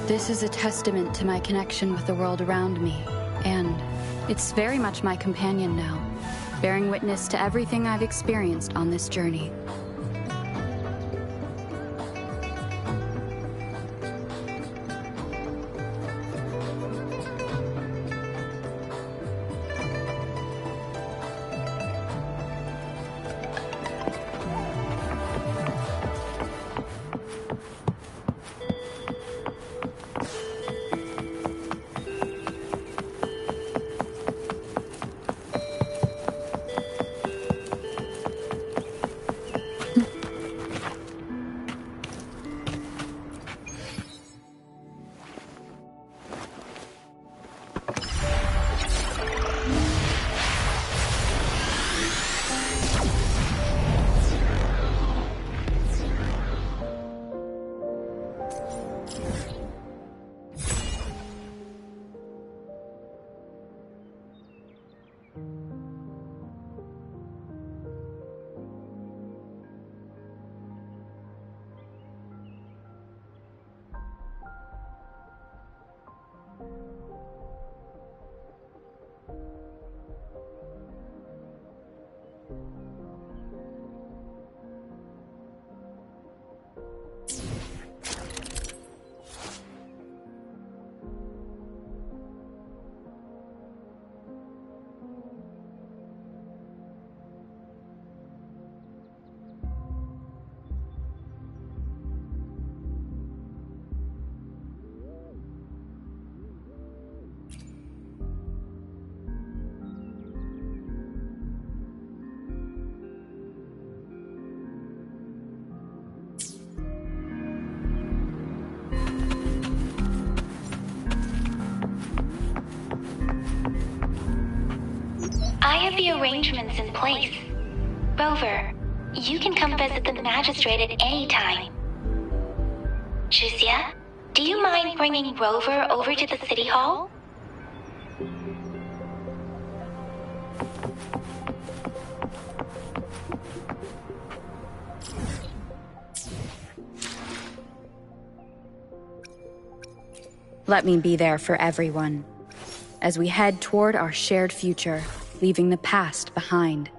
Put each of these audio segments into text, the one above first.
This is a testament to my connection with the world around me, and it's very much my companion now, bearing witness to everything I've experienced on this journey. I have the arrangements in place. Rover, you can come visit the magistrate at any time. Juzia, do you mind bringing Rover over to the city hall? Let me be there for everyone, as we head toward our shared future, leaving the past behind.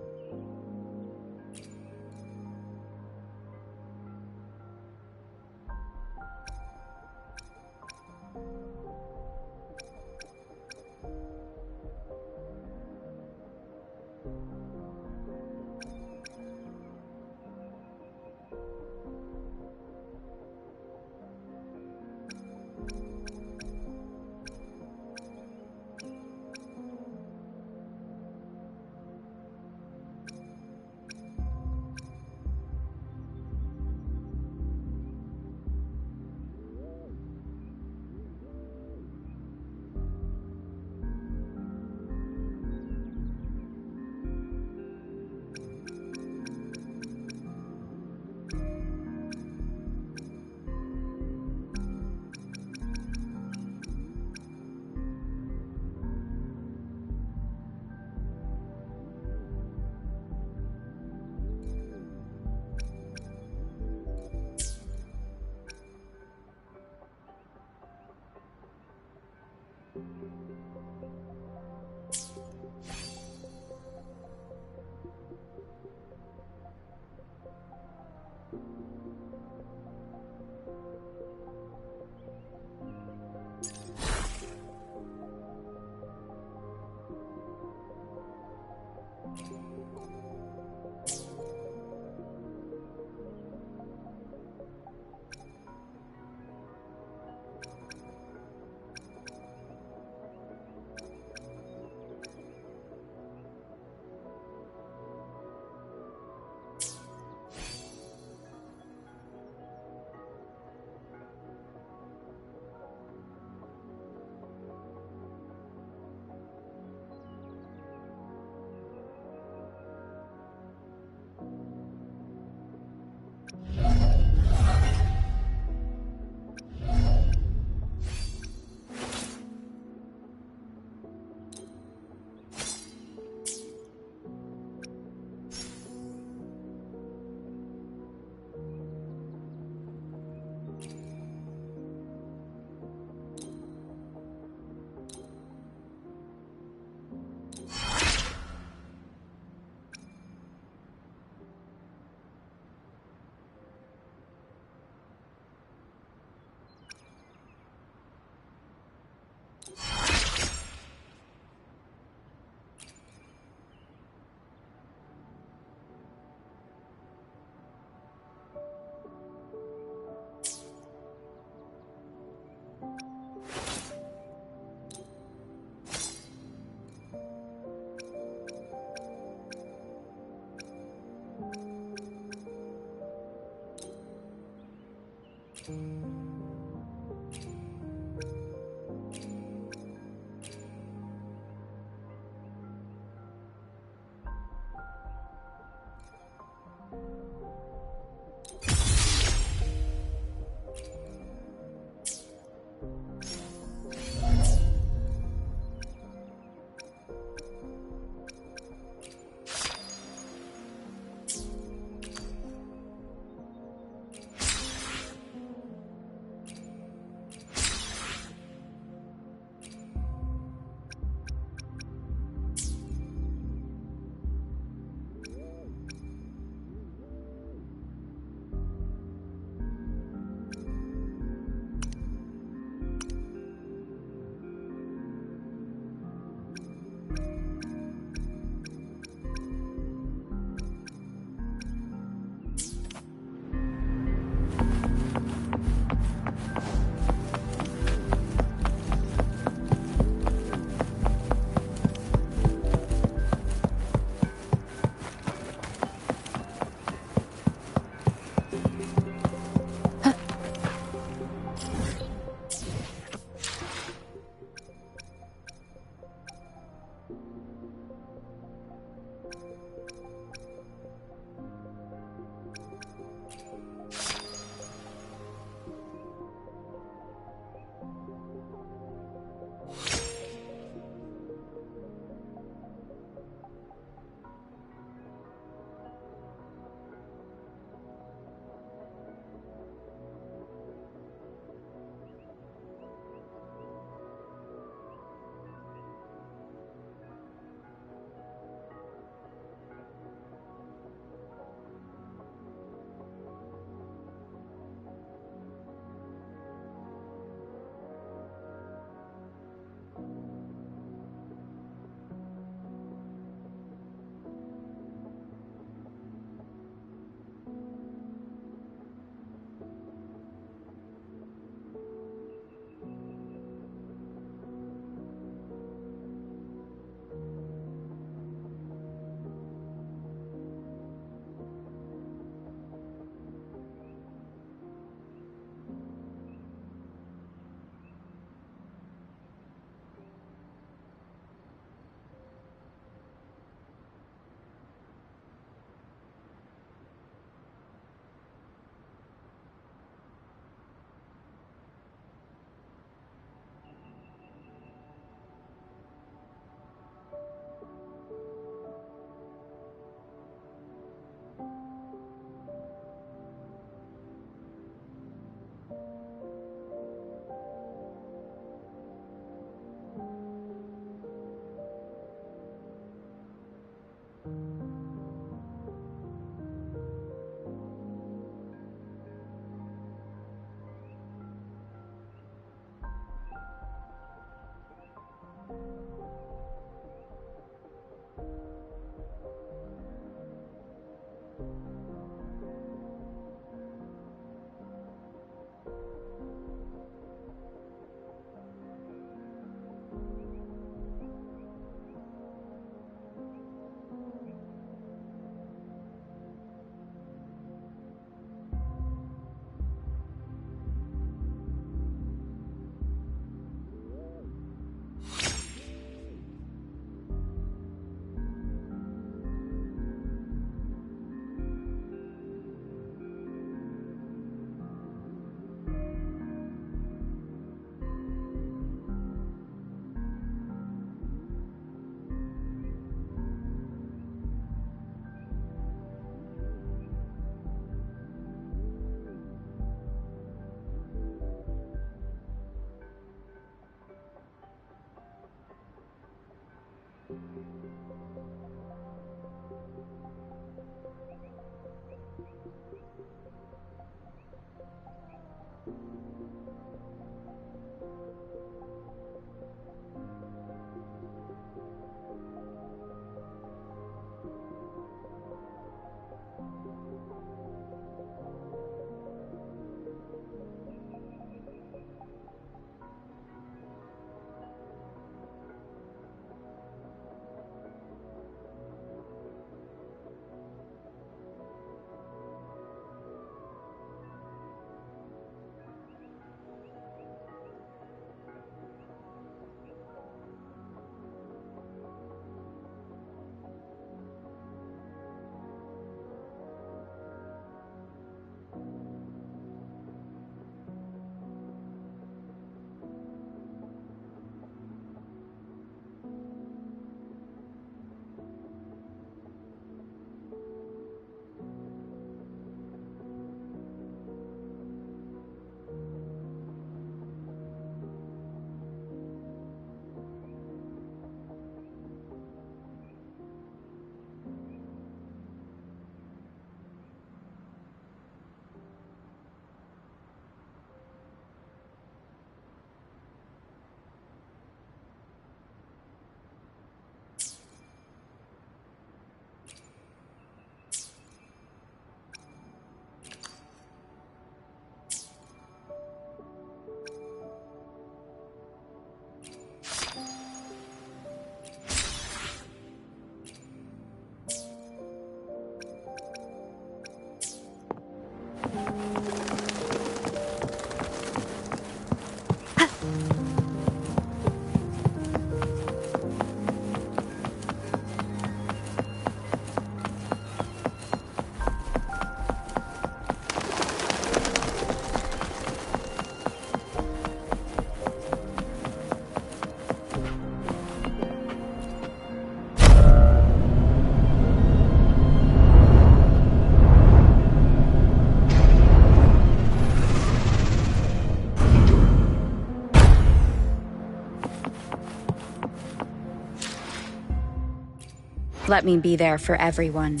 Let me be there for everyone.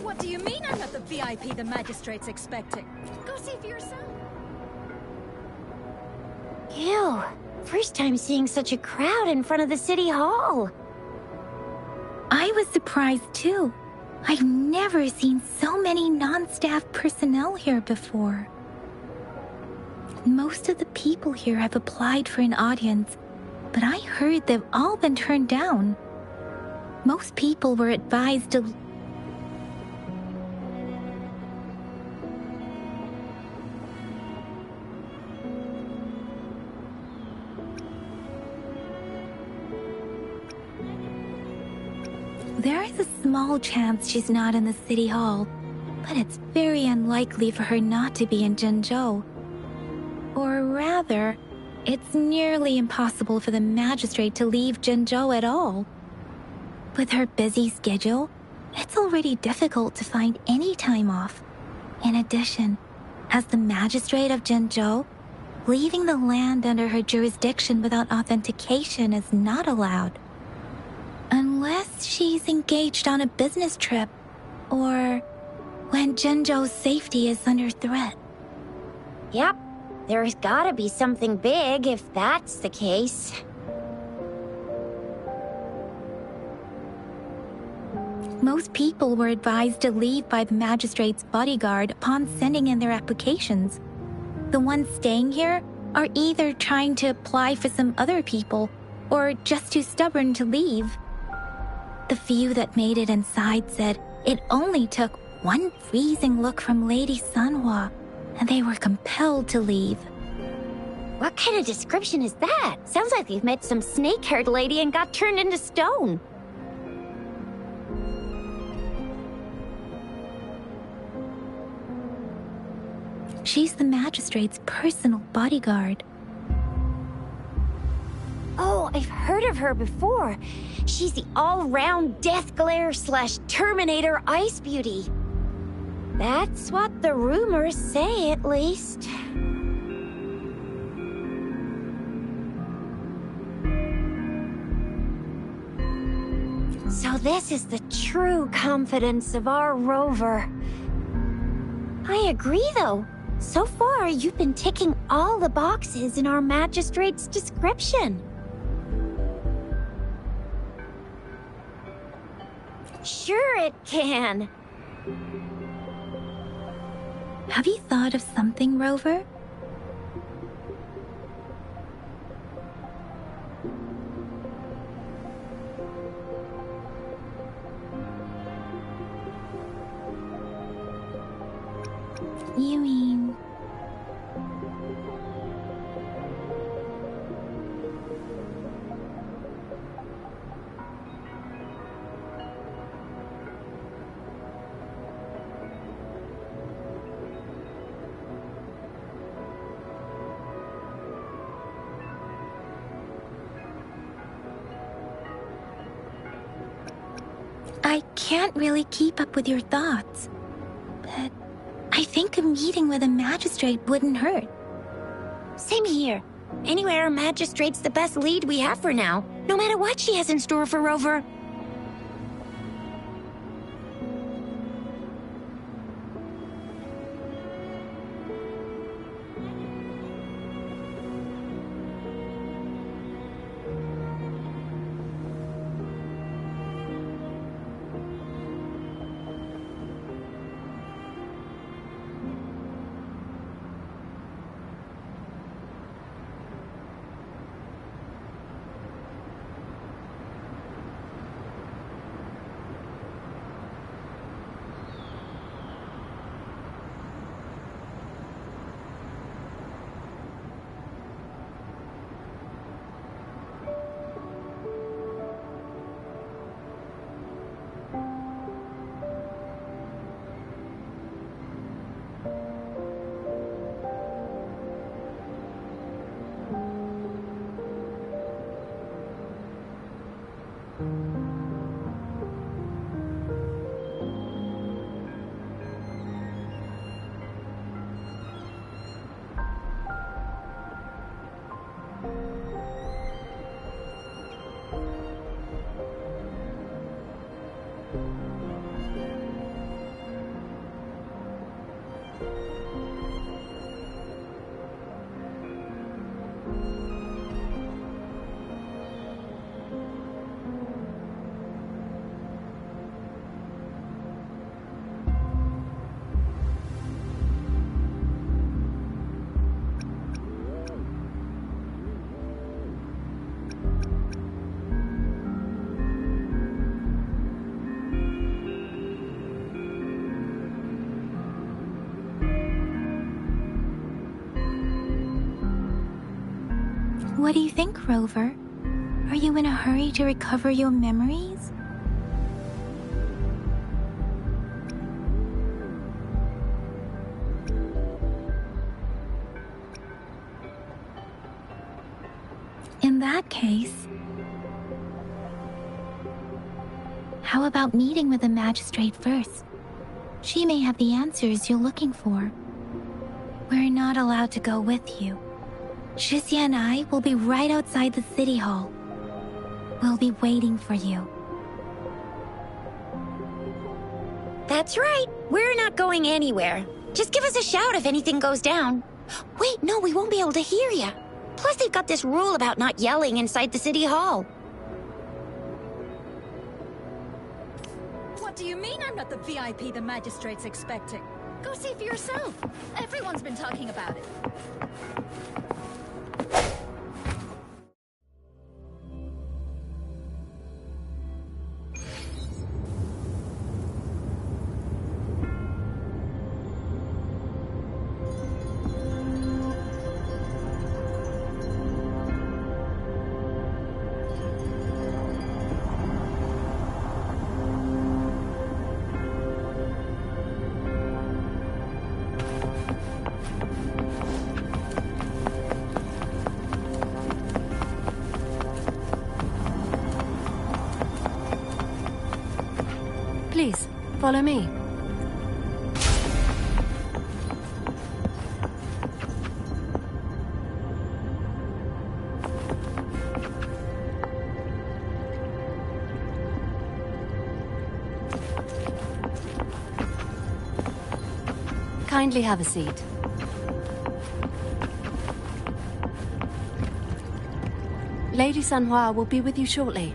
What do you mean I'm not the VIP the magistrate's expecting? Go see for yourself. Ew. First time seeing such a crowd in front of the city hall. I was surprised too. I've never seen so many non-staff personnel here before. Most of the people here have applied for an audience, but I heard they've all been turned down. Most people were advised to... There is a small chance she's not in the city hall, but it's very unlikely for her not to be in Zhengzhou. Or rather, it's nearly impossible for the magistrate to leave Zhengzhou at all. With her busy schedule, it's already difficult to find any time off. In addition, as the magistrate of Zhengzhou, leaving the land under her jurisdiction without authentication is not allowed. Unless she's engaged on a business trip, or when Zhengzhou's safety is under threat. Yep, there's gotta be something big if that's the case. Most people were advised to leave by the magistrate's bodyguard upon sending in their applications. The ones staying here are either trying to apply for some other people, or just too stubborn to leave. The few that made it inside said it only took one freezing look from Lady Sanhua, and they were compelled to leave. What kind of description is that? Sounds like they've met some snake-haired lady and got turned into stone. She's the magistrate's personal bodyguard. Oh, I've heard of her before. She's the all-round Death Glare / Terminator Ice Beauty. That's what the rumors say, at least. So this is the true confidence of our rover. I agree, though. So far, you've been ticking all the boxes in our magistrate's description. Sure it can. Have you thought of something, Rover? You mean... I can't really keep up with your thoughts, but I think a meeting with a magistrate wouldn't hurt. Same here. Anyway, our magistrate's the best lead we have for now, no matter what she has in store for Rover. What do you think, Rover? Are you in a hurry to recover your memories? In that case, how about meeting with the magistrate first? She may have the answers you're looking for. We're not allowed to go with you. Shixia and I will be right outside the city hall. We'll be waiting for you. That's right. We're not going anywhere. Just give us a shout if anything goes down. Wait, no, we won't be able to hear you. Plus, they've got this rule about not yelling inside the city hall. What do you mean I'm not the VIP the magistrate's expecting? Go see for yourself. Everyone's been talking about it. Please, follow me. Kindly have a seat. Lady Sanhua will be with you shortly.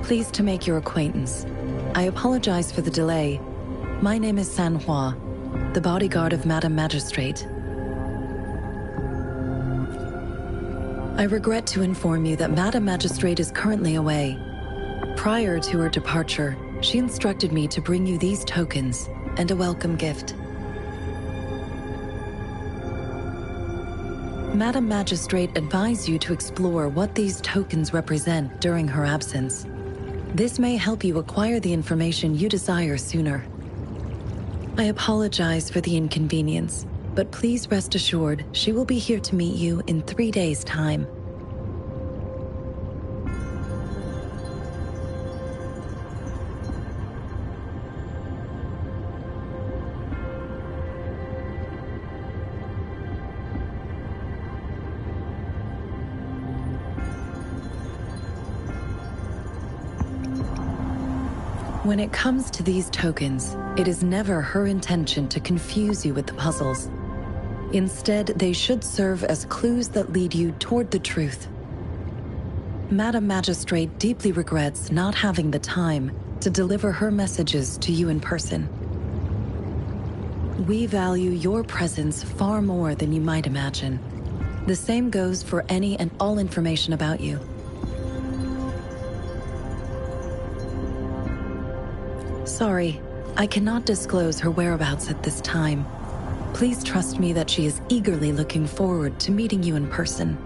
Pleased to make your acquaintance. I apologize for the delay. My name is Sanhua, the bodyguard of Madam Magistrate. I regret to inform you that Madam Magistrate is currently away. Prior to her departure, she instructed me to bring you these tokens and a welcome gift. Madam Magistrate advised you to explore what these tokens represent during her absence. This may help you acquire the information you desire sooner. I apologize for the inconvenience, but please rest assured she will be here to meet you in 3 days' time. When it comes to these tokens, it is never her intention to confuse you with the puzzles. Instead, they should serve as clues that lead you toward the truth. Madam Magistrate deeply regrets not having the time to deliver her messages to you in person. We value your presence far more than you might imagine. The same goes for any and all information about you. Sorry, I cannot disclose her whereabouts at this time. Please trust me that she is eagerly looking forward to meeting you in person.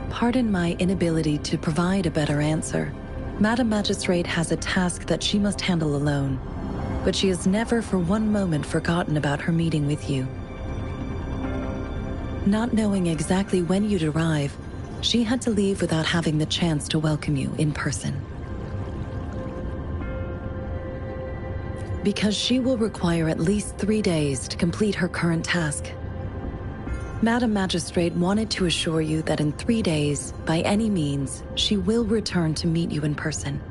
Pardon my inability to provide a better answer. Madam Magistrate has a task that she must handle alone, but she has never for one moment forgotten about her meeting with you. Not knowing exactly when you'd arrive, she had to leave without having the chance to welcome you in person. Because she will require at least 3 days to complete her current task. Madam Magistrate wanted to assure you that in 3 days, by any means, she will return to meet you in person.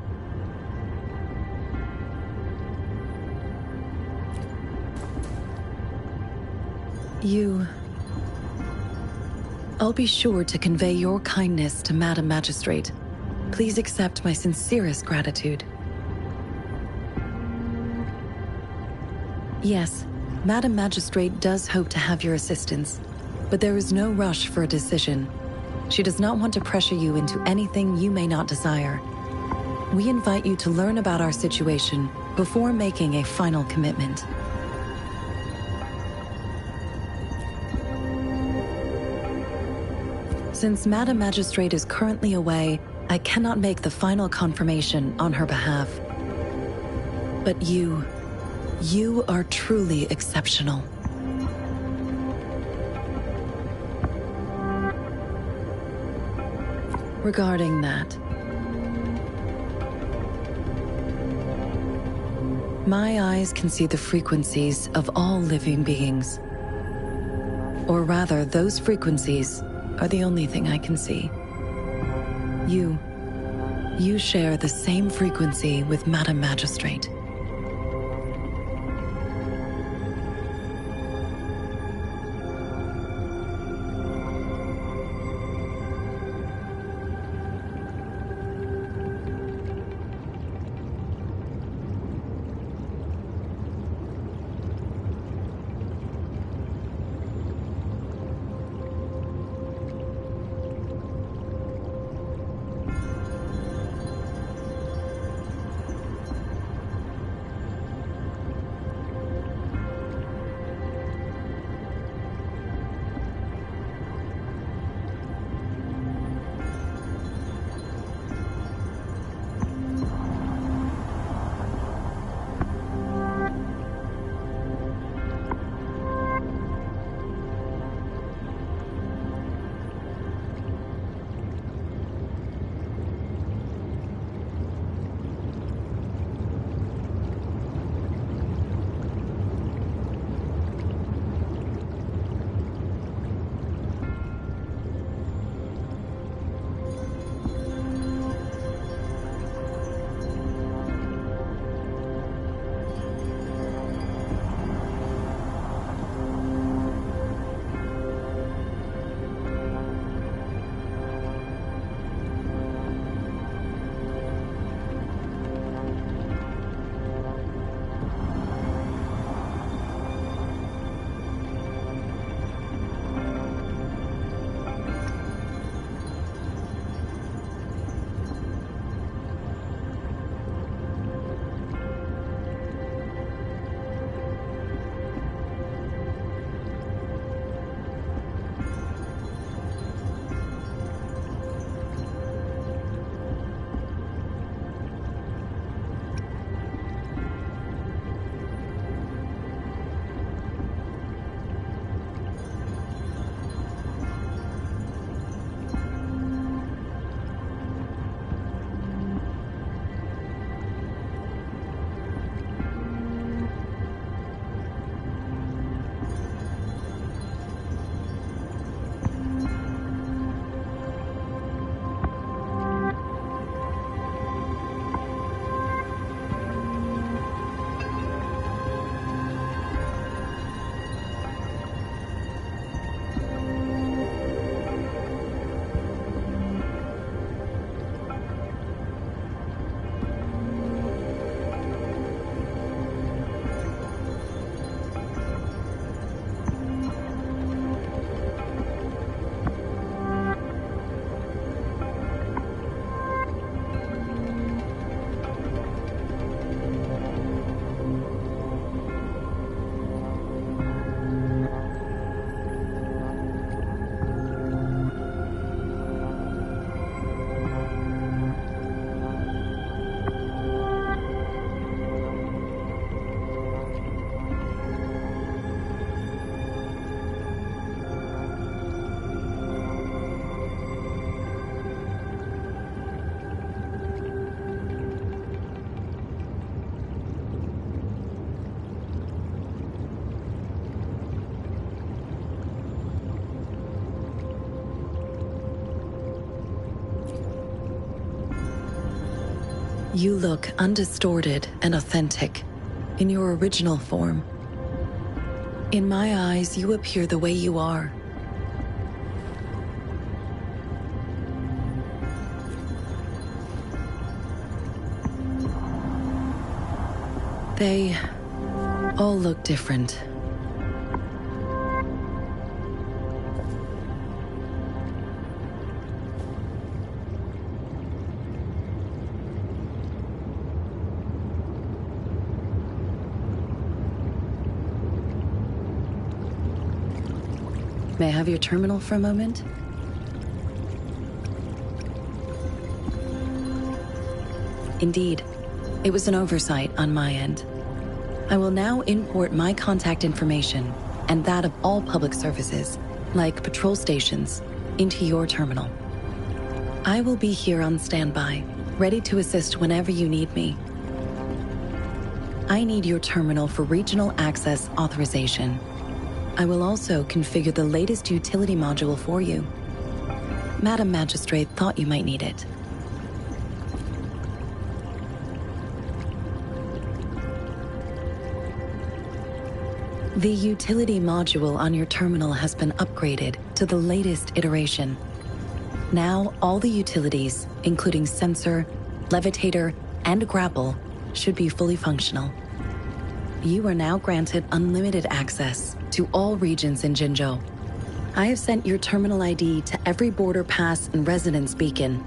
I'll be sure to convey your kindness to Madam Magistrate. Please accept my sincerest gratitude. Yes, Madam Magistrate does hope to have your assistance, but there is no rush for a decision. She does not want to pressure you into anything you may not desire. We invite you to learn about our situation before making a final commitment. Since Madam Magistrate is currently away, I cannot make the final confirmation on her behalf. But you are truly exceptional. Regarding that, my eyes can see the frequencies of all living beings. Or rather, those frequencies are the only thing I can see. You share the same frequency with Madam Magistrate. You look undistorted and authentic, in your original form. In my eyes, you appear the way you are. They all look different. May I have your terminal for a moment? Indeed, it was an oversight on my end. I will now import my contact information and that of all public services, like patrol stations, into your terminal. I will be here on standby, ready to assist whenever you need me. I need your terminal for regional access authorization. I will also configure the latest utility module for you. Madam Magistrate thought you might need it. The utility module on your terminal has been upgraded to the latest iteration. Now, all the utilities, including sensor, levitator, and grapple, should be fully functional. You are now granted unlimited access to all regions in Jinzhou. I have sent your terminal ID to every border pass and residence beacon.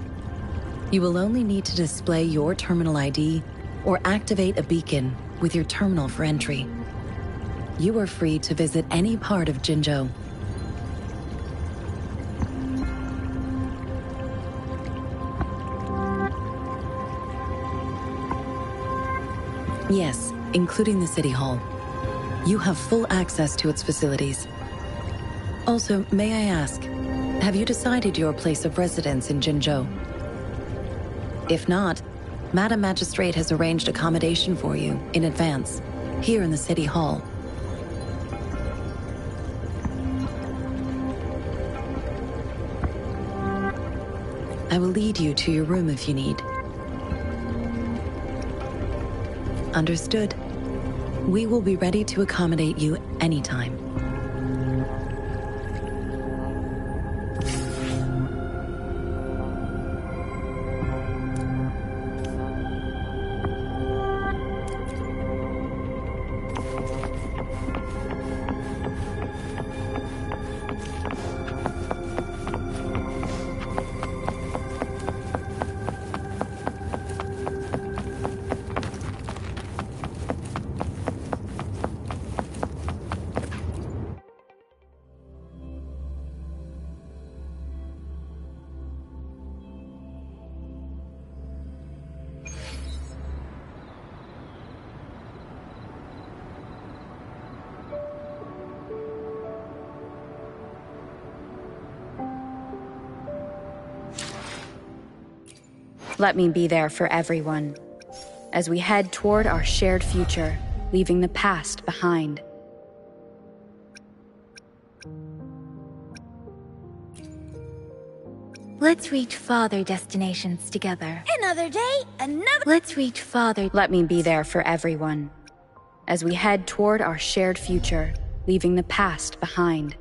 You will only need to display your terminal ID or activate a beacon with your terminal for entry. You are free to visit any part of Jinzhou. Yes, including the City Hall. You have full access to its facilities. Also, may I ask, have you decided your place of residence in Jinzhou? If not, Madam Magistrate has arranged accommodation for you in advance, here in the City Hall. I will lead you to your room if you need. Understood. We will be ready to accommodate you anytime. Let me be there for everyone, as we head toward our shared future, leaving the past behind. Let's reach farther destinations together. Another day, another... Let's reach farther. Let me be there for everyone, as we head toward our shared future, leaving the past behind.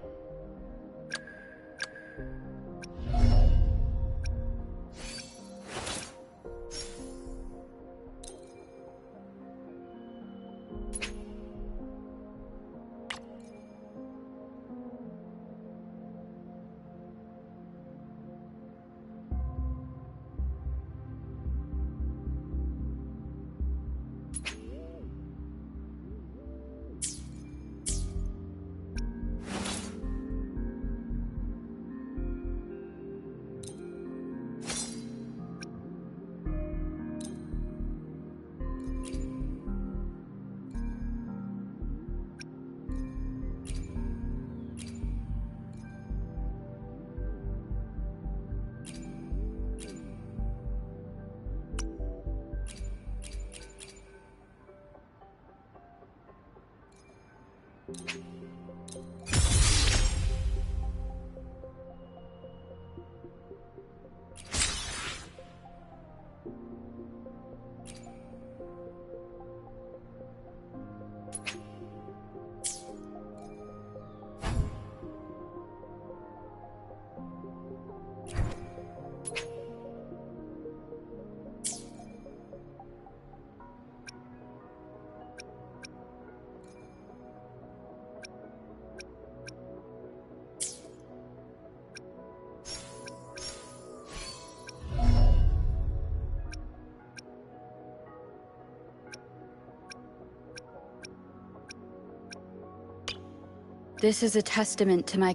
This is a testament to my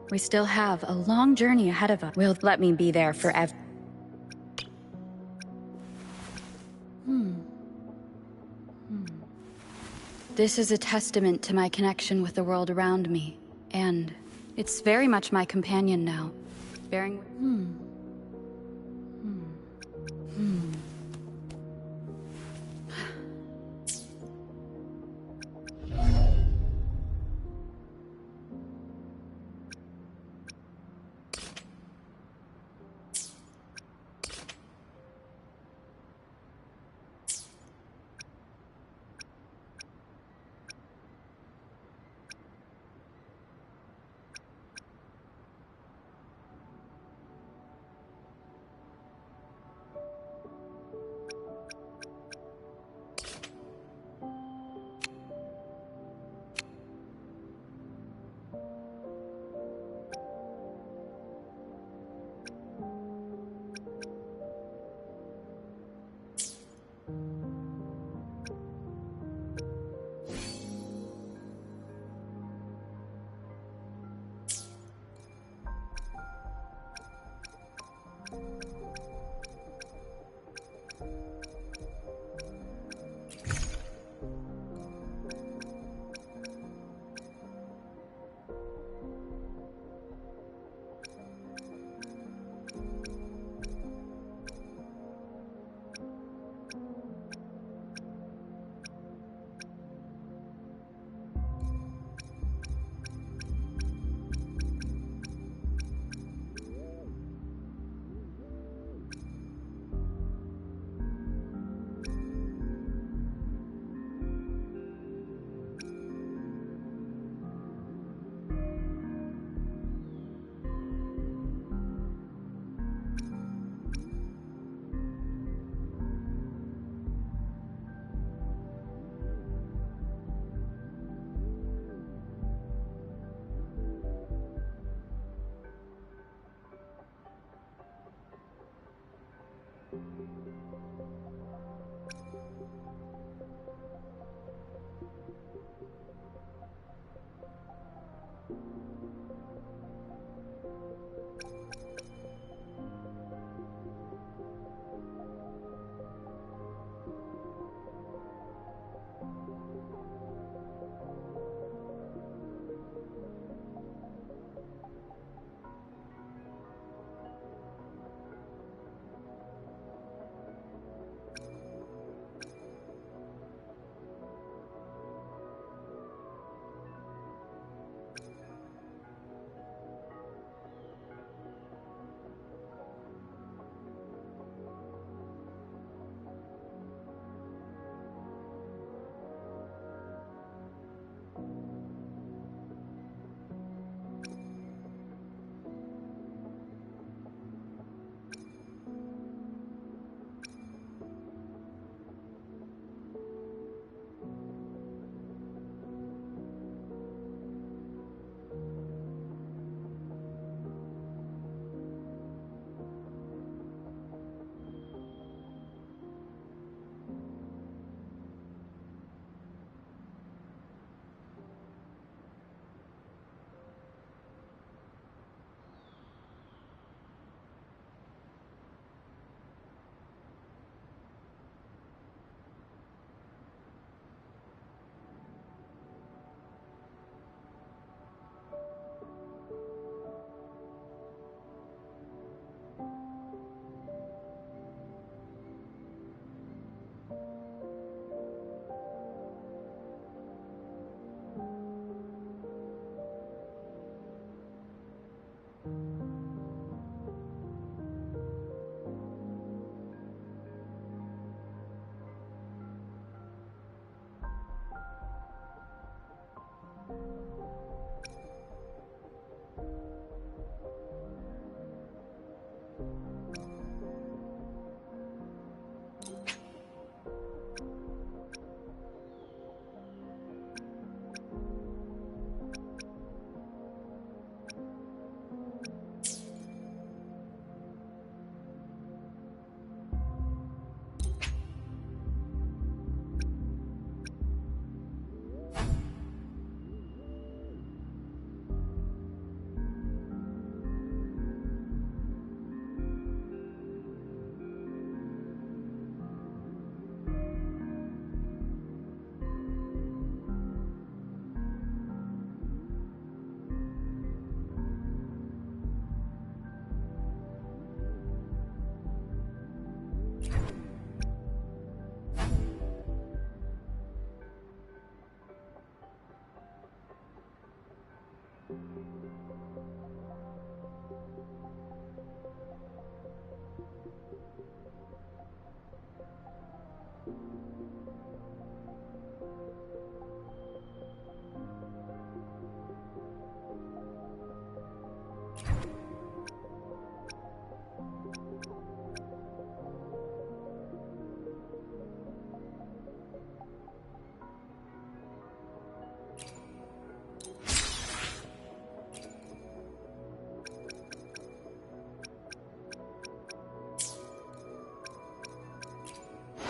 We still have a long journey ahead of us. Will let me be there forever. This is a testament to my connection with the world around me, and it's very much my companion now. Bearing.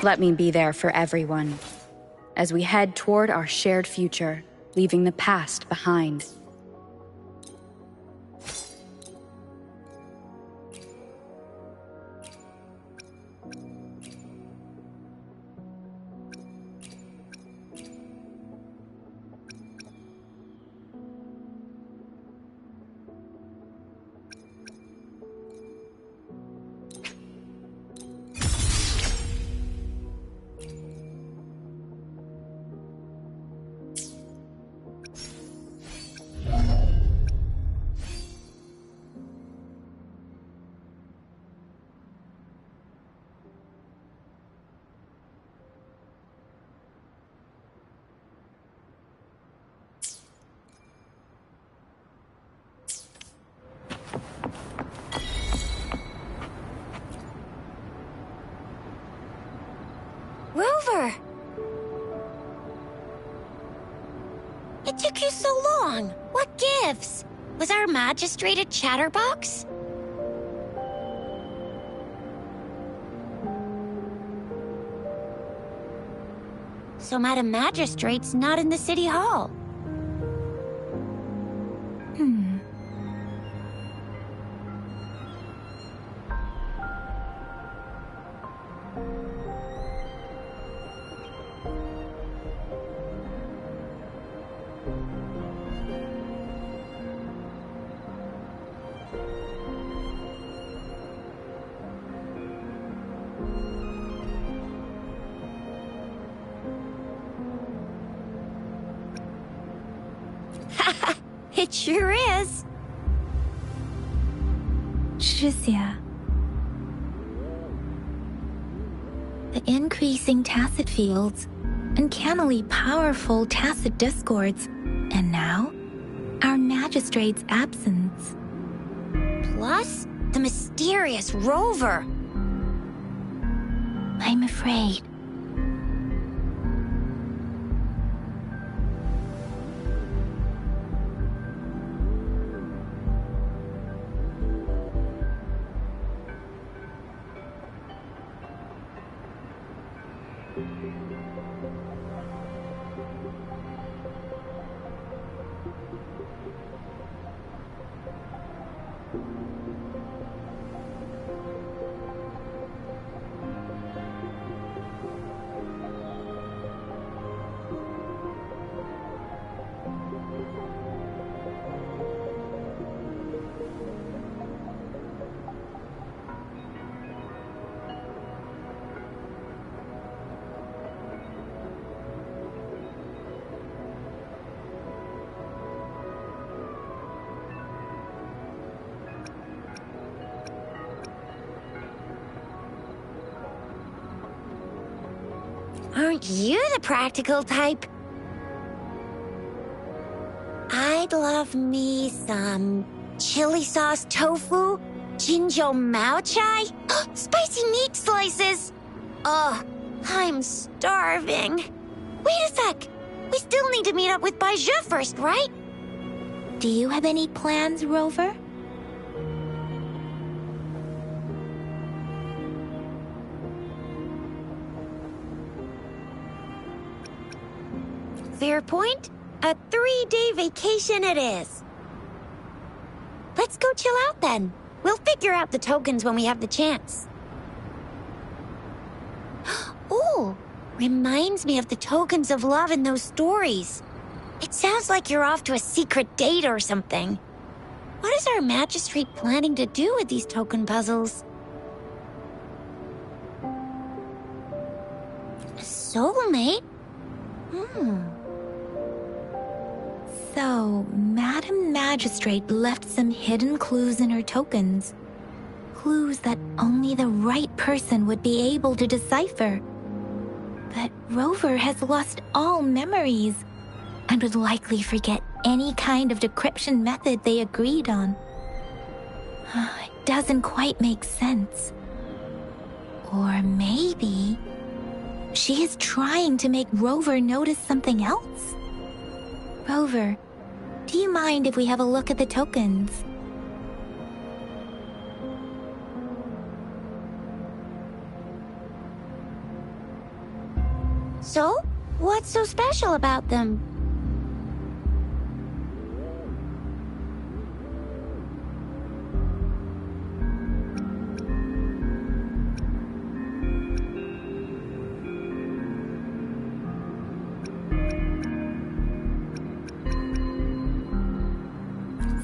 Let me be there for everyone, as we head toward our shared future, leaving the past behind. Rover! It took you so long. What gives? Was our magistrate a chatterbox? So Madam Magistrate's not in the City Hall. It sure is. Tricia. The increasing tacit fields, uncannily powerful tacit discords, and now, our magistrate's absence. Plus, the mysterious Rover. I'm afraid. Aren't you the practical type? I'd love me some chili sauce tofu, jinjo mao chai, spicy meat slices. Ugh, I'm starving. Wait a sec. We still need to meet up with Baizhi first, right? Do you have any plans, Rover? Fair point. A 3-day vacation it is. Let's go chill out then. We'll figure out the tokens when we have the chance. Ooh, reminds me of the tokens of love in those stories. It sounds like you're off to a secret date or something. What is our magistrate planning to do with these token puzzles? A soulmate? So, Madam Magistrate left some hidden clues in her tokens. Clues that only the right person would be able to decipher. But Rover has lost all memories and would likely forget any kind of decryption method they agreed on. It doesn't quite make sense. Or maybe she is trying to make Rover notice something else? Rover, do you mind if we have a look at the tokens? So, what's so special about them?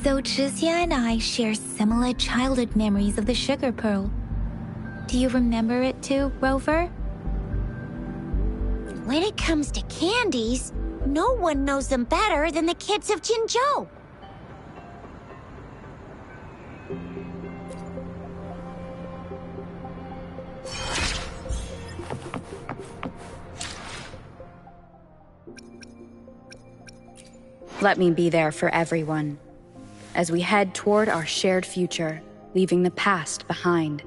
So Chixia and I share similar childhood memories of the sugar pearl. Do you remember it too, Rover? When it comes to candies, no one knows them better than the kids of Jinzhou. Let me be there for everyone, as we head toward our shared future, leaving the past behind.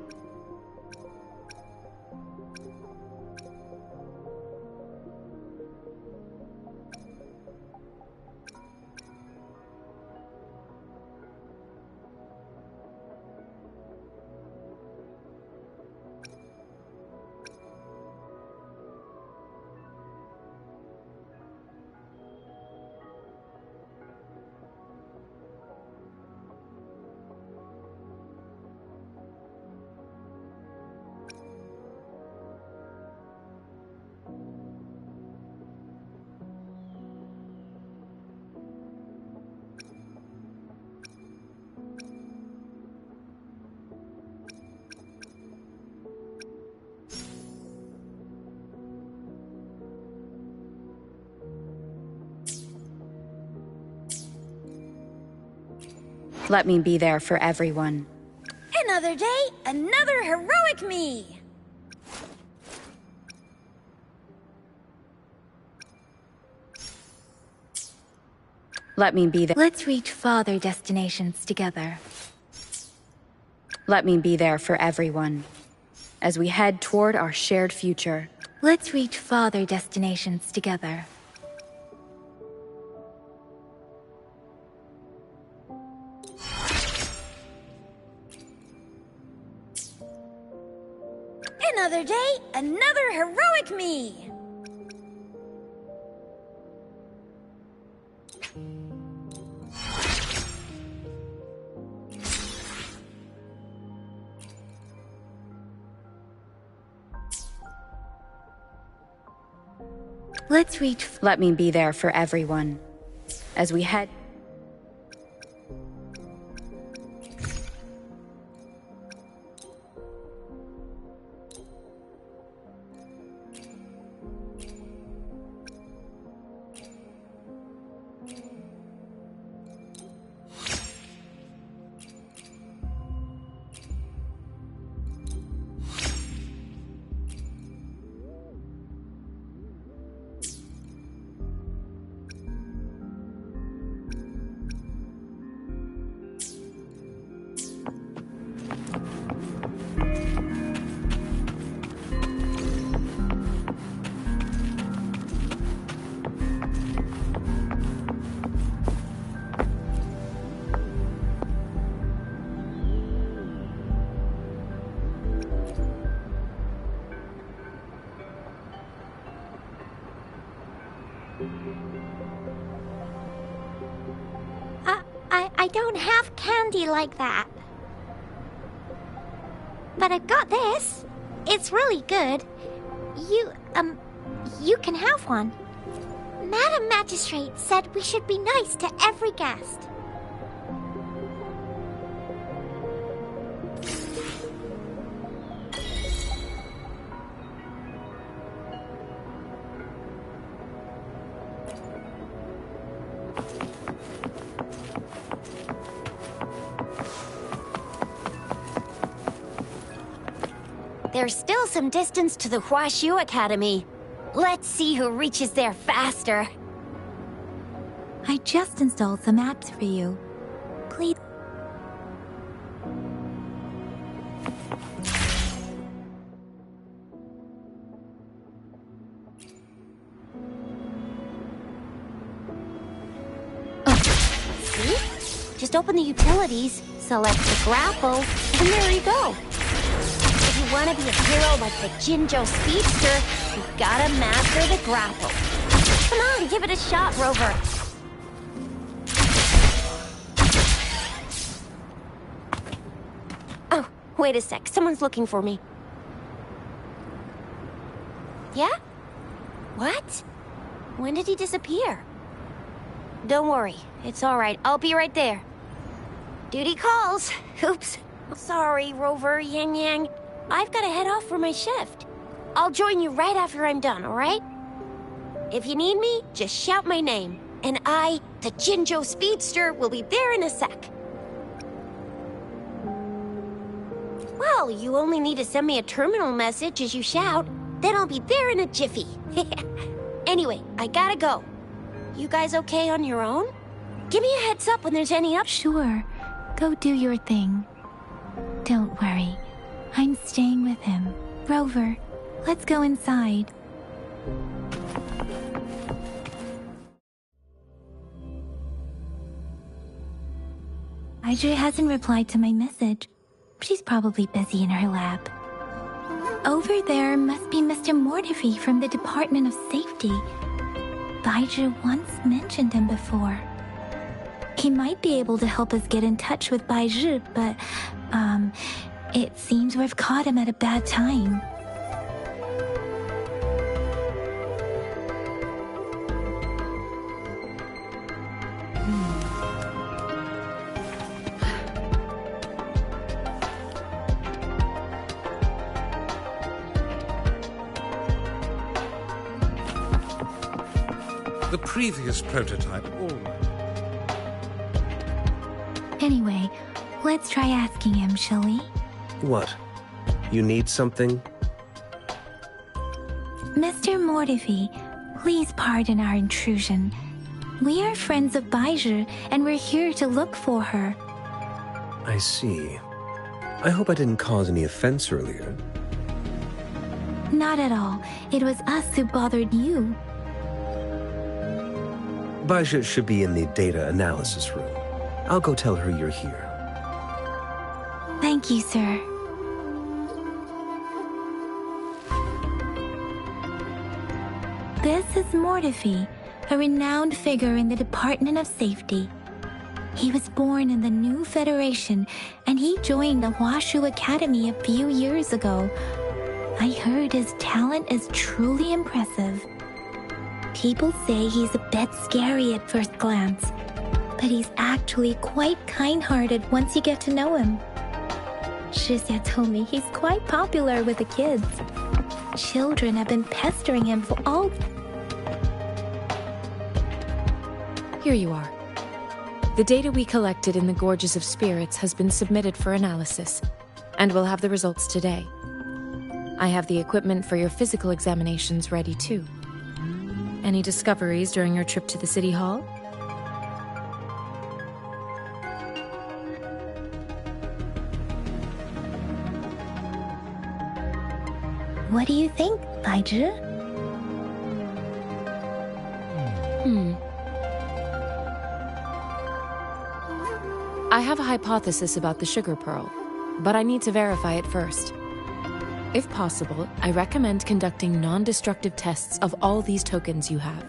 Let me be there for everyone. Another day, another heroic me! Let me be there. Let's reach farther destinations together. Let me be there for everyone, as we head toward our shared future. Let's reach farther destinations together. Another day, another heroic me! Let's reach... Let me be there for everyone, as we head... I don't have candy like that. But I've got this. It's really good. You can have one. Madam Magistrate said we should be nice to every guest. There's still some distance to the Huaxiu Academy. Let's see who reaches there faster. I just installed some apps for you. Please. See? Just open the utilities, select the grapple, and there you go. If you want to be a hero like the Jinzhou Speedster, you've gotta master the grapple. Come on, give it a shot, Rover. Oh, wait a sec. Someone's looking for me. Yeah? What? When did he disappear? Don't worry. It's all right. I'll be right there. Duty calls. Oops. Sorry, Rover, Yang Yang. I've got to head off for my shift. I'll join you right after I'm done, all right? If you need me, just shout my name. And I, the Jinzhou Speedster, will be there in a sec. Well, you only need to send me a terminal message as you shout. Then I'll be there in a jiffy. Anyway, I gotta go. You guys okay on your own? Give me a heads up when there's any up. Sure. Go do your thing. Don't worry. I'm staying with him. Rover, let's go inside. Baizhi hasn't replied to my message. She's probably busy in her lab. Over there must be Mr. Mortefi from the Department of Safety. Baizhi once mentioned him before. He might be able to help us get in touch with Baizhi, but, it seems we've caught him at a bad time. The previous prototype almost. Anyway, let's try asking him, shall we? What? You need something? Mr. Mortefi, please pardon our intrusion. We are friends of Baizhi, and we're here to look for her. I see. I hope I didn't cause any offense earlier. Not at all. It was us who bothered you. Baizhi should be in the data analysis room. I'll go tell her you're here. Thank you, sir. This is Mortefi, a renowned figure in the Department of Safety. He was born in the New Federation, and he joined the Huashu Academy a few years ago. I heard his talent is truly impressive. People say he's a bit scary at first glance, but he's actually quite kind-hearted once you get to know him. Shixia told me he's quite popular with the kids. Children have been pestering him for all... Here you are. The data we collected in the Gorges of Spirits has been submitted for analysis, and we'll have the results today. I have the equipment for your physical examinations ready too. Any discoveries during your trip to the City Hall? What do you think, Baizhi? I have a hypothesis about the sugar pearl, but I need to verify it first. If possible, I recommend conducting non-destructive tests of all these tokens you have.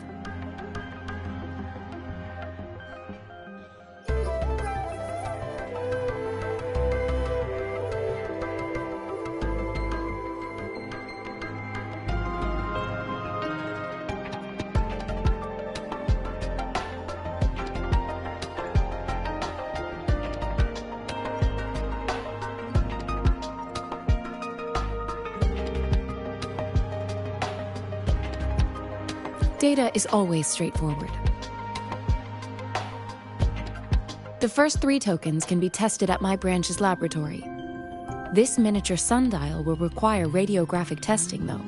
Data is always straightforward. The first 3 tokens can be tested at my branch's laboratory. This miniature sundial will require radiographic testing, though.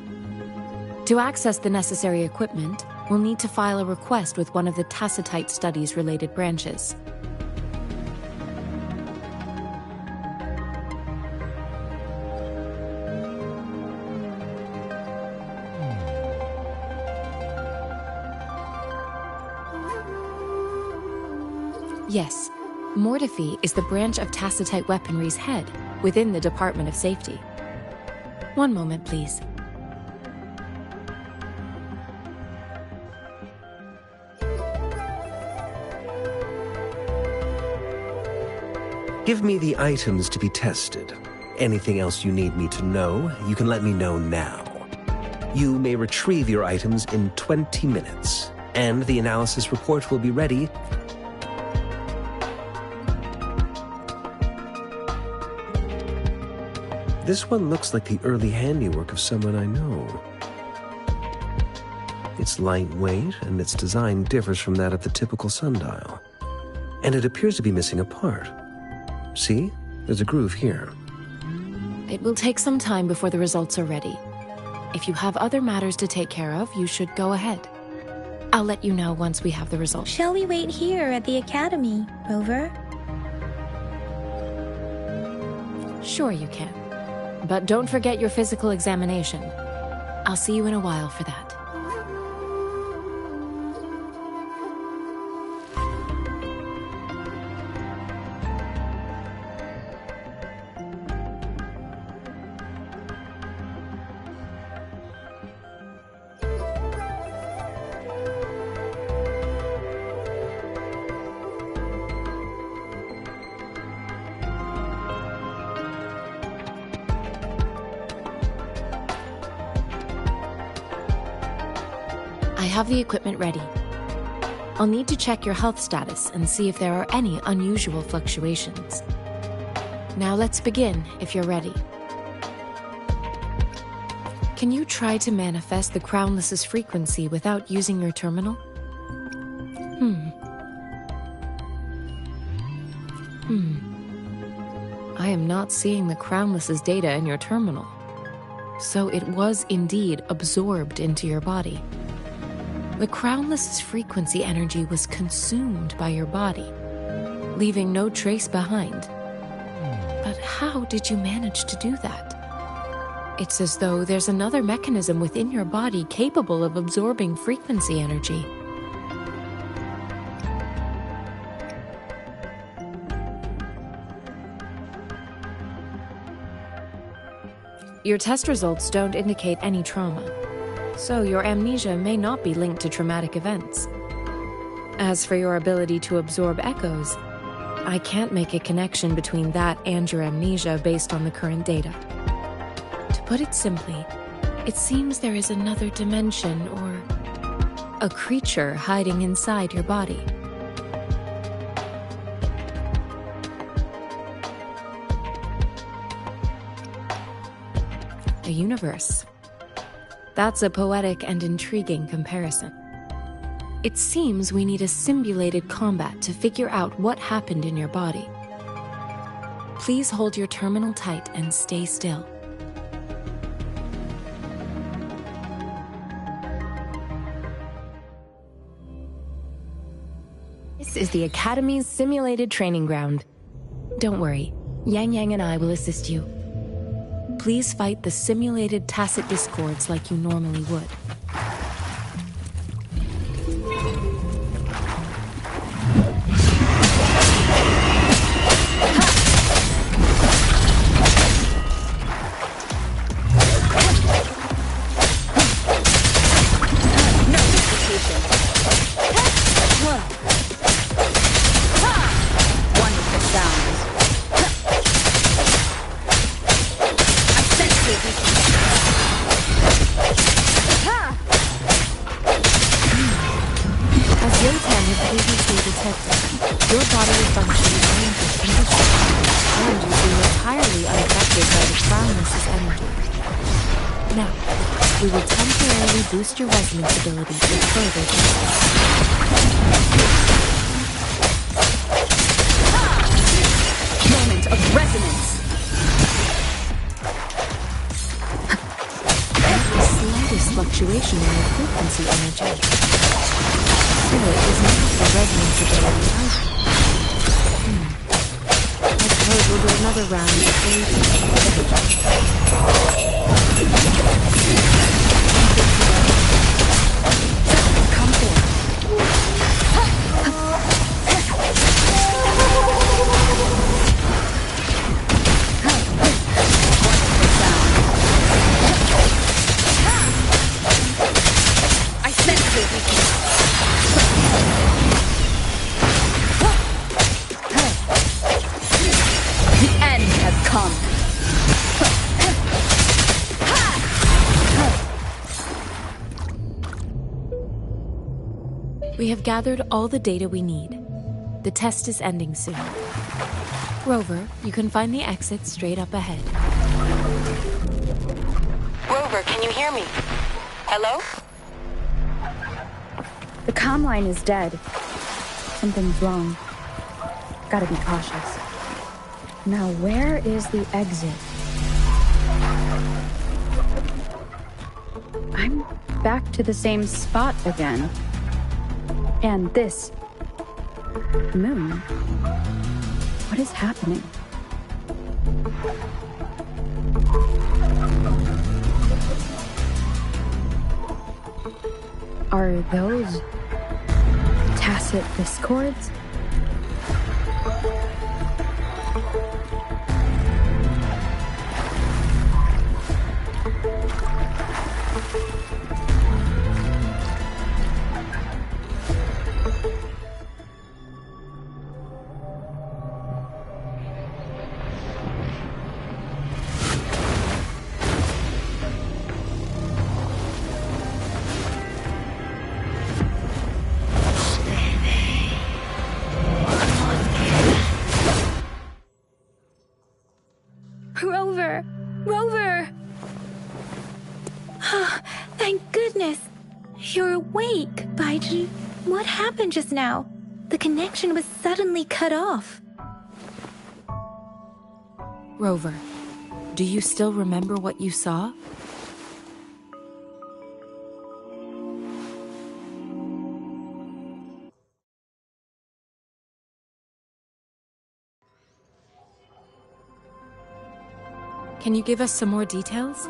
To access the necessary equipment, we'll need to file a request with one of the Tacitite Studies related branches. Yes, Mortefi is the branch of Tacitite Weaponry's head within the Department of Safety. One moment, please. Give me the items to be tested. Anything else you need me to know, you can let me know now. You may retrieve your items in 20 minutes, and the analysis report will be ready. This one looks like the early handiwork of someone I know. It's lightweight, and its design differs from that of the typical sundial. And it appears to be missing a part. See? There's a groove here. It will take some time before the results are ready. If you have other matters to take care of, you should go ahead. I'll let you know once we have the results. Shall we wait here at the academy, Rover? Sure you can. But don't forget your physical examination. I'll see you in a while for that. I have the equipment ready. I'll need to check your health status and see if there are any unusual fluctuations. Now let's begin, if you're ready. Can you try to manifest the Crownless's frequency without using your terminal? I am not seeing the Crownless's data in your terminal. So it was indeed absorbed into your body. The Crownless's frequency energy was consumed by your body, leaving no trace behind. But how did you manage to do that? It's as though there's another mechanism within your body capable of absorbing frequency energy. Your test results don't indicate any trauma, so your amnesia may not be linked to traumatic events. As for your ability to absorb echoes, I can't make a connection between that and your amnesia based on the current data. To put it simply, it seems there is another dimension or a creature hiding inside your body. A universe. That's a poetic and intriguing comparison. It seems we need a simulated combat to figure out what happened in your body. Please hold your terminal tight and stay still. This is the Academy's simulated training ground. Don't worry, Yang Yang and I will assist you. Please fight the simulated tacit discords like you normally would. Boost your resonance ability with further justice. Moment of resonance! The slightest fluctuation fluctuation in your frequency energy. Still, it is not the resonance ability either. I suppose we'll do another round Come forth. I sense your weakness. The end has come. We have gathered all the data we need. The test is ending soon. Rover, you can find the exit straight up ahead. Rover, can you hear me? Hello? The comm line is dead. Something's wrong. Gotta be cautious. Now, where is the exit? I'm back to the same spot again. And this moon. What is happening? Are those tacit discords? Rover! Thank goodness! You're awake, Baizhi. What happened just now? The connection was suddenly cut off. Rover, do you still remember what you saw? Can you give us some more details?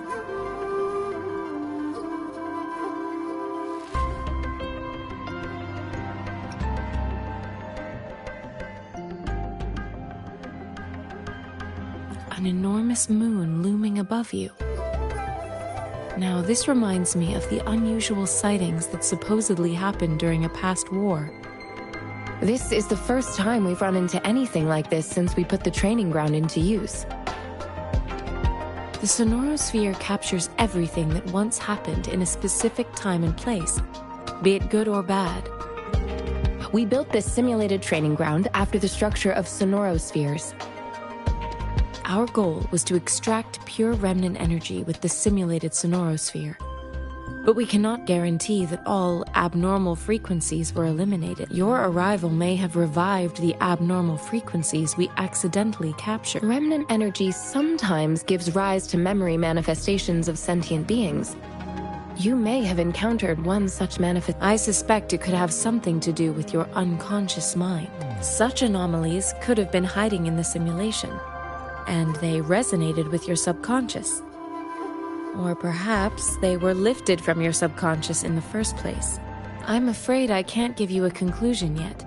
An enormous moon looming above you. Now, this reminds me of the unusual sightings that supposedly happened during a past war. This is the first time we've run into anything like this since we put the training ground into use. The Sonorosphere captures everything that once happened in a specific time and place, be it good or bad. We built this simulated training ground after the structure of Sonorospheres. Our goal was to extract pure remnant energy with the simulated Sonorosphere. But we cannot guarantee that all abnormal frequencies were eliminated. Your arrival may have revived the abnormal frequencies we accidentally captured. Remnant energy sometimes gives rise to memory manifestations of sentient beings. You may have encountered one such manifestation. I suspect it could have something to do with your unconscious mind. Such anomalies could have been hiding in the simulation, and they resonated with your subconscious. Or perhaps they were lifted from your subconscious in the first place. I'm afraid I can't give you a conclusion yet.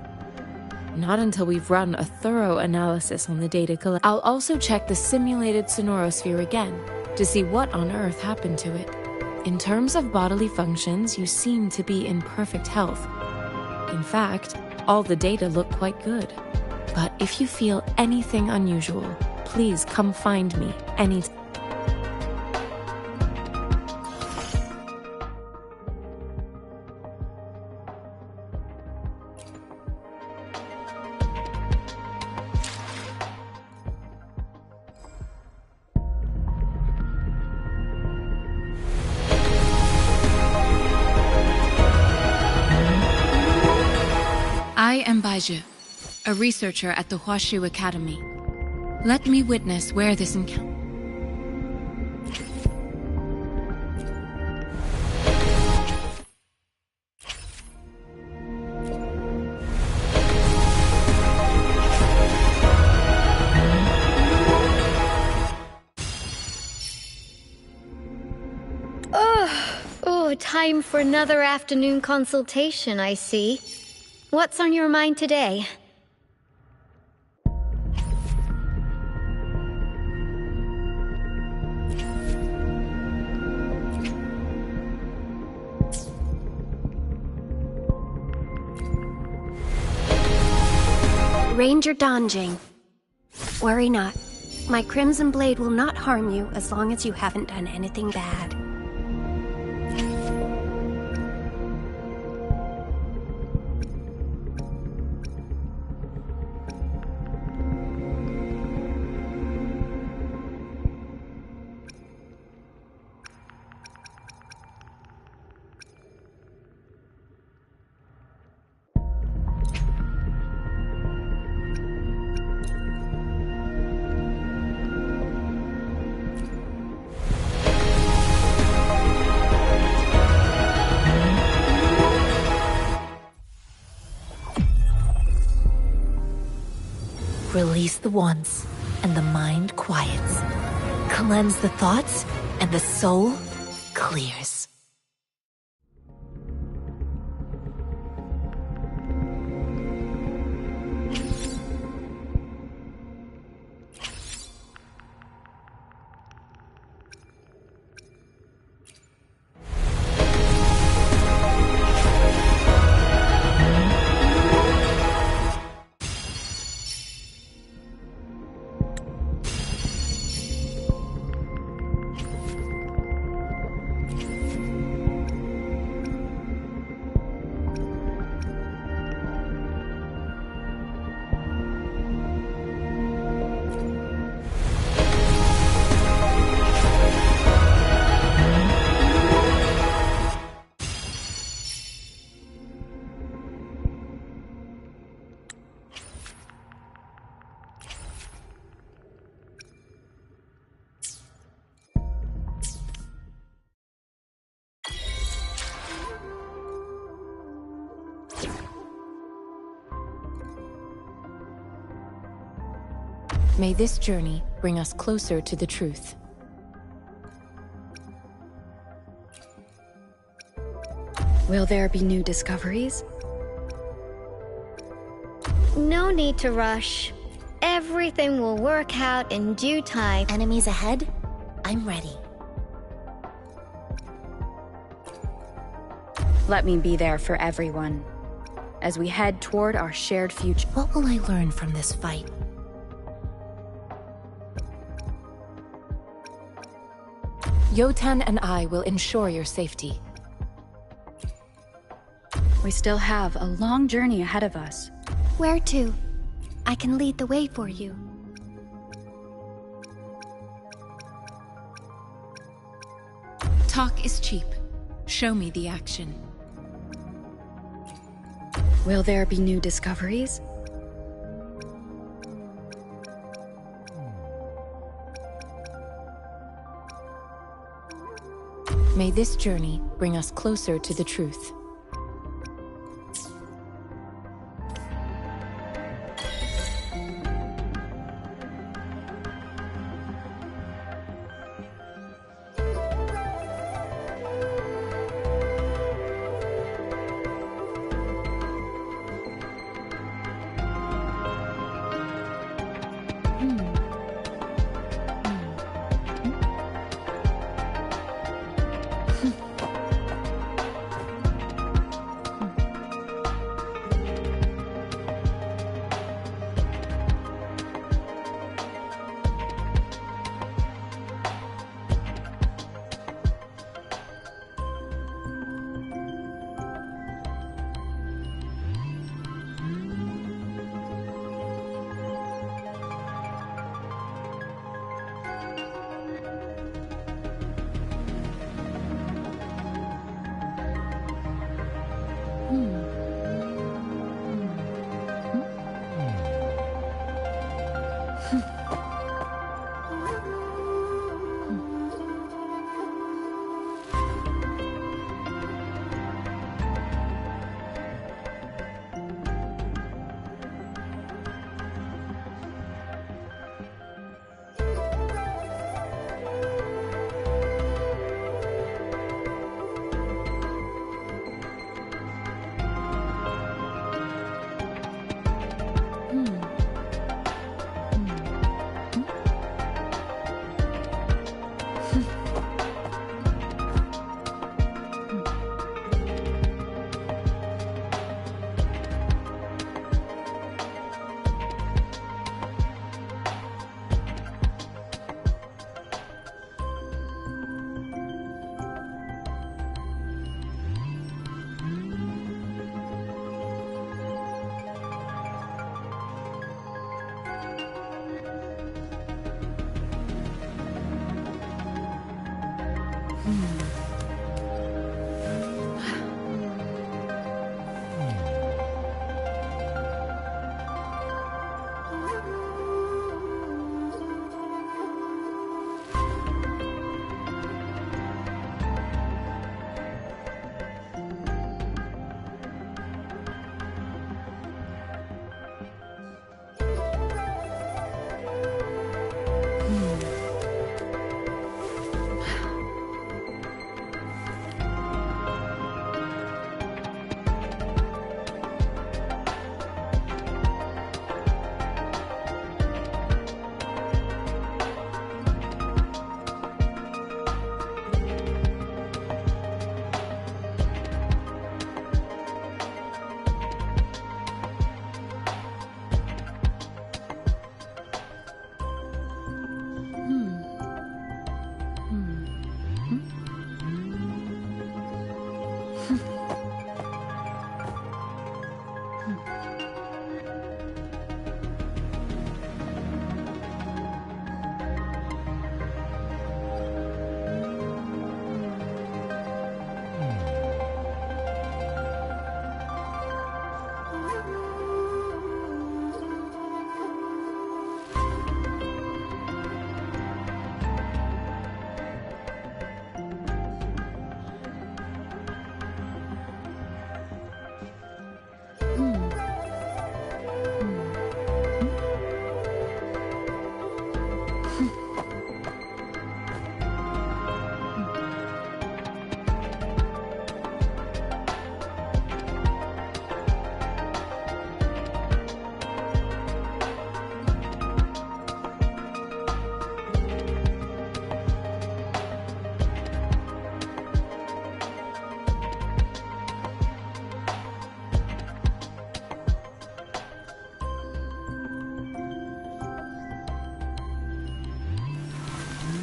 Not until we've run a thorough analysis on the data collected. I'll also check the simulated Sonorosphere again to see what on earth happened to it. In terms of bodily functions, you seem to be in perfect health. In fact, all the data look quite good. But if you feel anything unusual, please come find me anytime. I am Baizhi, a researcher at the Huashu Academy. Let me witness where this encounter... Time for another afternoon consultation, I see. What's on your mind today? Ranger Danjing. Worry not. My Crimson Blade will not harm you as long as you haven't done anything bad. Release the wands, and the mind quiets. Cleanse the thoughts, and the soul clears. May this journey bring us closer to the truth. Will there be new discoveries? No need to rush. Everything will work out in due time. Enemies ahead? I'm ready. Let me be there for everyone, as we head toward our shared future. What will I learn from this fight? Yotan and I will ensure your safety. We still have a long journey ahead of us. Where to? I can lead the way for you. Talk is cheap. Show me the action. Will there be new discoveries? May this journey bring us closer to the truth.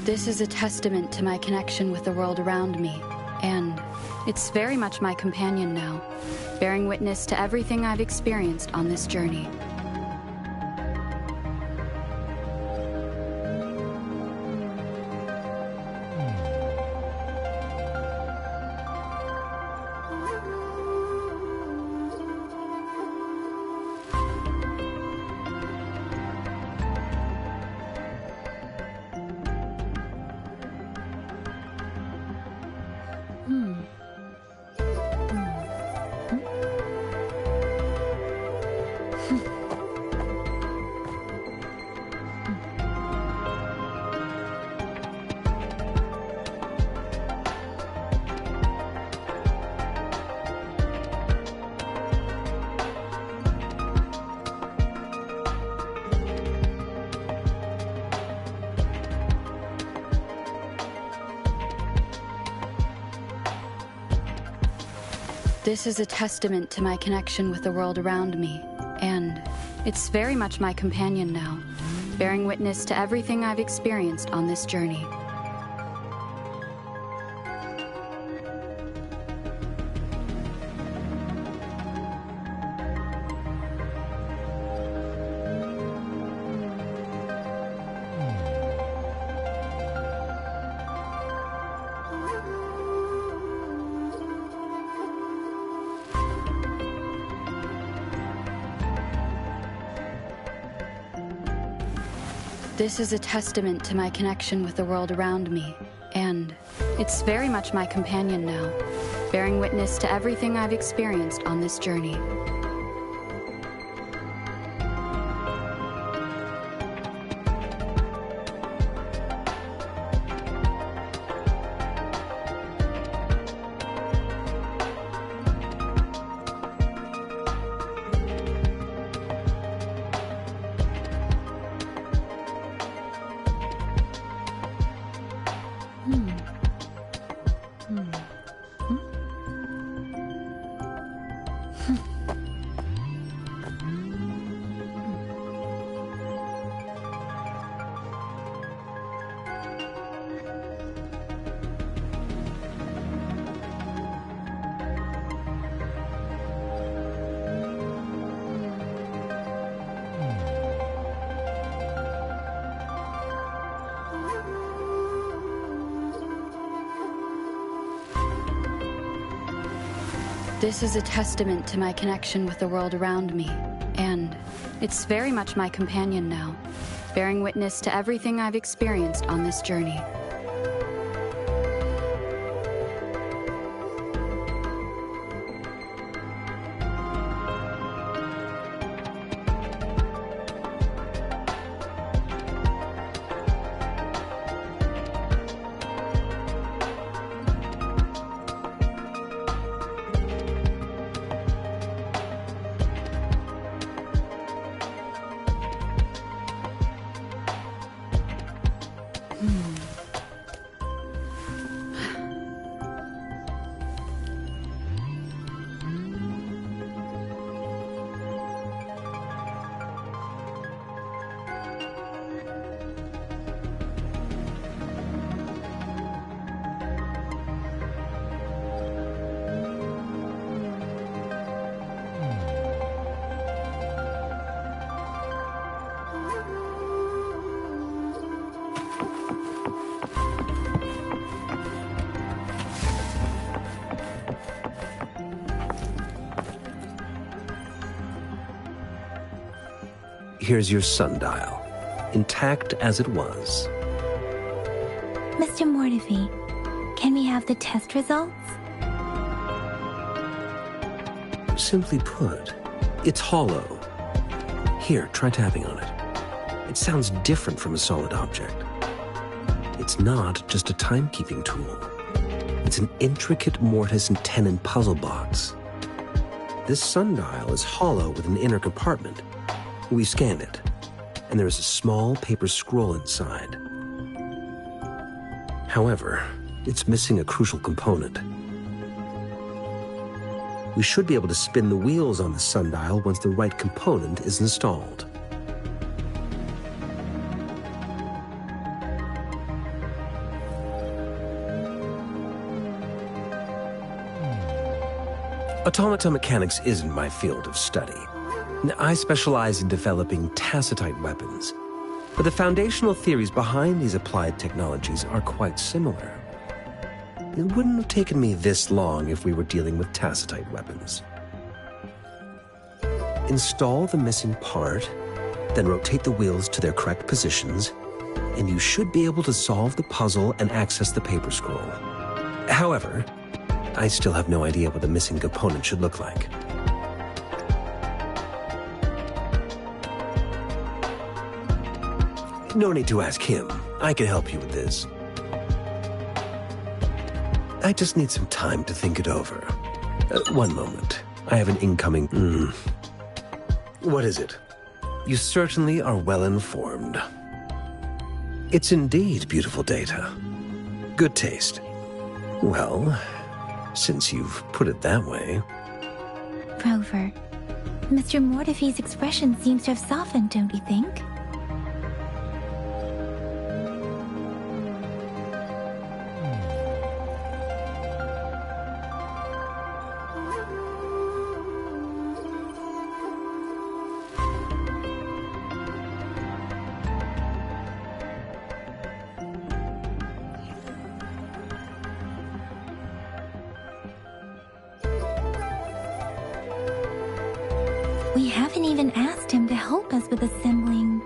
This is a testament to my connection with the world around me, and it's very much my companion now, bearing witness to everything I've experienced on this journey. This is a testament to my connection with the world around me, and it's very much my companion now, bearing witness to everything I've experienced on this journey. This is a testament to my connection with the world around me, and it's very much my companion now, bearing witness to everything I've experienced on this journey. This is a testament to my connection with the world around me, and it's very much my companion now, bearing witness to everything I've experienced on this journey. Here's your sundial, intact as it was. Mr. Mortefi, can we have the test results? Simply put, it's hollow. Here, try tapping on it. It sounds different from a solid object. It's not just a timekeeping tool. It's an intricate mortise and tenon puzzle box. This sundial is hollow with an inner compartment. We scanned it, and there is a small paper scroll inside. However, it's missing a crucial component. We should be able to spin the wheels on the sundial once the right component is installed. Automata mechanics isn't my field of study. I specialize in developing tacitite weapons, but the foundational theories behind these applied technologies are quite similar. It wouldn't have taken me this long if we were dealing with tacitite weapons. Install the missing part, then rotate the wheels to their correct positions, and you should be able to solve the puzzle and access the paper scroll. However, I still have no idea what the missing component should look like. No need to ask him. I can help you with this. I just need some time to think it over. One moment. I have an incoming... What is it? You certainly are well informed. It's indeed beautiful data. Good taste. Well, since you've put it that way... Rover, Mr. Mortefi's expression seems to have softened, don't you think? We haven't even asked him to help us with assembling.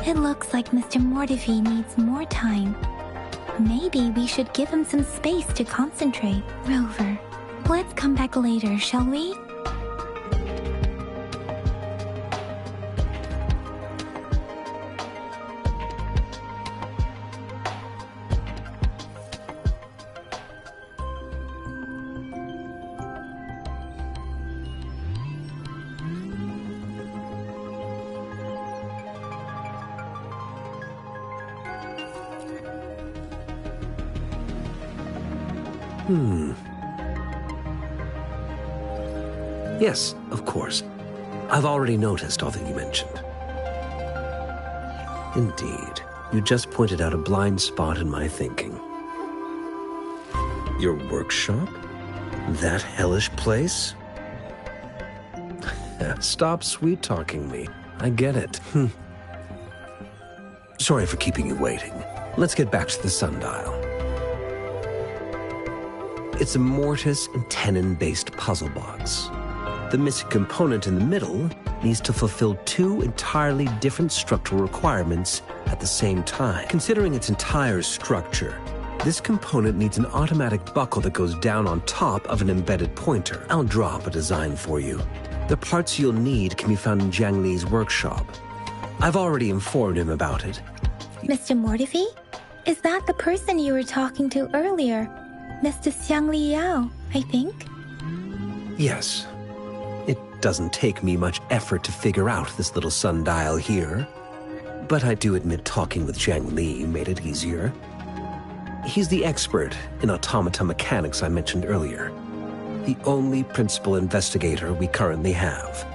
It looks like Mr. Mortefi needs more time. Maybe we should give him some space to concentrate. Rover, let's come back later, shall we? Yes, of course. I've already noticed all that you mentioned. Indeed, you just pointed out a blind spot in my thinking. Your workshop? That hellish place? Stop sweet-talking me. I get it. Sorry for keeping you waiting. Let's get back to the sundial. It's a mortise and tenon-based puzzle box. The missing component in the middle needs to fulfill two entirely different structural requirements at the same time. Considering its entire structure, this component needs an automatic buckle that goes down on top of an embedded pointer. I'll draw up a design for you. The parts you'll need can be found in Jiang Li's workshop. I've already informed him about it. Mr. Mortefi? Is that the person you were talking to earlier? Mr. Xiang Li Yao, I think? Yes. It doesn't take me much effort to figure out this little sundial here. But I do admit talking with Jiang Li made it easier. He's the expert in automata mechanics I mentioned earlier. The only principal investigator we currently have.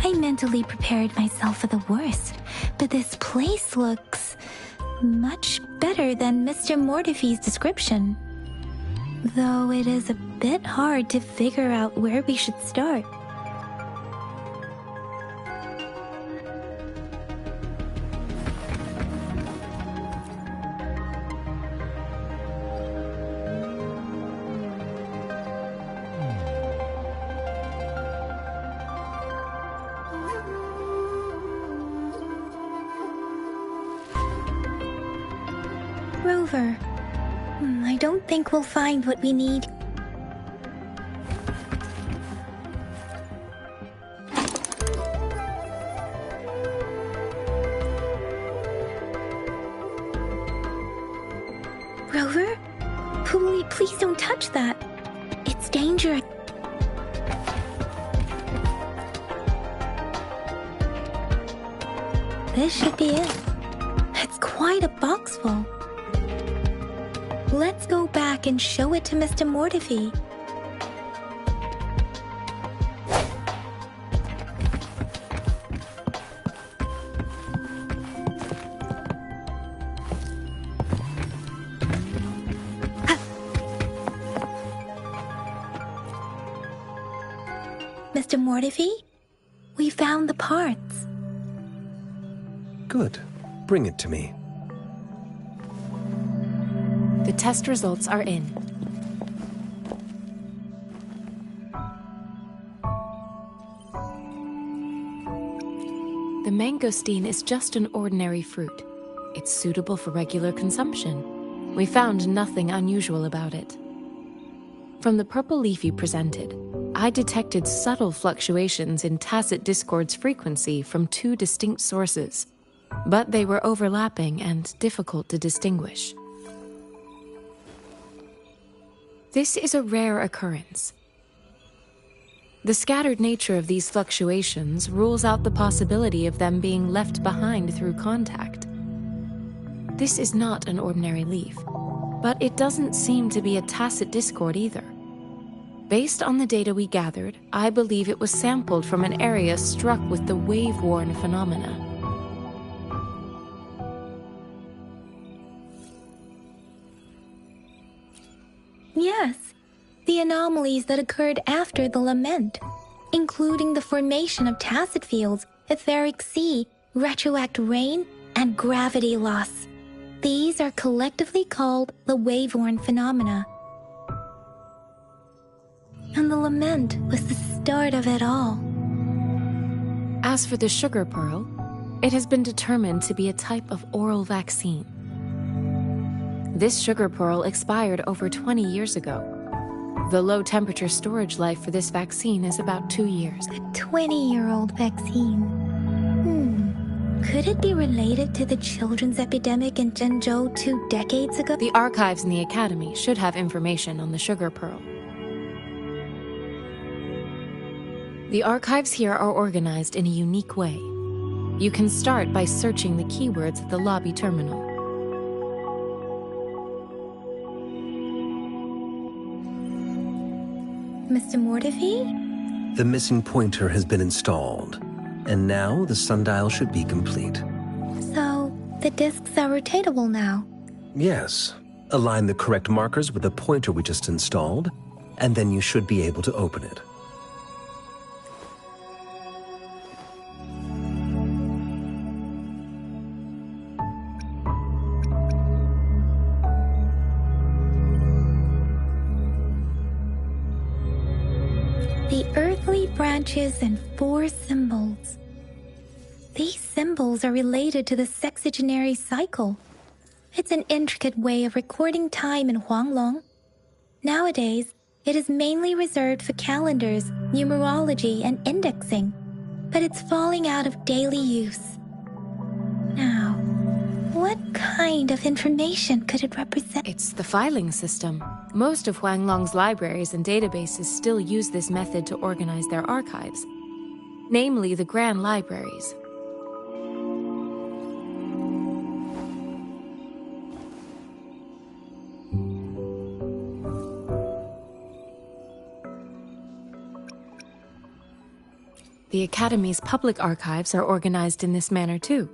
I mentally prepared myself for the worst, but this place looks much better than Mr. Mortefi's description. Though it is a bit hard to figure out where we should start. Rover, I don't think we'll find what we need. Rover? Please don't touch that. It's dangerous. This should be it. It's quite a box full. Let's go back and show it to Mr. Mortefi. Mr. Mortefi, we found the parts. Good. Bring it to me. The test results are in. The mangosteen is just an ordinary fruit. It's suitable for regular consumption. We found nothing unusual about it. From the purple leaf you presented, I detected subtle fluctuations in Tacit Discord's frequency from two distinct sources, but they were overlapping and difficult to distinguish. This is a rare occurrence. The scattered nature of these fluctuations rules out the possibility of them being left behind through contact. This is not an ordinary leaf, but it doesn't seem to be a Tacit Discord either. Based on the data we gathered, I believe it was sampled from an area struck with the wave-worn phenomena. Yes, the anomalies that occurred after the lament, including the formation of tacit fields, etheric sea, retroact rain, and gravity loss. These are collectively called the wave-worn phenomena. And the lament was the start of it all. As for the sugar pearl, it has been determined to be a type of oral vaccine. This sugar pearl expired over 20 years ago. The low-temperature storage life for this vaccine is about 2 years. A 20-year-old vaccine. Could it be related to the children's epidemic in Zhengzhou 2 decades ago? The archives in the Academy should have information on the sugar pearl. The archives here are organized in a unique way. You can start by searching the keywords at the lobby terminal. Mr. Mortefi? The missing pointer has been installed, and now the sundial should be complete. So, the discs are rotatable now? Yes. Align the correct markers with the pointer we just installed, and then you should be able to open it. The earthly branches and 4 symbols. These symbols are related to the sexagenary cycle. It's an intricate way of recording time in Huanglong. Nowadays, it is mainly reserved for calendars, numerology, and indexing, but it's falling out of daily use. Now, what kind of information could it represent? It's the filing system. Most of Huanglong's libraries and databases still use this method to organize their archives, namely the Grand Libraries. the Academy's public archives are organized in this manner too.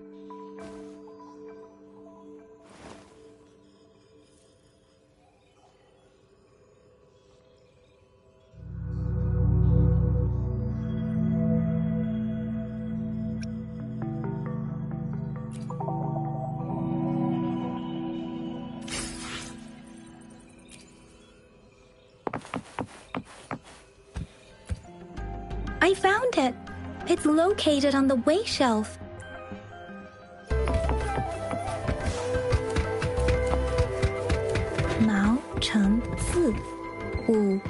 I found it. It's located on the way shelf. Mao Cheng Si Wu.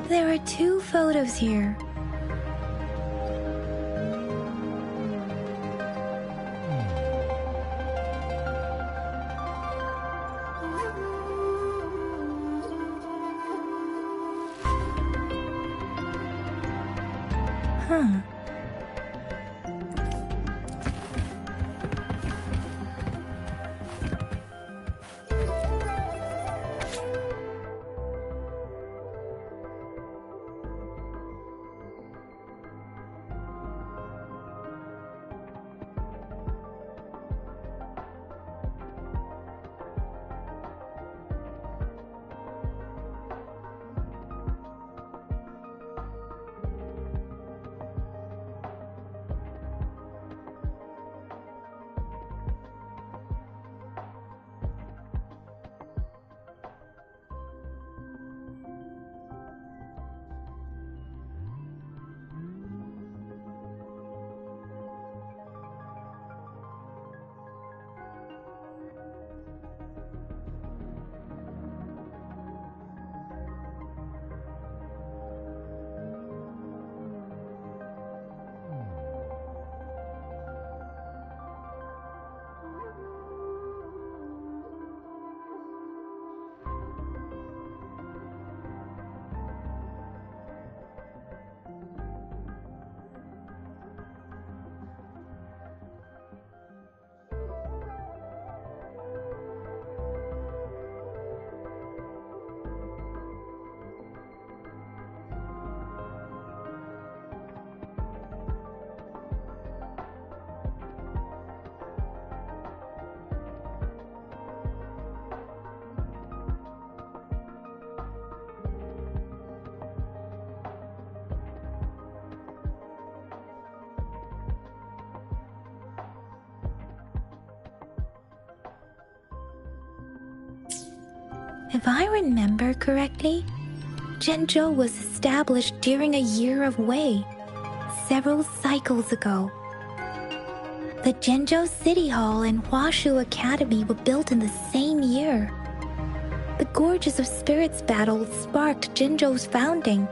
There are 2 photos here. Huh. If I remember correctly, Zhenzhou was established during a year of Wei, several cycles ago. The Zhenzhou City Hall and Huashu Academy were built in the same year. The Gorges of Spirits battle sparked Zhenzhou's founding.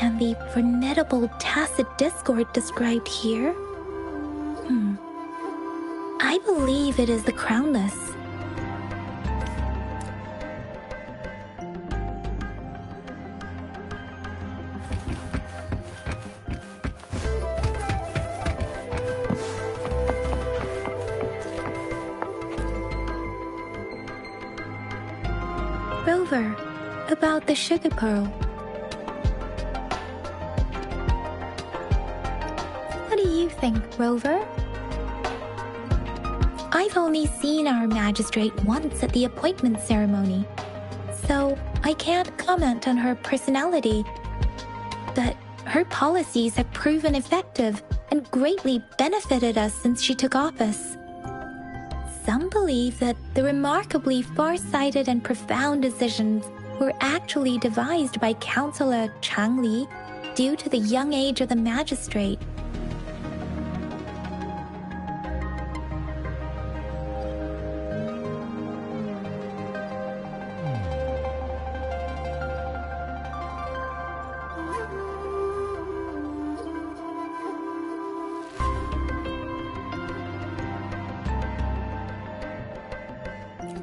And the formidable tacit discord described here? I believe it is the Crownless. Rover, about the sugar pearl. What do you think, Rover? I've only seen our magistrate once at the appointment ceremony, so I can't comment on her personality. But her policies have proven effective and greatly benefited us since she took office. Some believe that the remarkably far-sighted and profound decisions were actually devised by Councillor Changli due to the young age of the magistrate.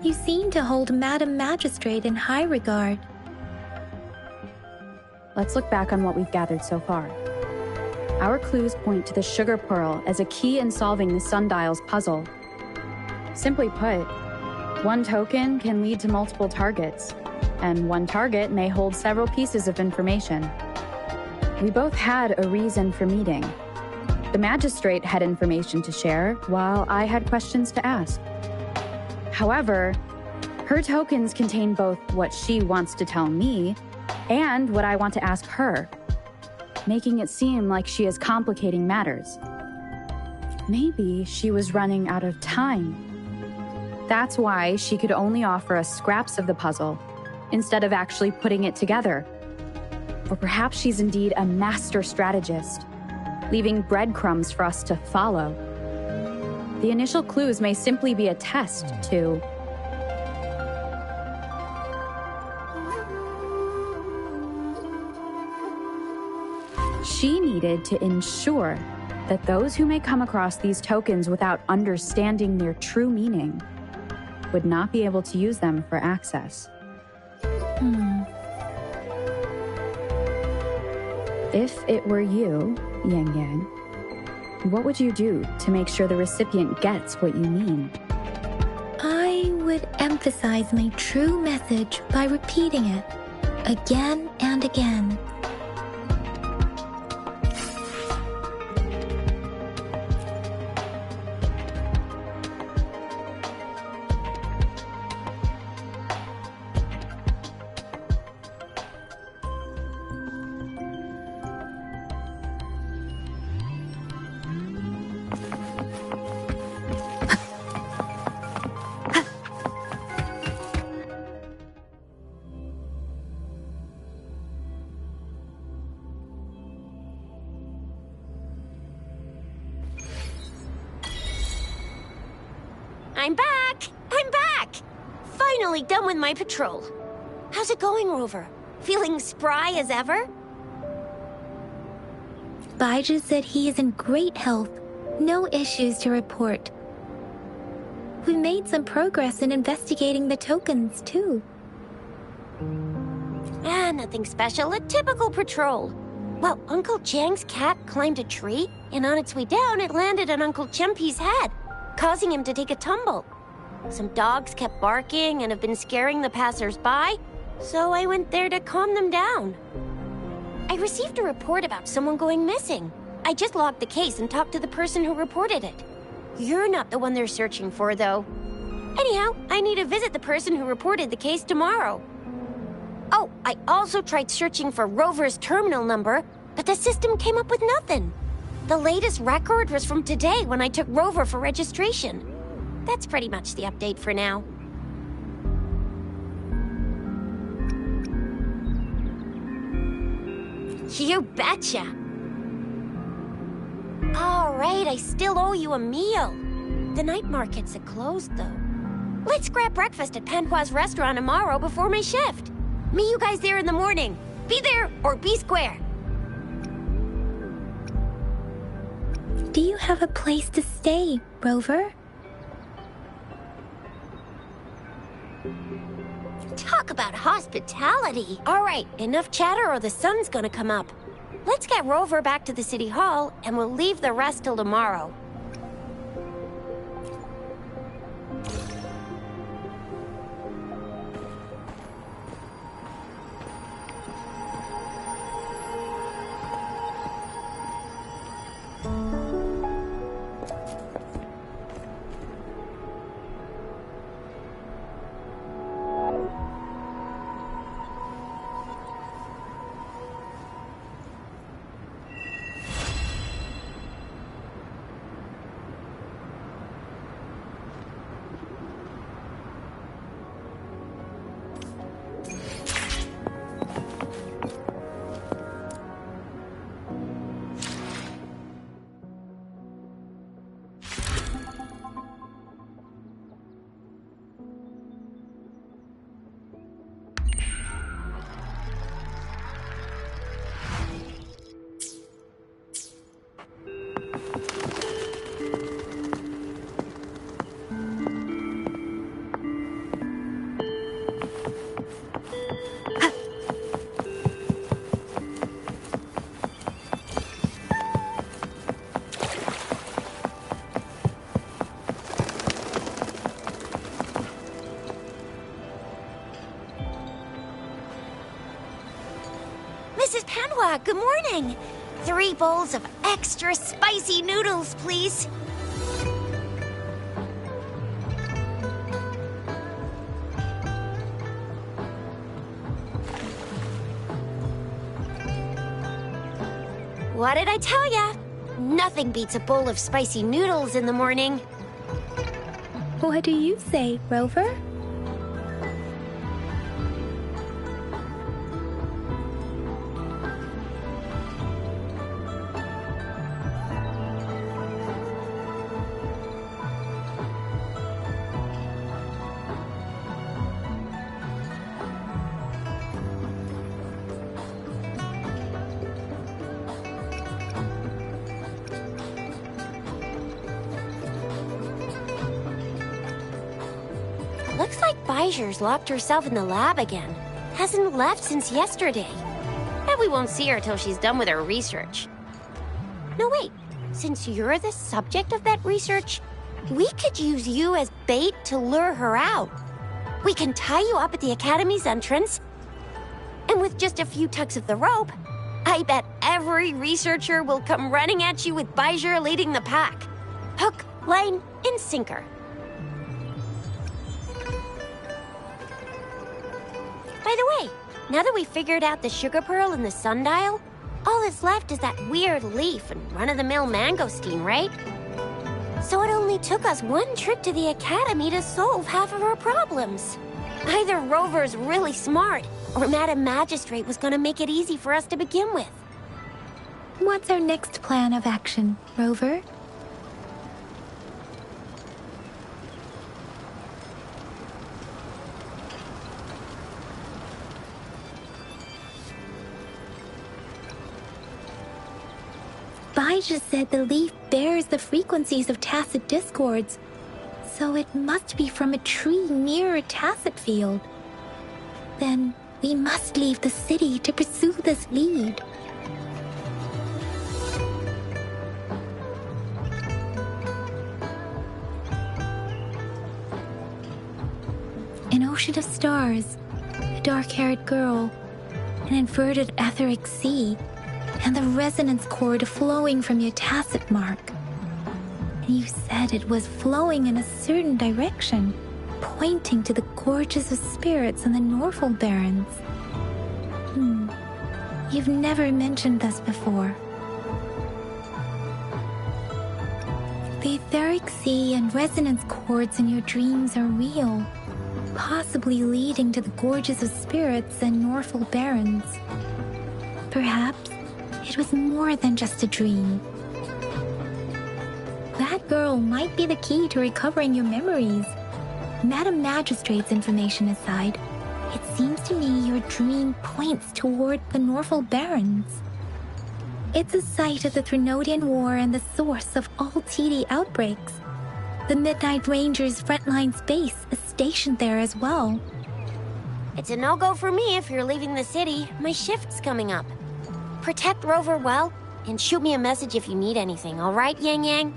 You seem to hold Madam Magistrate in high regard. Let's look back on what we've gathered so far. Our clues point to the Sugar Pearl as a key in solving the Sundial's puzzle. Simply put, one token can lead to multiple targets, and one target may hold several pieces of information. We both had a reason for meeting. The Magistrate had information to share, while I had questions to ask. However, her tokens contain both what she wants to tell me and what I want to ask her, making it seem like she is complicating matters. Maybe she was running out of time. That's why she could only offer us scraps of the puzzle, instead of actually putting it together. Or perhaps she's indeed a master strategist, leaving breadcrumbs for us to follow. The initial clues may simply be a test to... She needed to ensure that those who may come across these tokens without understanding their true meaning would not be able to use them for access. If it were you, Yang Yang, what would you do to make sure the recipient gets what you mean? I would emphasize my true message by repeating it again and again. I'm back! I'm back! Finally done with my patrol. How's it going, Rover? Feeling spry as ever? Baizhi said he is in great health. No issues to report. We made some progress in investigating the tokens, too. Nothing special. A typical patrol. Well, Uncle Jiang's cat climbed a tree, and on its way down, it landed on Uncle Chempi's head, causing him to take a tumble. Some dogs kept barking and have been scaring the passers-by, so I went there to calm them down. I received a report about someone going missing. I just logged the case and talked to the person who reported it. You're not the one they're searching for, though. Anyhow, I need to visit the person who reported the case tomorrow. Oh, I also tried searching for Rover's terminal number, but the system came up with nothing. The latest record was from today when I took Rover for registration. That's pretty much the update for now. You betcha. All right, I still owe you a meal. The night markets are closed, though. Let's grab breakfast at Panhua's restaurant tomorrow before my shift. Meet you guys there in the morning. Be there or be square. Do you have a place to stay, Rover? Talk about hospitality. All right, enough chatter or the sun's gonna come up. Let's get Rover back to the city hall, and we'll leave the rest till tomorrow. Mrs. Panhua, good morning. 3 bowls of extra spicy noodles, please. What did I tell ya? Nothing beats a bowl of spicy noodles in the morning. What do you say, Rover? Looks like Baiju's locked herself in the lab again. Hasn't left since yesterday. And we won't see her till she's done with her research. No, wait. Since you're the subject of that research, we could use you as bait to lure her out. We can tie you up at the Academy's entrance, and with just a few tugs of the rope, I bet every researcher will come running at you with Baiju leading the pack. Hook, line, and sinker. By the way, now that we figured out the sugar pearl and the sundial, all that's left is that weird leaf and run-of-the-mill mangosteen, right? So it only took us 1 trip to the Academy to solve half of our problems. Either Rover's really smart, or Madam Magistrate was gonna make it easy for us to begin with. What's our next plan of action, Rover? Baiju said the leaf bears the frequencies of tacit discords, so it must be from a tree near a tacit field. Then we must leave the city to pursue this lead. An ocean of stars, a dark-haired girl, an inverted etheric sea, and the resonance cord flowing from your tacit mark. And you said it was flowing in a certain direction, pointing to the gorges of spirits and the Norful Barrens. You've never mentioned this before. The etheric sea and resonance cords in your dreams are real, possibly leading to the gorges of spirits and Norful Barrens. Perhaps it was more than just a dream. That girl might be the key to recovering your memories. Madam Magistrate's information aside, it seems to me your dream points toward the Norval Barrens. It's a site of the Threnodian War and the source of all TD outbreaks. The Midnight Rangers' frontline base is stationed there as well. It's a no-go for me if you're leaving the city. My shift's coming up. Protect Rover well, and shoot me a message if you need anything, all right, Yang Yang?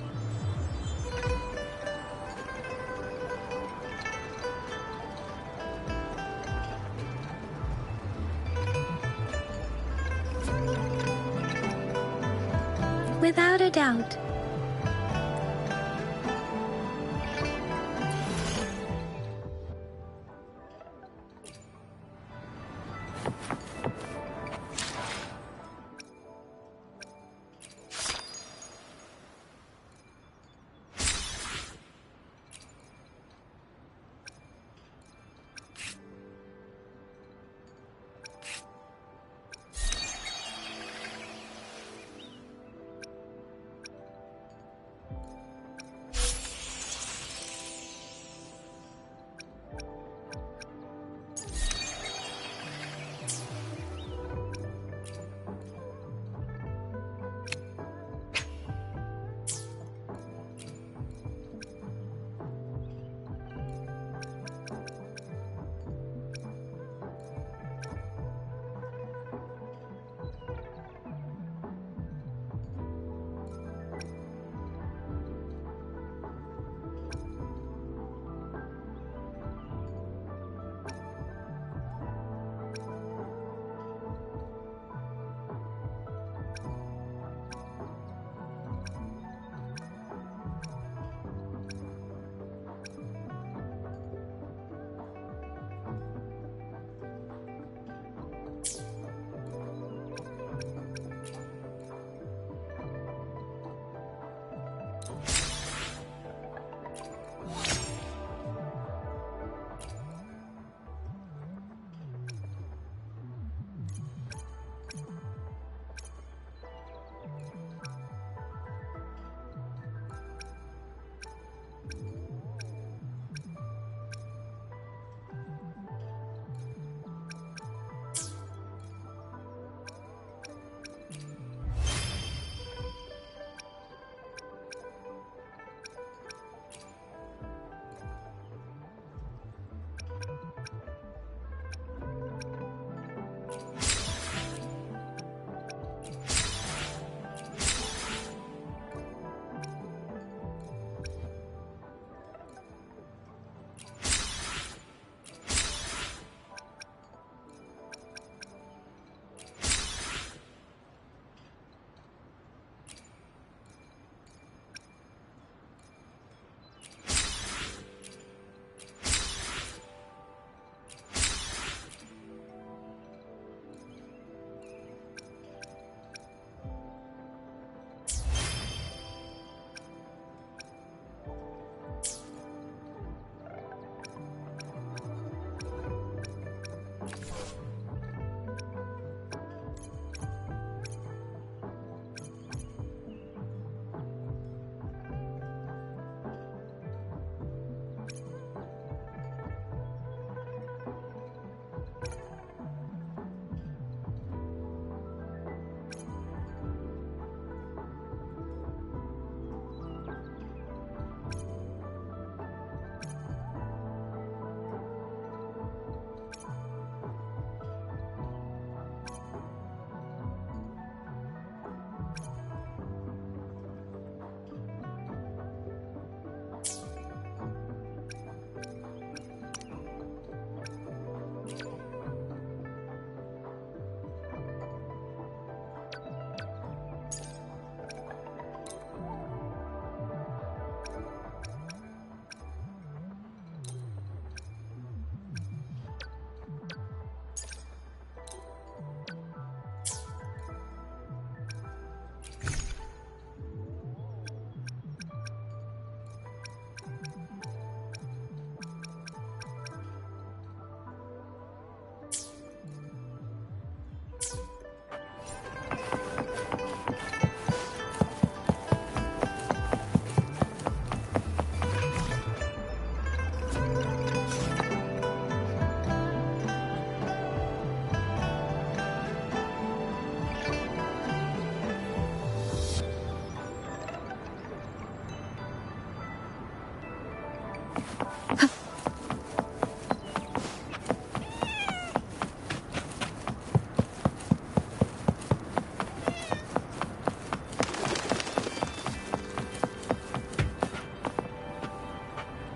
Without a doubt.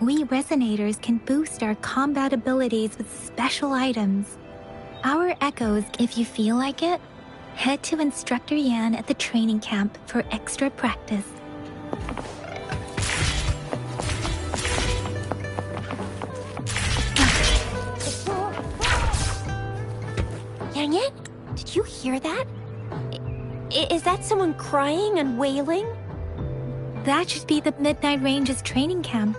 We resonators can boost our combat abilities with special items. Our echoes, if you feel like it, head to Instructor Yan at the training camp for extra practice. Yang Yan, did you hear that? Is that someone crying and wailing? That should be the Midnight Ranges training camp.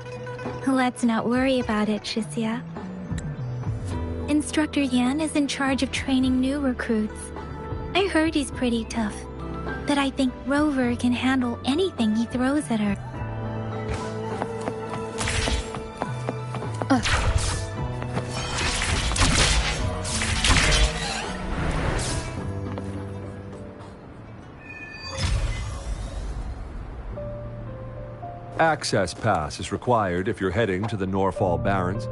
Let's not worry about it, Shixia. Instructor Yan is in charge of training new recruits. I heard he's pretty tough, but I think Rover can handle anything he throws at her. Access pass is required if you're heading to the Norfall Barrens.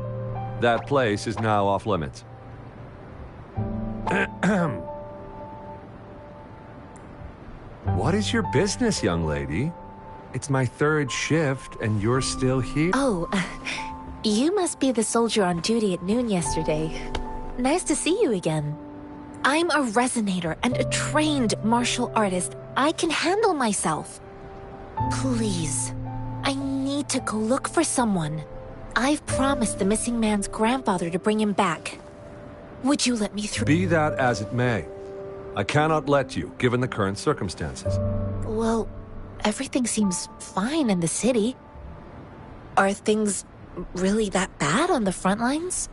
That place is now off limits. What is your business, young lady? It's my third shift, and you're still here? Oh, you must be the soldier on duty at noon yesterday. Nice to see you again. I'm a resonator and a trained martial artist. I can handle myself. Please, I need to go look for someone. I've promised the missing man's grandfather to bring him back. Would you let me through? Be that as it may, I cannot let you, given the current circumstances. Well, everything seems fine in the city. Are things really that bad on the front lines?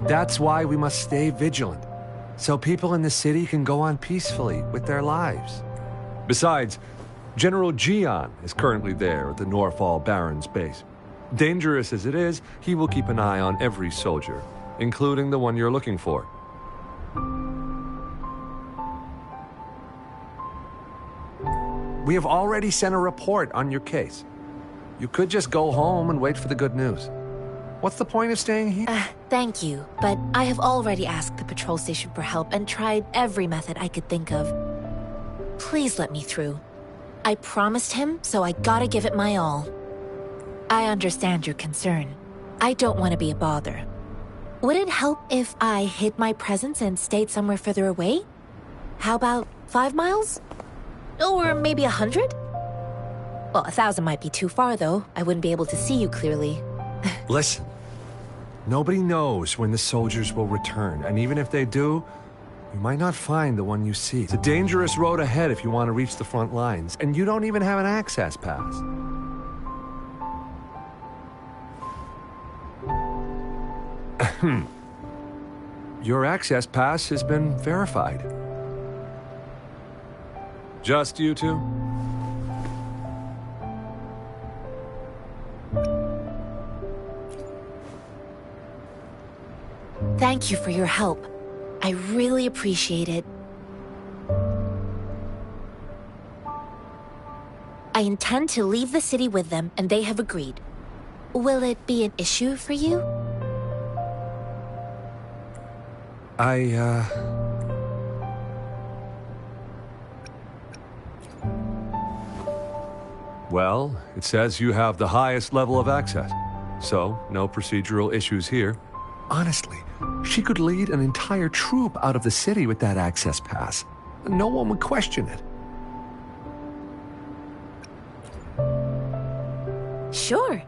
That's why we must stay vigilant, so people in the city can go on peacefully with their lives. Besides, General Jian is currently there at the Norfall Barrens base. Dangerous as it is, he will keep an eye on every soldier, including the one you're looking for. We have already sent a report on your case. You could just go home and wait for the good news. What's the point of staying here? Thank you, but I have already asked the patrol station for help and tried every method I could think of. Please let me through. I promised him, so I gotta give it my all. I understand your concern. I don't want to be a bother. Would it help if I hid my presence and stayed somewhere further away? How about 5 miles? Or maybe 100? Well, 1,000 might be too far, though. I wouldn't be able to see you clearly. Listen, nobody knows when the soldiers will return, and even if they do, you might not find the one you seek. It's a dangerous road ahead if you want to reach the front lines, and you don't even have an access pass. Your access pass has been verified. Just you two? Thank you for your help. I really appreciate it. I intend to leave the city with them, and they have agreed. Will it be an issue for you? Well, it says you have the highest level of access, so no procedural issues here. Honestly, she could lead an entire troop out of the city with that access pass. No one would question it. Sure.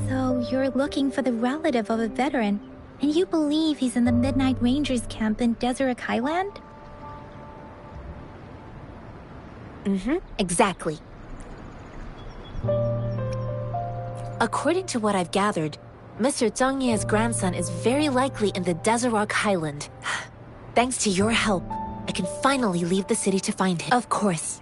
So you're looking for the relative of a veteran, and you believe he's in the Midnight Rangers camp in Deseret Highland? Exactly. According to what I've gathered, Mr. Zhang Ye's grandson is very likely in the Deseret Highland. Thanks to your help, I can finally leave the city to find him. Of course.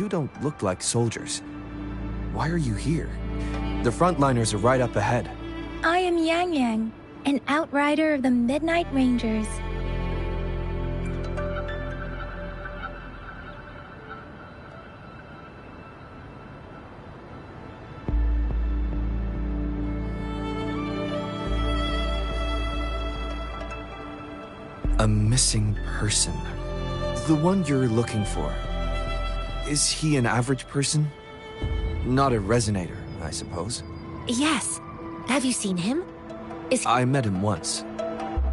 two don't look like soldiers. Why are you here? The frontliners are right up ahead. I am Yang Yang, an outrider of the Midnight Rangers. A missing person. The one you're looking for. Is he an average person? Not a resonator, I suppose. Yes. Have you seen him? I met him once.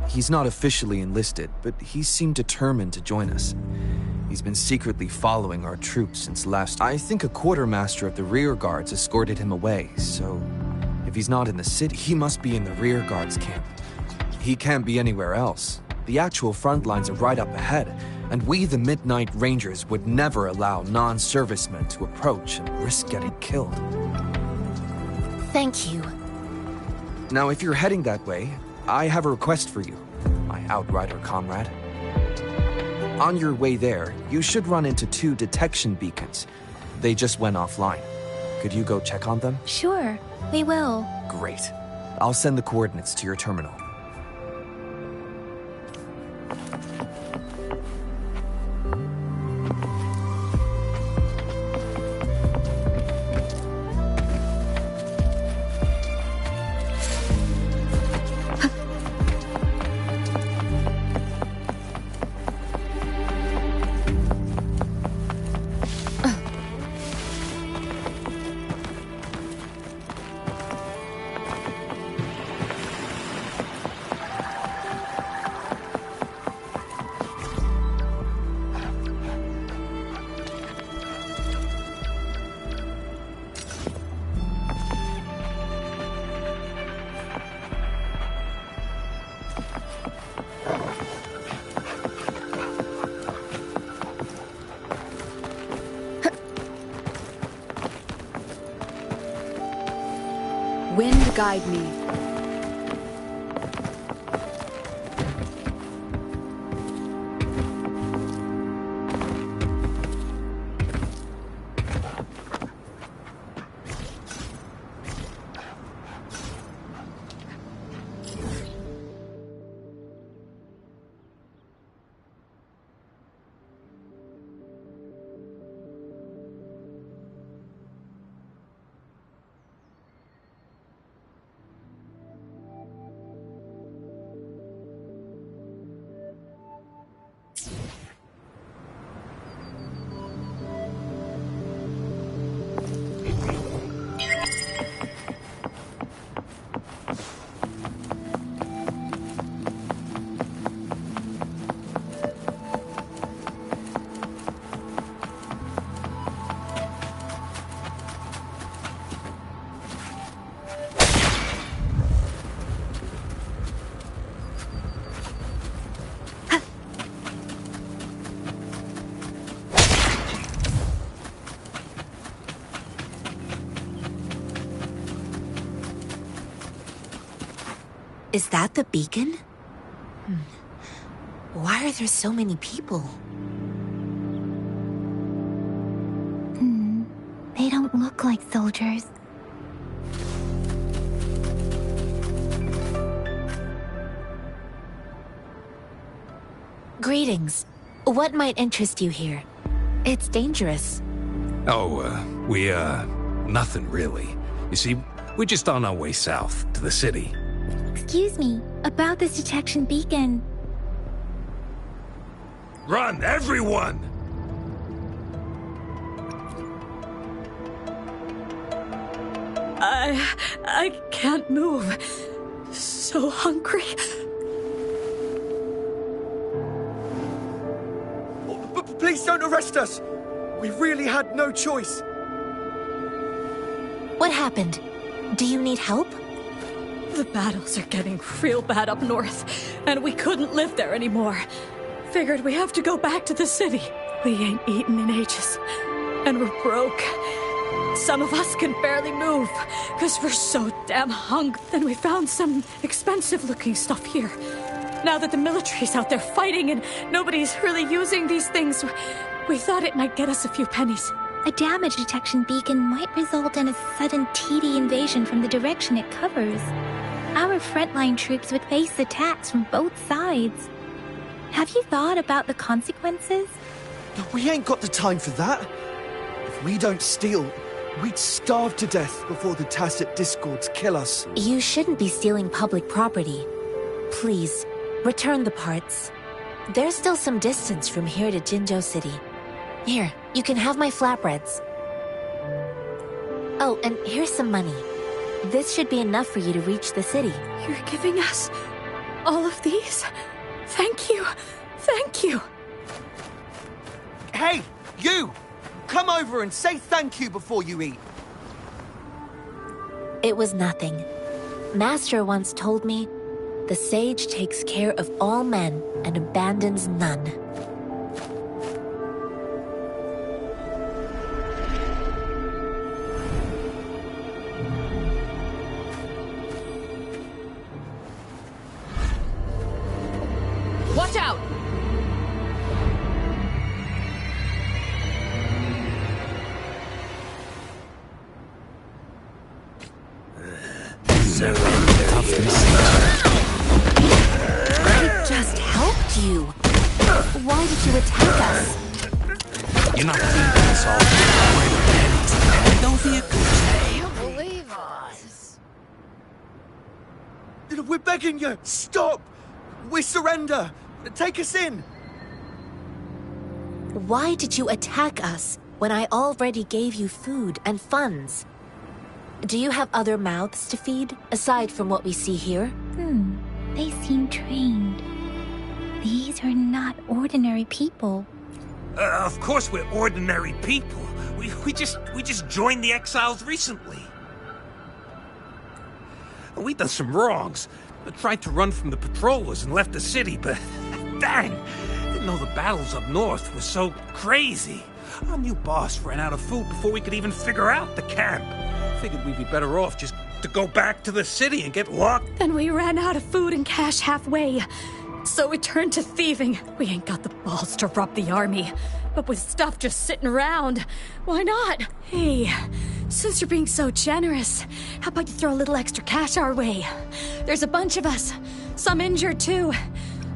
He's not officially enlisted, but he seemed determined to join us. He's been secretly following our troops since last... I think a quartermaster of the rear guards escorted him away, so... if he's not in the city, he must be in the rear guards camp. He can't be anywhere else. The actual front lines are right up ahead, and we, the Midnight Rangers, would never allow non-servicemen to approach and risk getting killed. Thank you. Now, if you're heading that way, I have a request for you, my outrider comrade. On your way there, you should run into 2 detection beacons. They just went offline. Could you go check on them? Sure, we will. Great. I'll send the coordinates to your terminal. Wind guide me. Is that the beacon? Why are there so many people? They don't look like soldiers. Greetings. What might interest you here? It's dangerous. Oh, nothing really. You see, we're just on our way south to the city. Excuse me, about this detection beacon. Run, everyone! I can't move. So hungry. Please don't arrest us! We really had no choice. What happened? Do you need help? The battles are getting real bad up north, and we couldn't live there anymore. Figured we have to go back to the city. We ain't eaten in ages, and we're broke. Some of us can barely move, because we're so damn hungry. Then we found some expensive-looking stuff here. Now that the military's out there fighting and nobody's really using these things, we thought it might get us a few pennies. A damage detection beacon might result in a sudden TD invasion from the direction it covers. Our frontline troops would face attacks from both sides. Have you thought about the consequences? We ain't got the time for that. If we don't steal, we'd starve to death before the Tacet Discords kill us. You shouldn't be stealing public property. Please, return the parts. There's still some distance from here to Jinzhou City. Here, you can have my flatbreads. Oh, and here's some money. This should be enough for you to reach the city. You're giving us all of these? Thank you. Thank you. Hey, you! Come over and say thank you before you eat. It was nothing. Master once told me, the sage takes care of all men and abandons none. Watch out! I just helped you. Why did you attack us? You're not keeping us all pennies. Don't be a good Believe us. We're begging you, stop! We surrender! Take us in! Why did you attack us when I already gave you food and funds? Do you have other mouths to feed, aside from what we see here? They seem trained. These are not ordinary people. Of course we're ordinary people. We just joined the exiles recently. We done some wrongs. Tried to run from the patrollers and left the city, but dang, didn't know the battles up north were so crazy. Our new boss ran out of food before we could even figure out the camp. Figured we'd be better off just to go back to the city and get locked. Then we ran out of food and cash halfway. So we turned to thieving. We ain't got the balls to rob the army. But with stuff just sitting around, why not? Hey, since you're being so generous, how about you throw a little extra cash our way? There's a bunch of us, some injured too.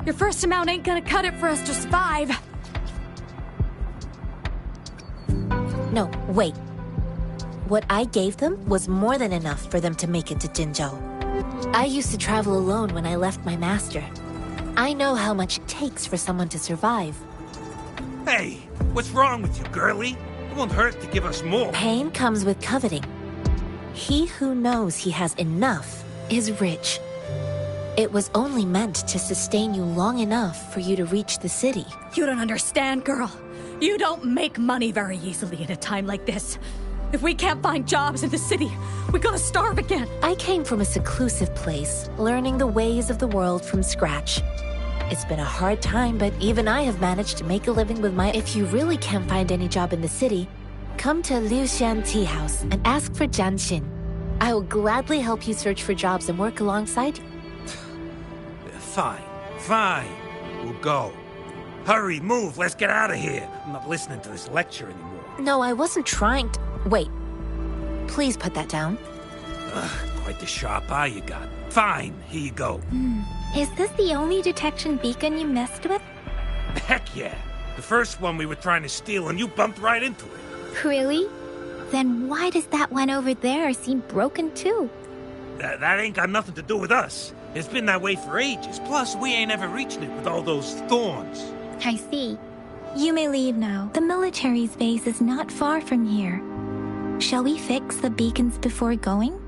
Your first amount ain't gonna cut it for us to survive. No, wait. What I gave them was more than enough for them to make it to Jinzhou. I used to travel alone when I left my master. I know how much it takes for someone to survive. Hey, what's wrong with you, girlie? It won't hurt to give us more. Pain comes with coveting. He who knows he has enough is rich. It was only meant to sustain you long enough for you to reach the city. You don't understand, girl. You don't make money very easily in a time like this. If we can't find jobs in the city, we're gonna starve again. I came from a seclusive place, learning the ways of the world from scratch. It's been a hard time, but even I have managed to make a living with my... If you really can't find any job in the city, come to Liu Xian Tea House and ask for Jian Xin. I will gladly help you search for jobs and work alongside you. Fine. We'll go. Hurry, move, let's get out of here. I'm not listening to this lecture anymore. No, I wasn't trying to... Wait. Please put that down. Quite the sharp eye you got. Fine, here you go. Is this the only detection beacon you messed with? Heck yeah. The first one we were trying to steal and you bumped right into it. Really? Then why does that one over there seem broken too? That ain't got nothing to do with us. It's been that way for ages. Plus, we ain't ever reaching it with all those thorns. I see. You may leave now. The military's base is not far from here. Shall we fix the beacons before going?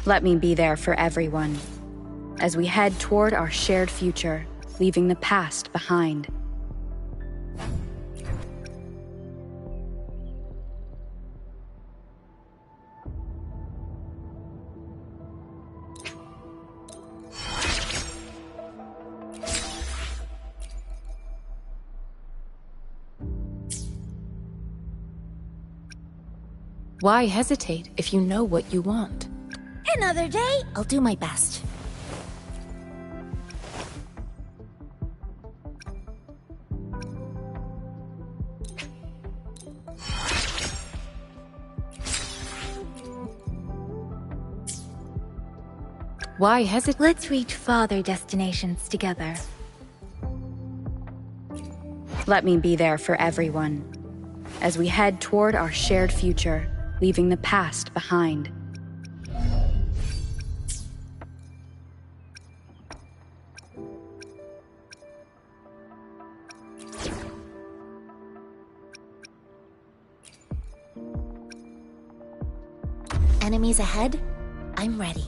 Let me be there for everyone, as we head toward our shared future, leaving the past behind. Why hesitate if you know what you want? Another day, I'll do my best. Why hesitate? Let's reach farther destinations together. Let me be there for everyone, as we head toward our shared future, leaving the past behind. Enemies ahead? I'm ready.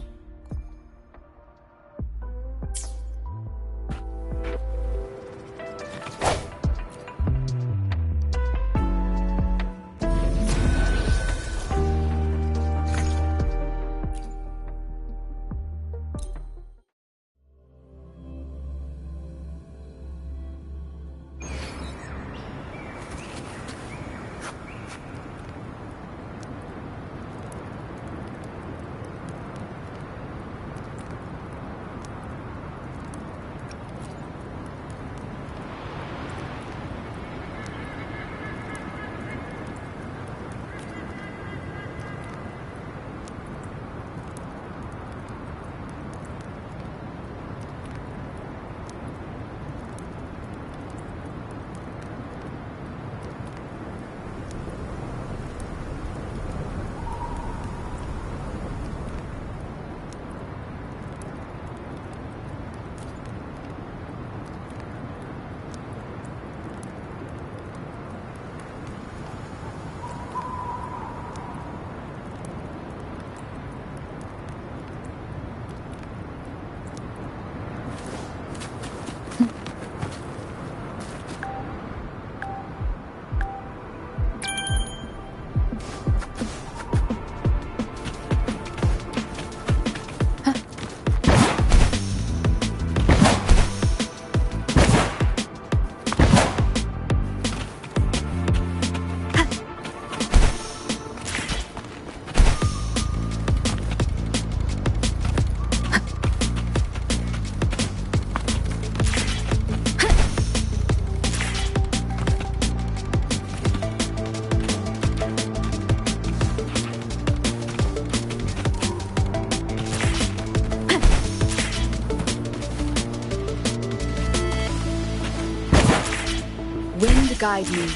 Guide me.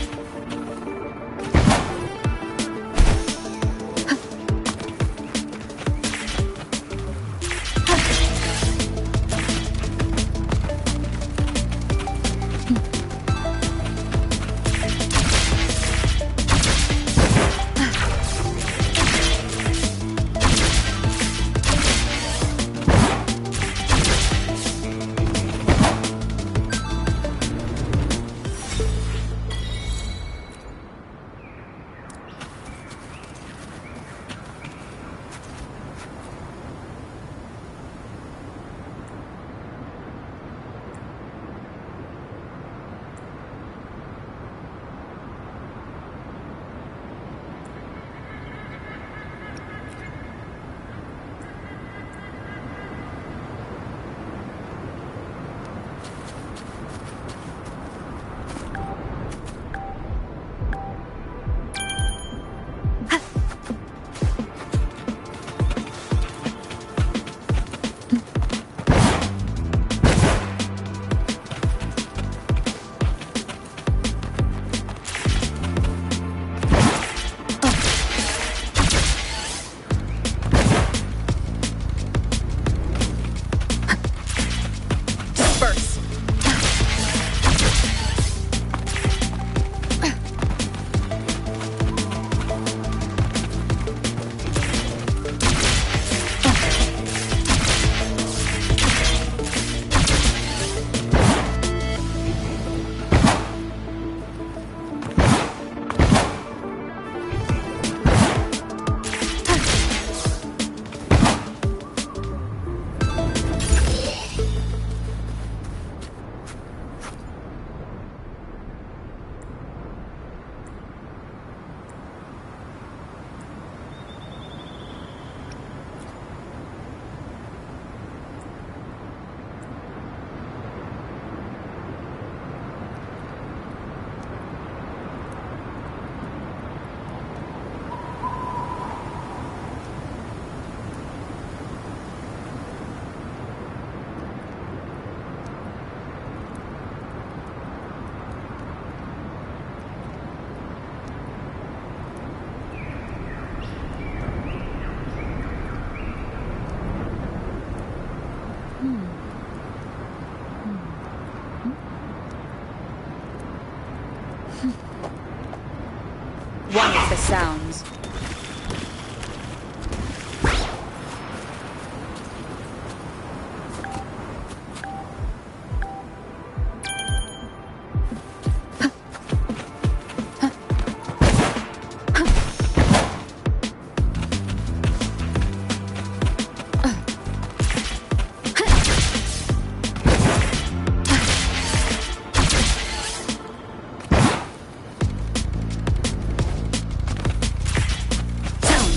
sounds.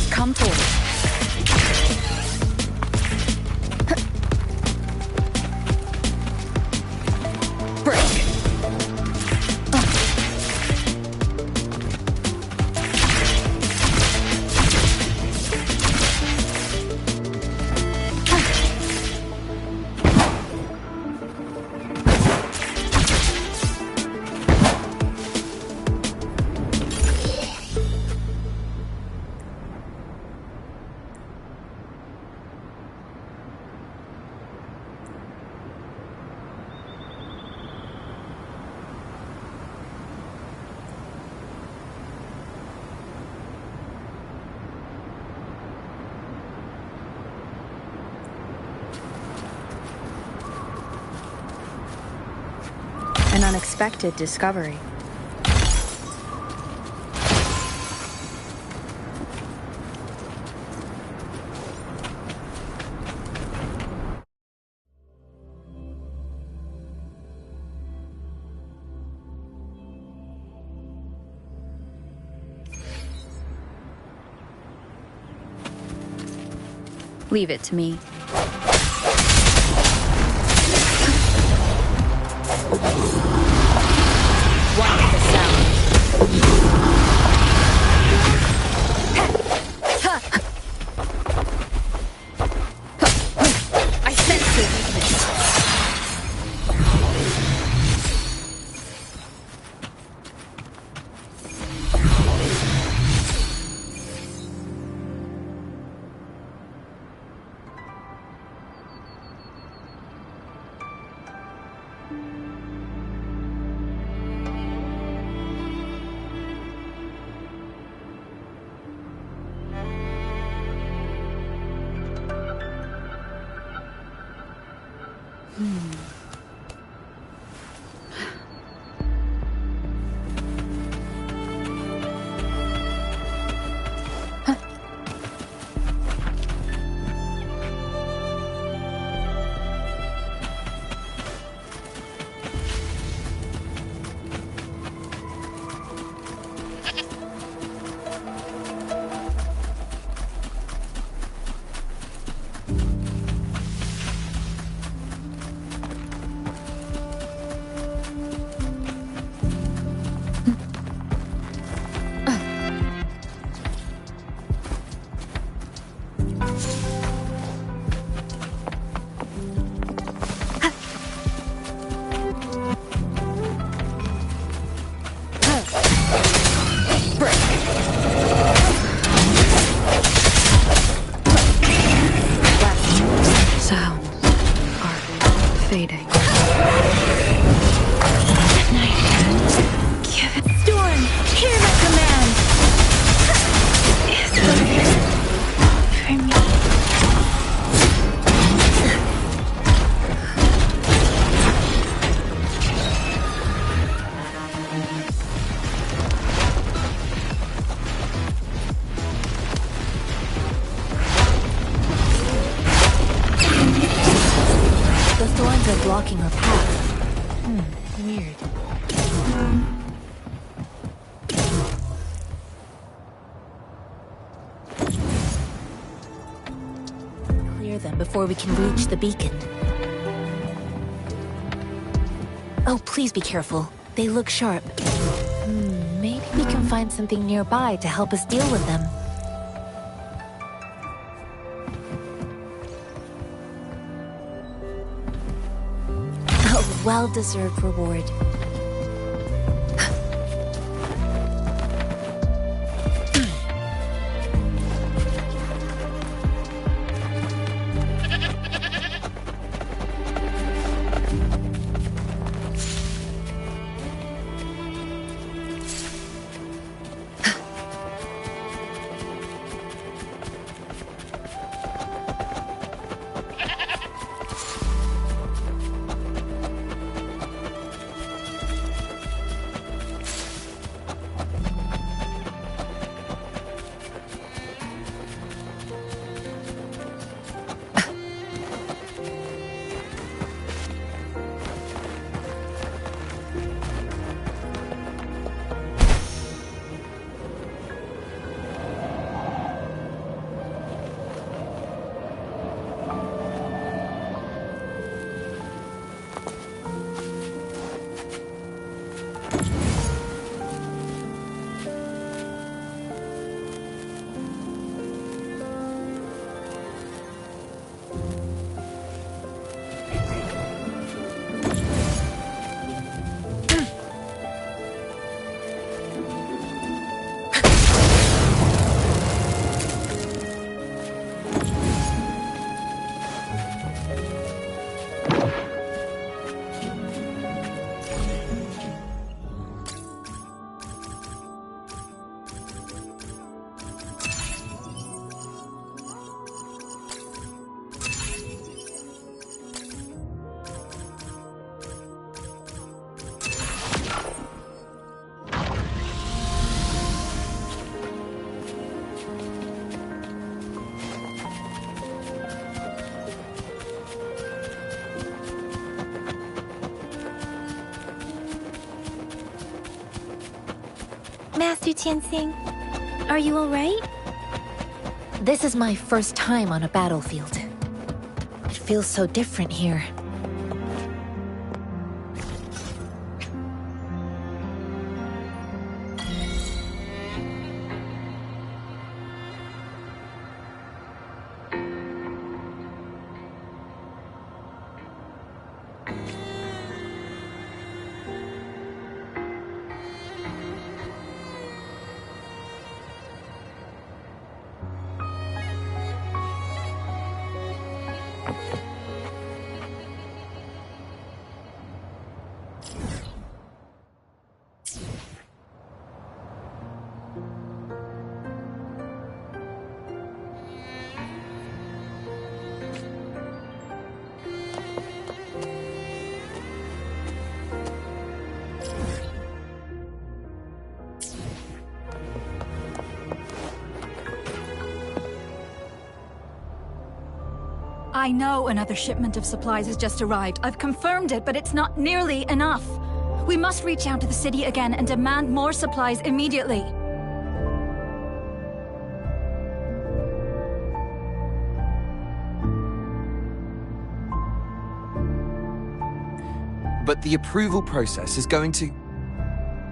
Come forward. Break. An unexpected discovery. Leave it to me. Blocking her path. Weird. Clear them before we can reach the beacon. Oh, please be careful. They look sharp. Maybe we can find something nearby to help us deal with them. Well-deserved reward. Master Tianxing. Are you alright? This is my first time on a battlefield. It feels so different here. I know another shipment of supplies has just arrived. I've confirmed it, but it's not nearly enough. We must reach out to the city again and demand more supplies immediately. But the approval process is going to...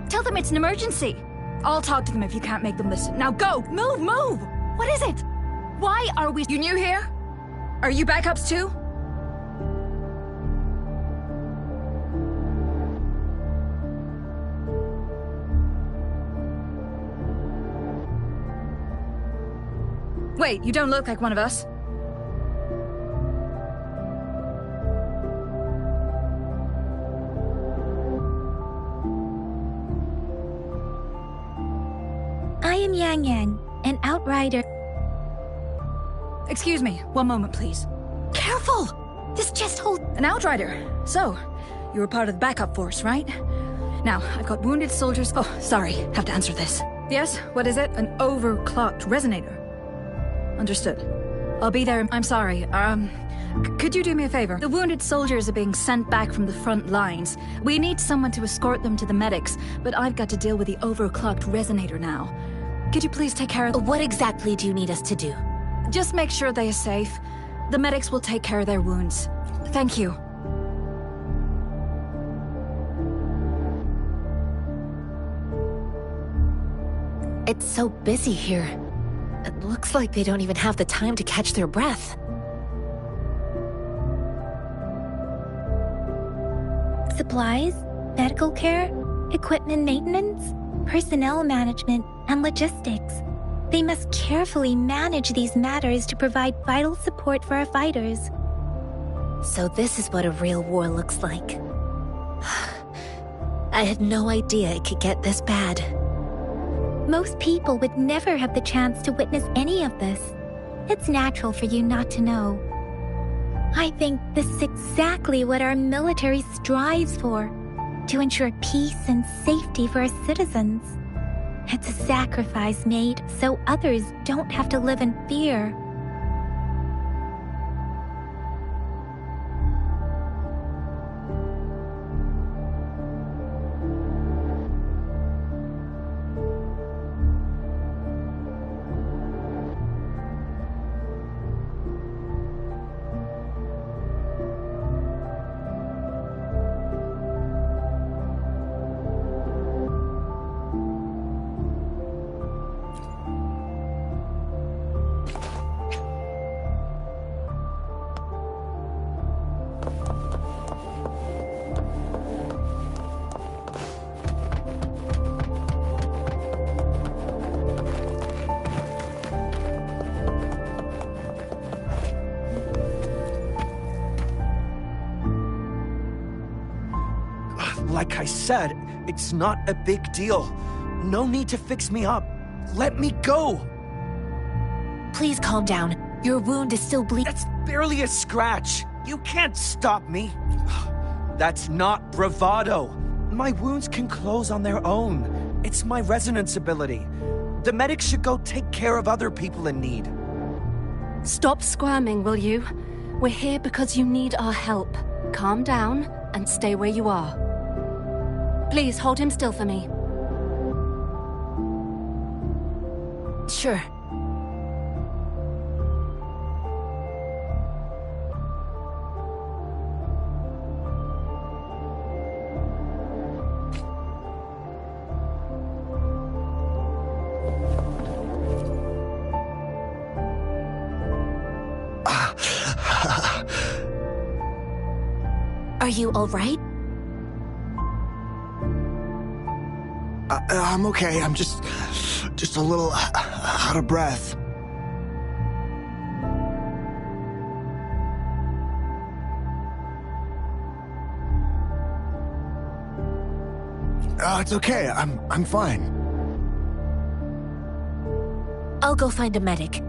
Tell them it's an emergency. I'll talk to them if you can't make them listen. Now go! Move, move! What is it? Why are we... You new here? Are you backups too? Wait, you don't look like one of us. I am Yang Yang, an outrider. Excuse me, one moment, please. Careful! This chest holds an outrider. So, you were part of the backup force, right? Now, I've got wounded soldiers. Oh, sorry, have to answer this. Yes, what is it? An overclocked resonator. Understood. I'll be there. I'm sorry. Could you do me a favor? The wounded soldiers are being sent back from the front lines. We need someone to escort them to the medics, but I've got to deal with the overclocked resonator now. Could you please take care of... What exactly do you need us to do? Just make sure they are safe. The medics will take care of their wounds. Thank you. It's so busy here. It looks like they don't even have the time to catch their breath. Supplies, medical care, equipment maintenance, personnel management, and logistics. They must carefully manage these matters to provide vital support for our fighters. So this is what a real war looks like. I had no idea it could get this bad. Most people would never have the chance to witness any of this. It's natural for you not to know. I think this is exactly what our military strives for, to ensure peace and safety for our citizens. It's a sacrifice made so others don't have to live in fear. Like I said, it's not a big deal. No need to fix me up. Let me go! Please calm down. Your wound is still bleeding. That's barely a scratch. You can't stop me. That's not bravado. My wounds can close on their own. It's my resonance ability. The medics should go take care of other people in need. Stop squirming, will you? We're here because you need our help. Calm down and stay where you are. Please hold him still for me. Sure. Are you all right? I'm okay. I'm just a little out of breath. It's okay. I'm fine. I'll go find a medic.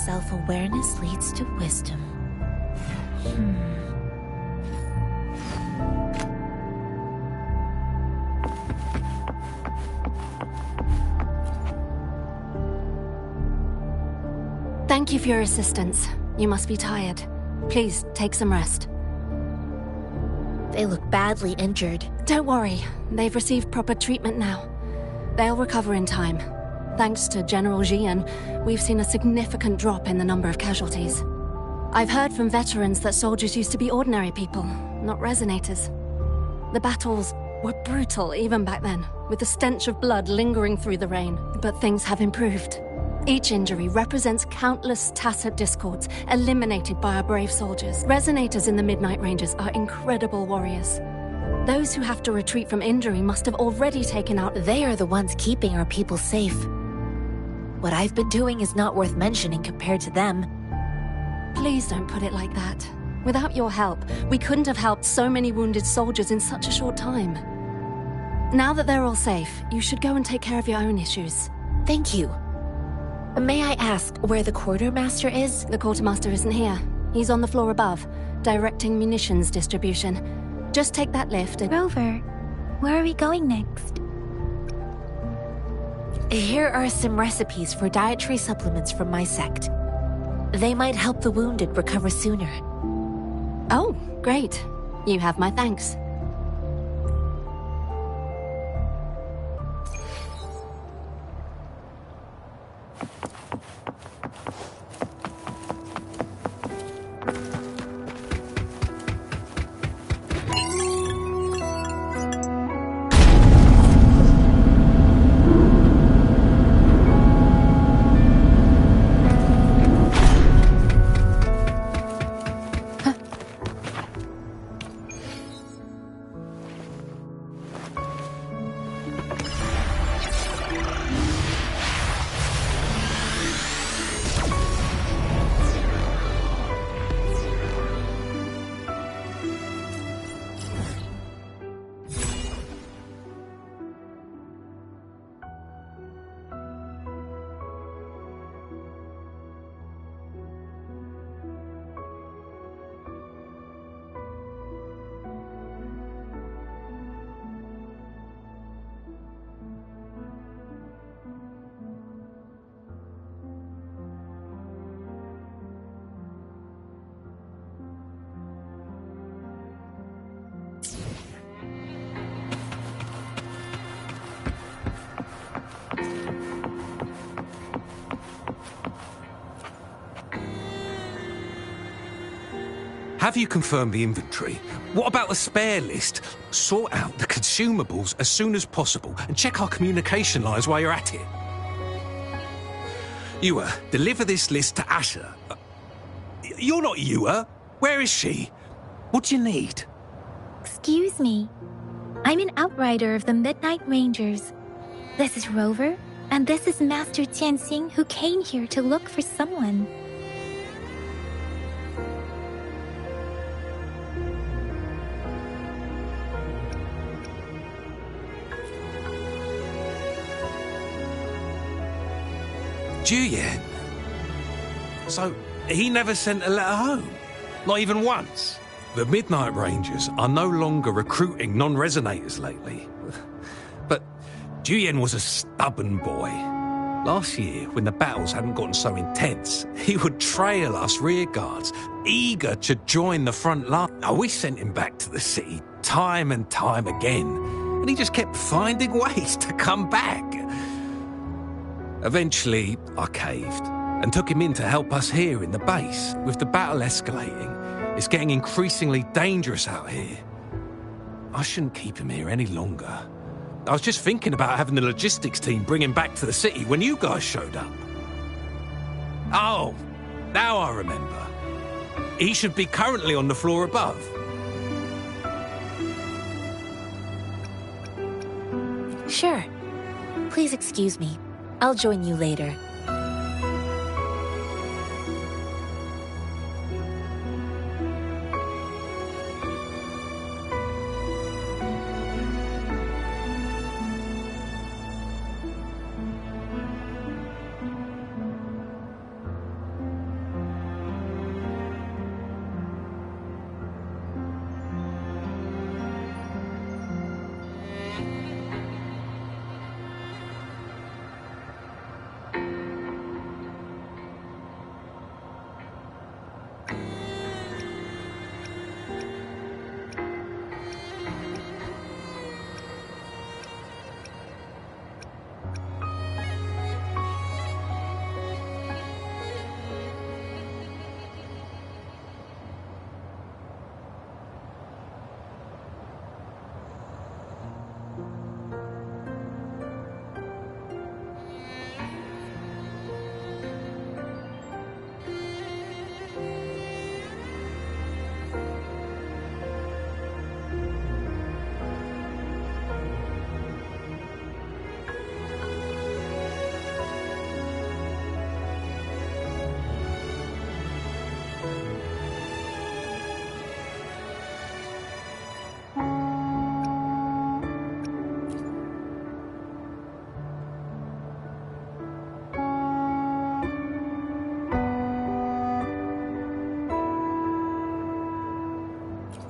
Self-awareness leads to wisdom. Thank you for your assistance. You must be tired. Please, take some rest. They look badly injured. Don't worry. They've received proper treatment now. They'll recover in time. Thanks to General Jian, we've seen a significant drop in the number of casualties. I've heard from veterans that soldiers used to be ordinary people, not resonators. The battles were brutal even back then, with the stench of blood lingering through the rain. But things have improved. Each injury represents countless tacit discords eliminated by our brave soldiers. Resonators in the Midnight Rangers are incredible warriors. Those who have to retreat from injury must have already taken out... They are the ones keeping our people safe. What I've been doing is not worth mentioning compared to them. Please don't put it like that. Without your help, we couldn't have helped so many wounded soldiers in such a short time. Now that they're all safe, you should go and take care of your own issues. Thank you. May I ask where the quartermaster is? The quartermaster isn't here. He's on the floor above, directing munitions distribution. Just take that lift and... Rover, where are we going next? Here are some recipes for dietary supplements from my sect. They might help the wounded recover sooner. Oh, great. You have my thanks. Have you confirmed the inventory? What about the spare list? Sort out the consumables as soon as possible and check our communication lines while you're at it. Yua, deliver this list to Asher. You're not Yua. Where is she? What do you need? Excuse me. I'm an outrider of the Midnight Rangers. This is Rover, and this is Master Tianxing, who came here to look for someone. Juyen. So, he never sent a letter home? Not even once? The Midnight Rangers are no longer recruiting non-resonators lately. But Juyen was a stubborn boy. Last year, when the battles hadn't gotten so intense, he would trail us rearguards, eager to join the front line. Now, we sent him back to the city time and time again, and he just kept finding ways to come back. Eventually, I caved and took him in to help us here in the base. With the battle escalating, it's getting increasingly dangerous out here. I shouldn't keep him here any longer. I was just thinking about having the logistics team bring him back to the city when you guys showed up. Oh, now I remember. He should be currently on the floor above. Sure. Please excuse me. I'll join you later.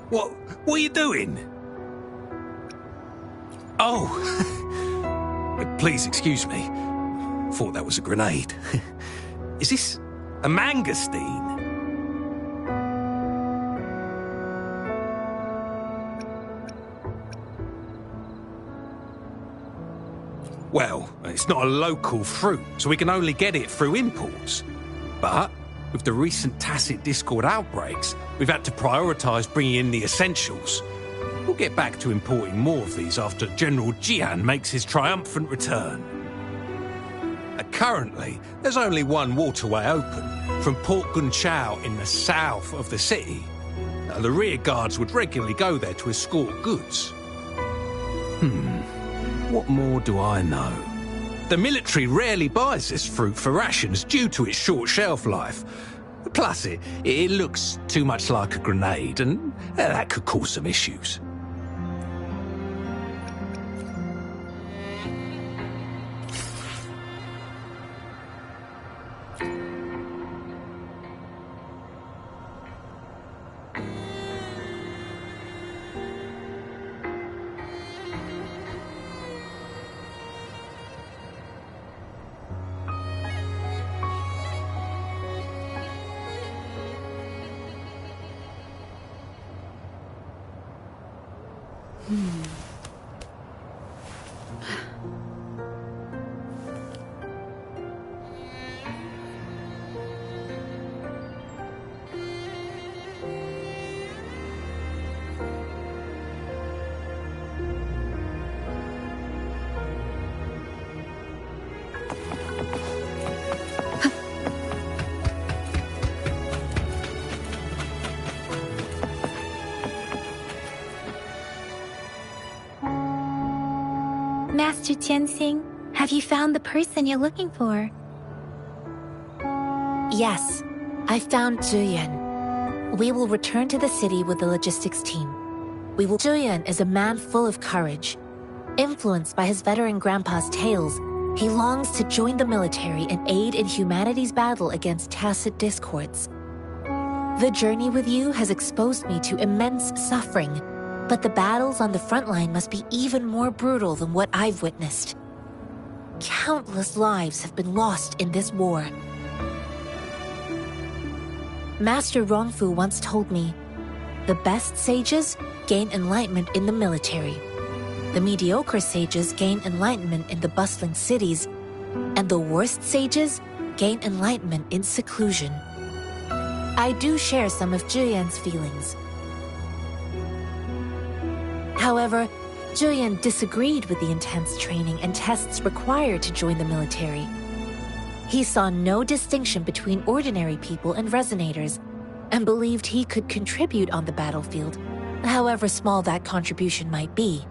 What are you doing? Oh. Please excuse me. Thought that was a grenade. Is this a mangosteen? Well, it's not a local fruit, so we can only get it through imports. But with the recent Tacit Discord outbreaks, we've had to prioritise bringing in the essentials. We'll get back to importing more of these after General Jian makes his triumphant return. Currently, there's only one waterway open, from Port Gunchao in the south of the city. The rear guards would regularly go there to escort goods. What more do I know? The military rarely buys this fruit for rations due to its short shelf life. Plus, it looks too much like a grenade, and that could cause some issues. Master Tianxing, have you found the person you're looking for? Yes, I found Zhuyan. We will return to the city with the logistics team. Zhuyan is a man full of courage. Influenced by his veteran grandpa's tales, He longs to join the military and aid in humanity's battle against Tacet Discords. The journey with you has exposed me to immense suffering, but the battles on the front line must be even more brutal than what I've witnessed. Countless lives have been lost in this war. Master Rongfu once told me, the best sages gain enlightenment in the military. The mediocre sages gain enlightenment in the bustling cities, and the worst sages gain enlightenment in seclusion. I do share some of Zhiyan's feelings. However, Zhiyan disagreed with the intense training and tests required to join the military. He saw no distinction between ordinary people and resonators, and believed he could contribute on the battlefield, however small that contribution might be.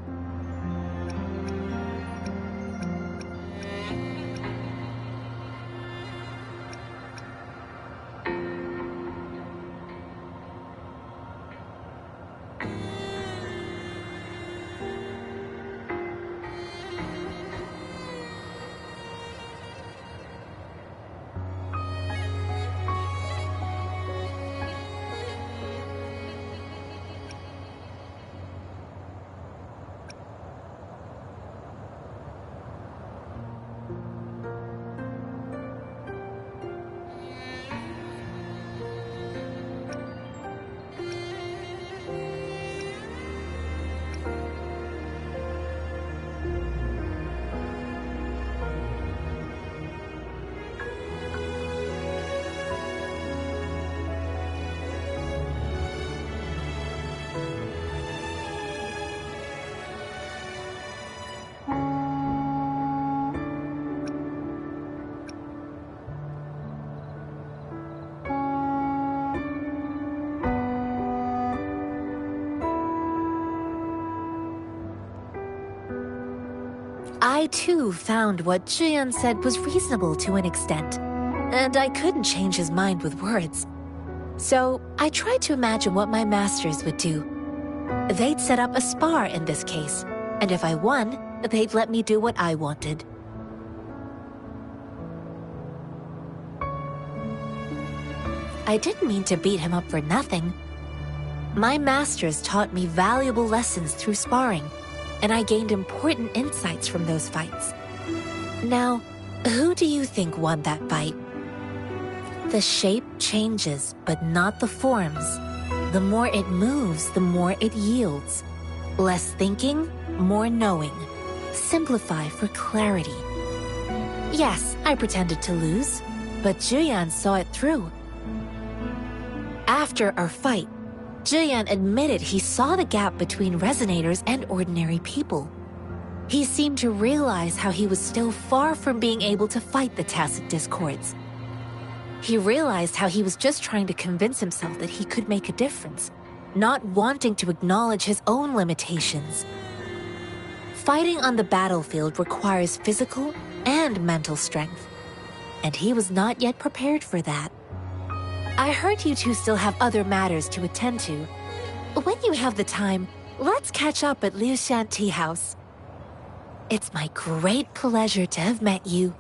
I too found what Zhiyan said was reasonable to an extent, and I couldn't change his mind with words. So I tried to imagine what my masters would do. They'd set up a spar in this case, and if I won, they'd let me do what I wanted. I didn't mean to beat him up for nothing. My masters taught me valuable lessons through sparring, and I gained important insights from those fights. Now, who do you think won that fight? The shape changes, but not the forms. The more it moves, the more it yields. Less thinking, more knowing. Simplify for clarity. Yes, I pretended to lose, but Zhiyan saw it through. After our fight, Zhiyan admitted he saw the gap between resonators and ordinary people. He seemed to realize how he was still far from being able to fight the Tacet Discords. He realized how he was just trying to convince himself that he could make a difference, not wanting to acknowledge his own limitations. Fighting on the battlefield requires physical and mental strength, and he was not yet prepared for that. I heard you two still have other matters to attend to. When you have the time, let's catch up at Liu Shan Tea House. It's my great pleasure to have met you.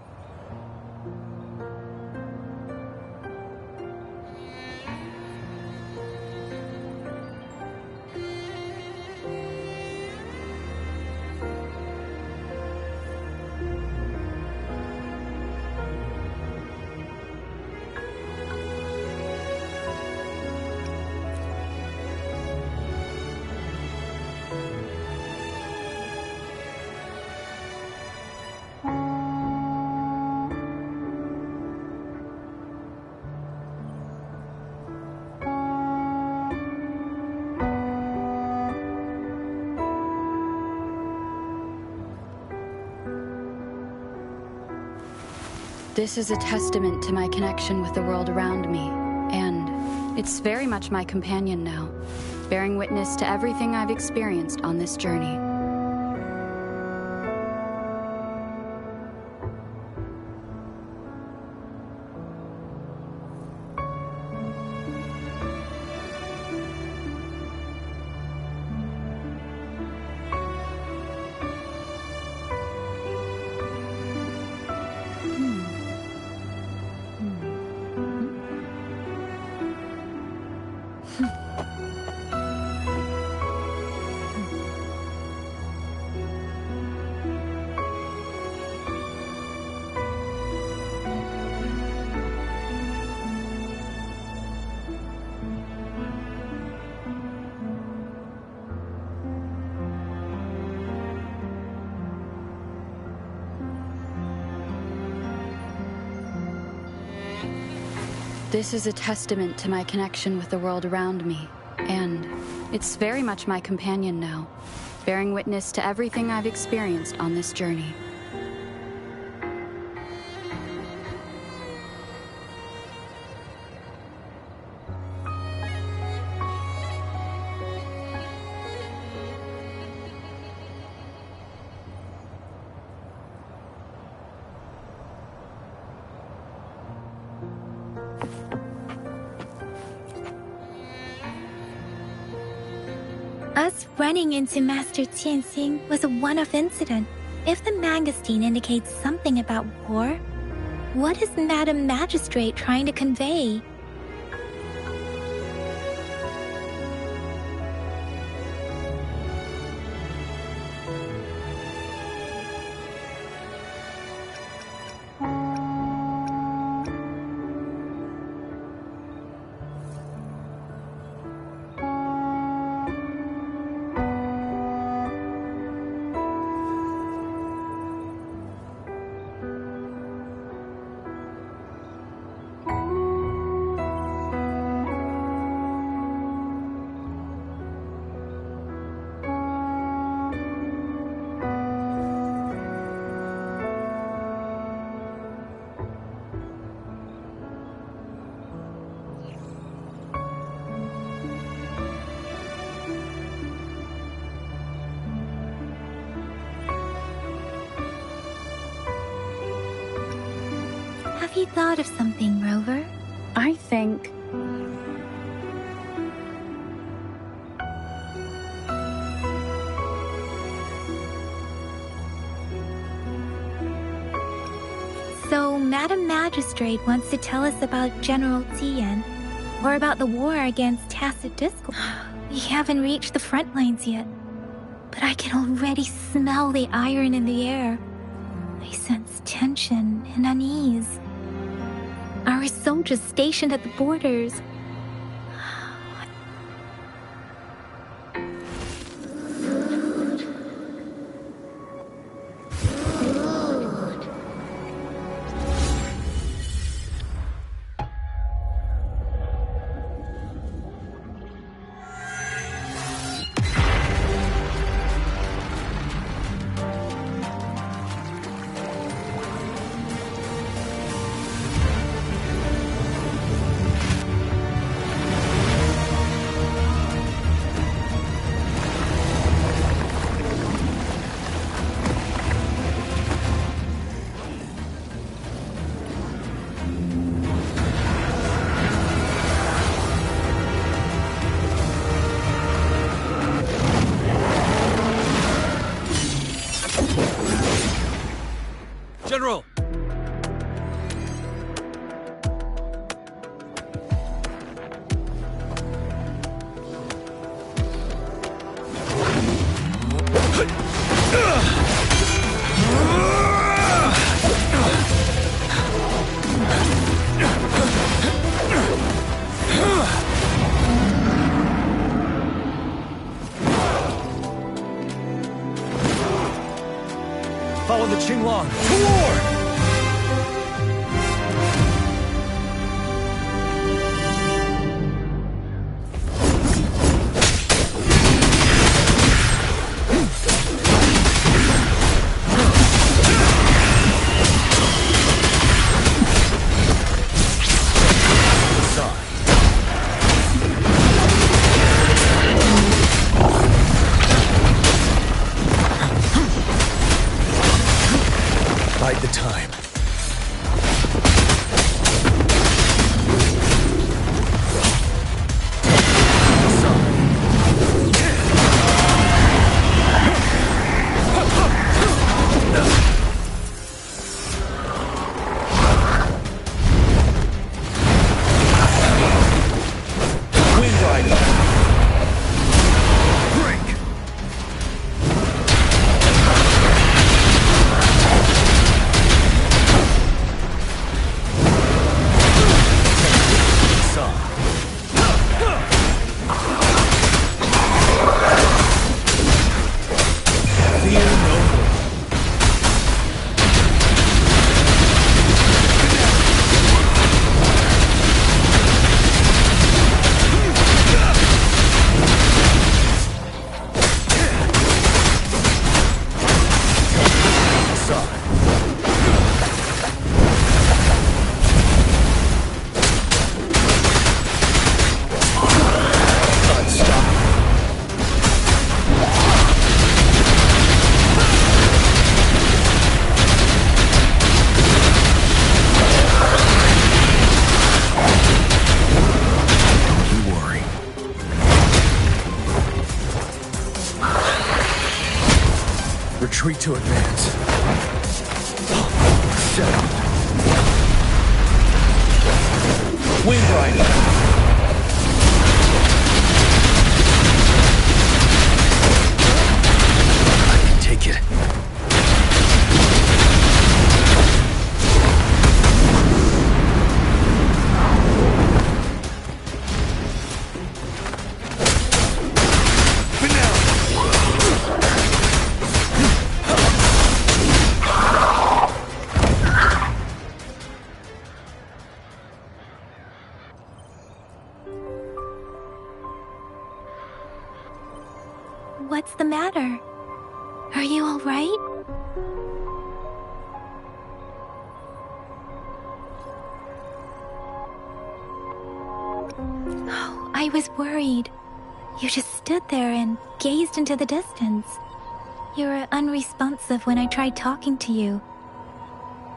This is a testament to my connection with the world around me, and it's very much my companion now, bearing witness to everything I've experienced on this journey. This is a testament to my connection with the world around me, and it's very much my companion now, bearing witness to everything I've experienced on this journey. Us running into Master Tianxing was a one-off incident. If the Mangosteen indicates something about war, what is Madam Magistrate trying to convey? Have you thought of something, Rover? I think... So, Madam Magistrate wants to tell us about General Tian, or about the war against Tacit Discord. We haven't reached the front lines yet, but I can already smell the iron in the air. I sense tension and unease. Our soldiers stationed at the borders. General! Follow the Qinglong to war! Bide the time. retreat to advance. Shut up. Windrider! I can take it. What's the matter? Are you all right? Oh, I was worried. You just stood there and gazed into the distance. You were unresponsive when I tried talking to you.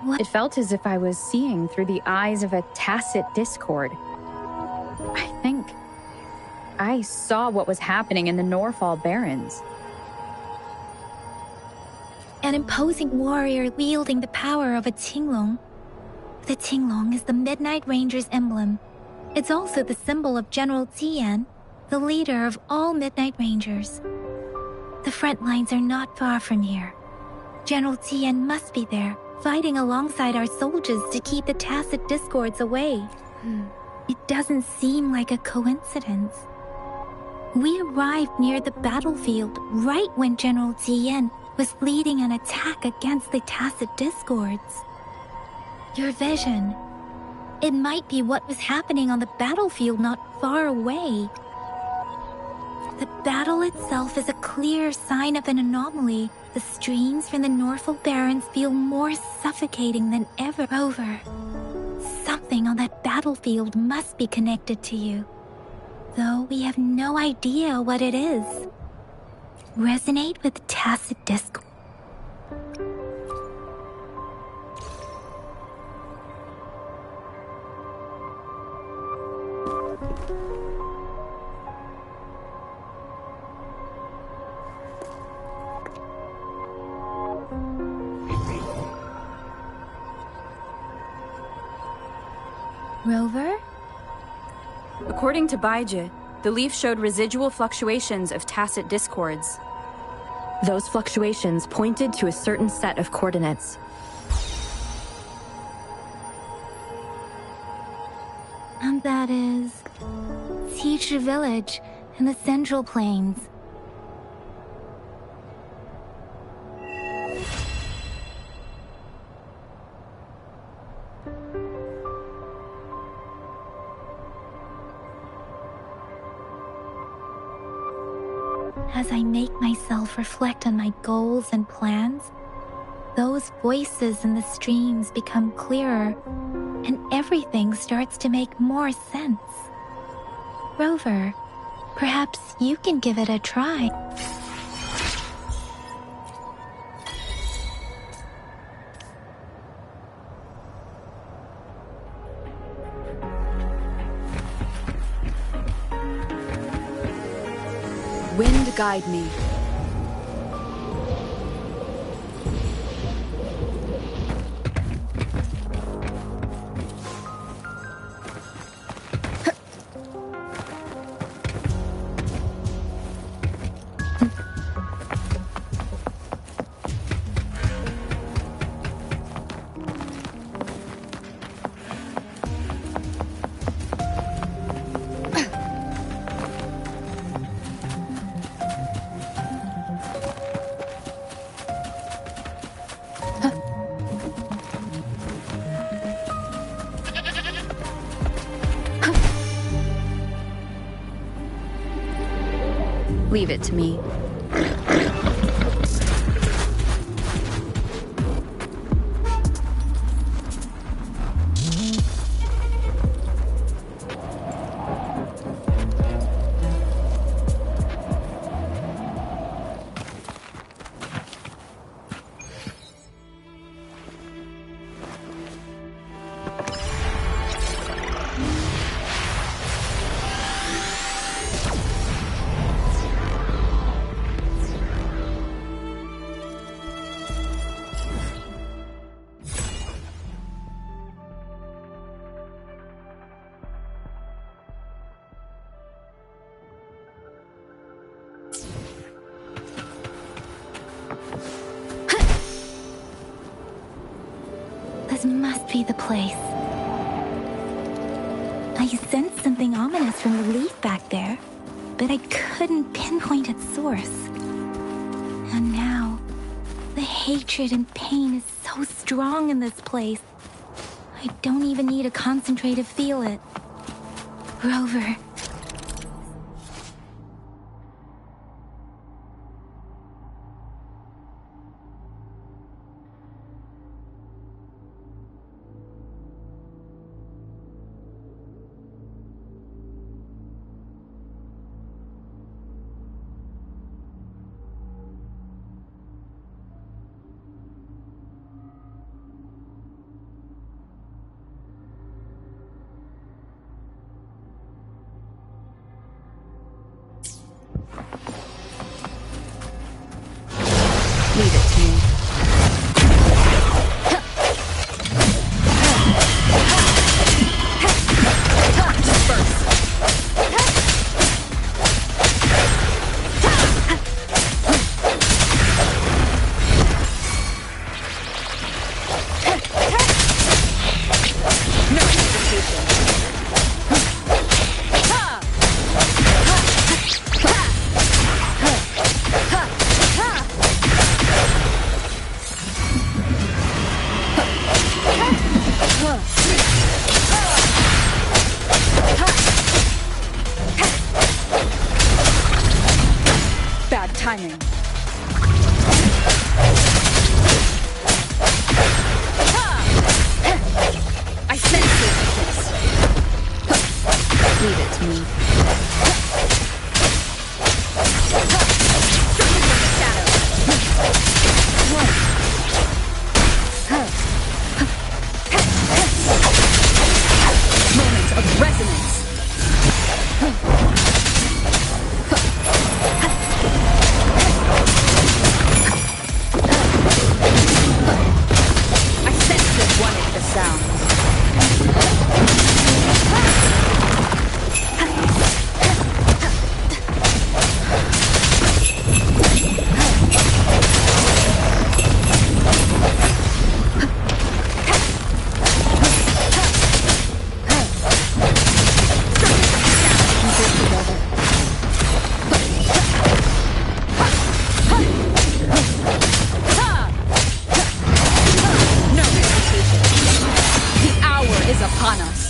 What? It felt as if I was seeing through the eyes of a tacit discord. I think I saw what was happening in the Norfall Barrens. An imposing warrior wielding the power of a Tinglong. The Tinglong is the Midnight Ranger's emblem. It's also the symbol of General Tian, the leader of all Midnight Rangers. The front lines are not far from here. General Tian must be there, fighting alongside our soldiers to keep the tacit discords away. It doesn't seem like a coincidence. We arrived near the battlefield right when General Tian was leading an attack against the tacit discords. Your vision. It might be what was happening on the battlefield not far away. The battle itself is a clear sign of an anomaly. The streams from the Norfall Barrens feel more suffocating than ever. Rover, something on that battlefield must be connected to you, though we have no idea what it is. Resonate with tacit discord. Rover? According to Baizhi, the leaf showed residual fluctuations of tacit discords. Those fluctuations pointed to a certain set of coordinates. And that is Teacher Village in the Central Plains. As I make myself reflect on my goals and plans, those voices in the streams become clearer, and everything starts to make more sense. Rover, perhaps you can give it a try. Wind guide me. Leave it to me. This must be the place. I sensed something ominous from the leaf back there, but I couldn't pinpoint its source. And now, the hatred and pain is so strong in this place. I don't even need to concentrate to feel it. Rover. Leave it to me. Bad timing. I sense your weakness. Leave it to me. Moment of resonance. I sense it wanted the sound. No hesitation. The hour is upon us.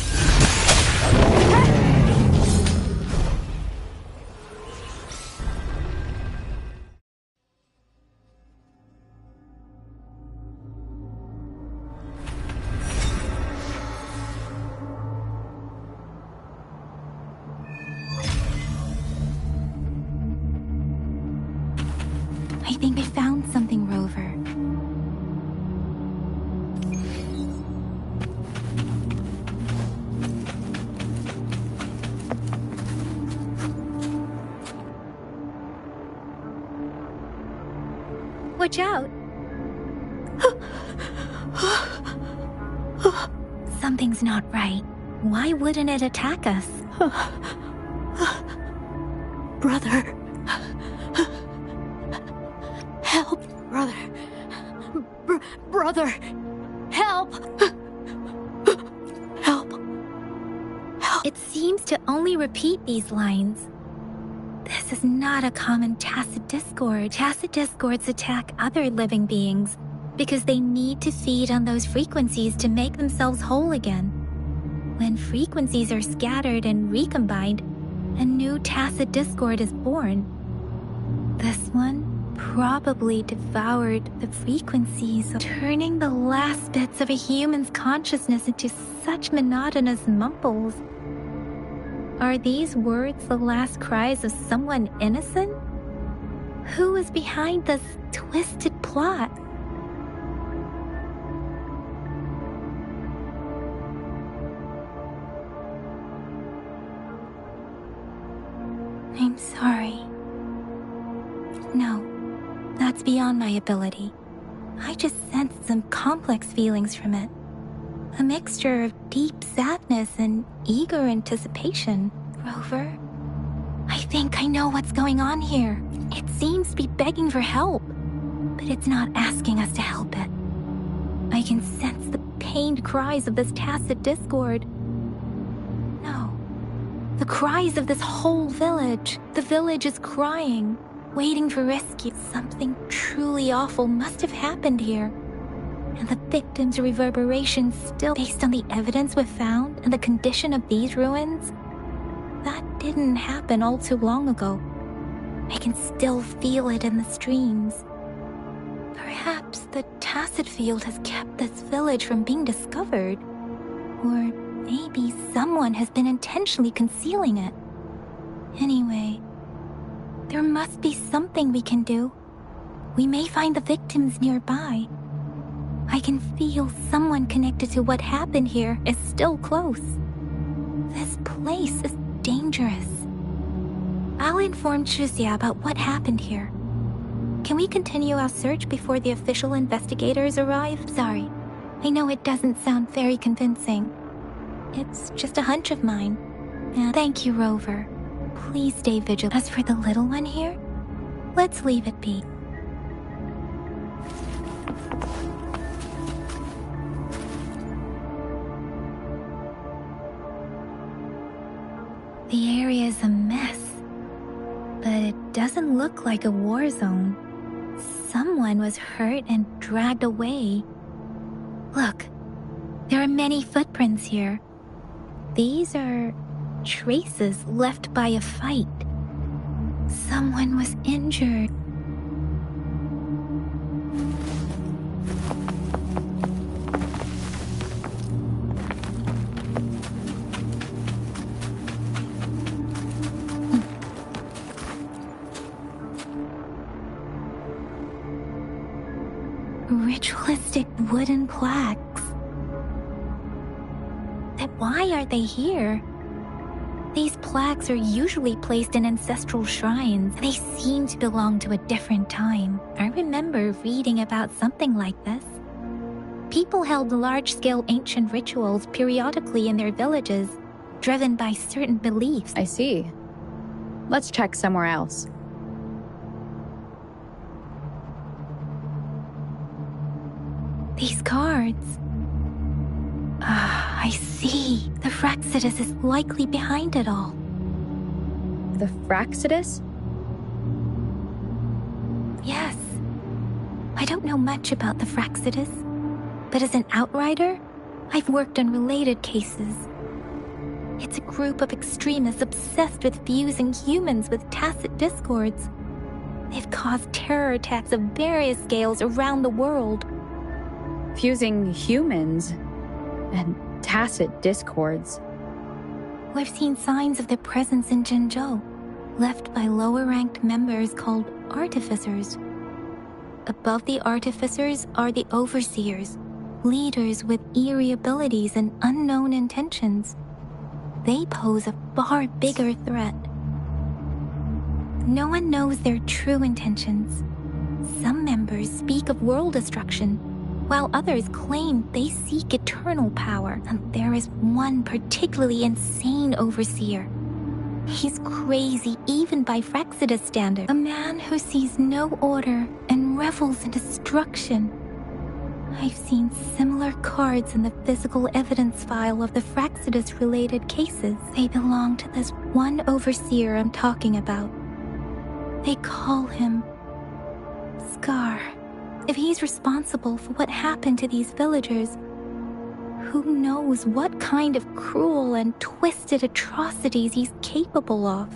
I think I found something, Rover. Watch out! Something's not right. Why wouldn't it attack us? Brother. Help, brother. Brother. Help. Help. It seems to only repeat these lines. This is not a common Tacet Discord. Tacet Discords attack other living beings because they need to feed on those frequencies to make themselves whole again. When frequencies are scattered and recombined, a new Tacet Discord is born. This one probably devoured the frequencies, turning the last bits of a human's consciousness into such monotonous mumbles. Are these words the last cries of someone innocent? Who is behind this twisted plot? I'm sorry. No, that's beyond my ability. I just sensed some complex feelings from it. A mixture of deep sadness and eager anticipation. Rover, I think I know what's going on here. It seems to be begging for help, but it's not asking us to help it. I can sense the pain pained cries of this tacit discord. No. The cries of this whole village. The village is crying, waiting for rescue. Something truly awful must have happened here. And the victims' reverberations still, based on the evidence we've found and the condition of these ruins, that didn't happen all too long ago. I can still feel it in the streams. Perhaps the Tacet Field has kept this village from being discovered. Or maybe someone has been intentionally concealing it. Anyway, there must be something we can do. We may find the victims nearby. I can feel someone connected to what happened here is still close. This place is dangerous. I'll inform Chuzia about what happened here. Can we continue our search before the official investigators arrive? Sorry, I know it doesn't sound very convincing. It's just a hunch of mine. And thank you, Rover. Please stay vigilant. As for the little one here, let's leave it be. The area is a mess, but it doesn't look like a war zone. Someone was hurt and dragged away. Look, there are many footprints here. These are traces left by a fight. Someone was injured. Ritualistic wooden plaques. Then why are they here? These plaques are usually placed in ancestral shrines. They seem to belong to a different time. I remember reading about something like this. People held large-scale ancient rituals periodically in their villages, driven by certain beliefs. I see. Let's check somewhere else. These cards. I see. The Fractsidus is likely behind it all. The Fractsidus? Yes. I don't know much about the Fractsidus, but as an outrider, I've worked on related cases. It's a group of extremists obsessed with fusing humans with tacit discords. They've caused terror attacks of various scales around the world. Fusing humans and tacit discords. We've seen signs of their presence in Jinzhou, left by lower-ranked members called Artificers. Above the Artificers are the Overseers, leaders with eerie abilities and unknown intentions. They pose a far bigger threat. No one knows their true intentions. Some members speak of world destruction, while others claim they seek eternal power. And there is one particularly insane overseer. He's crazy even by Fractsidus standards. A man who sees no order and revels in destruction. I've seen similar cards in the physical evidence file of the Fractsidus-related cases. They belong to this one overseer I'm talking about. They call him Scar. If he's responsible for what happened to these villagers, who knows what kind of cruel and twisted atrocities he's capable of?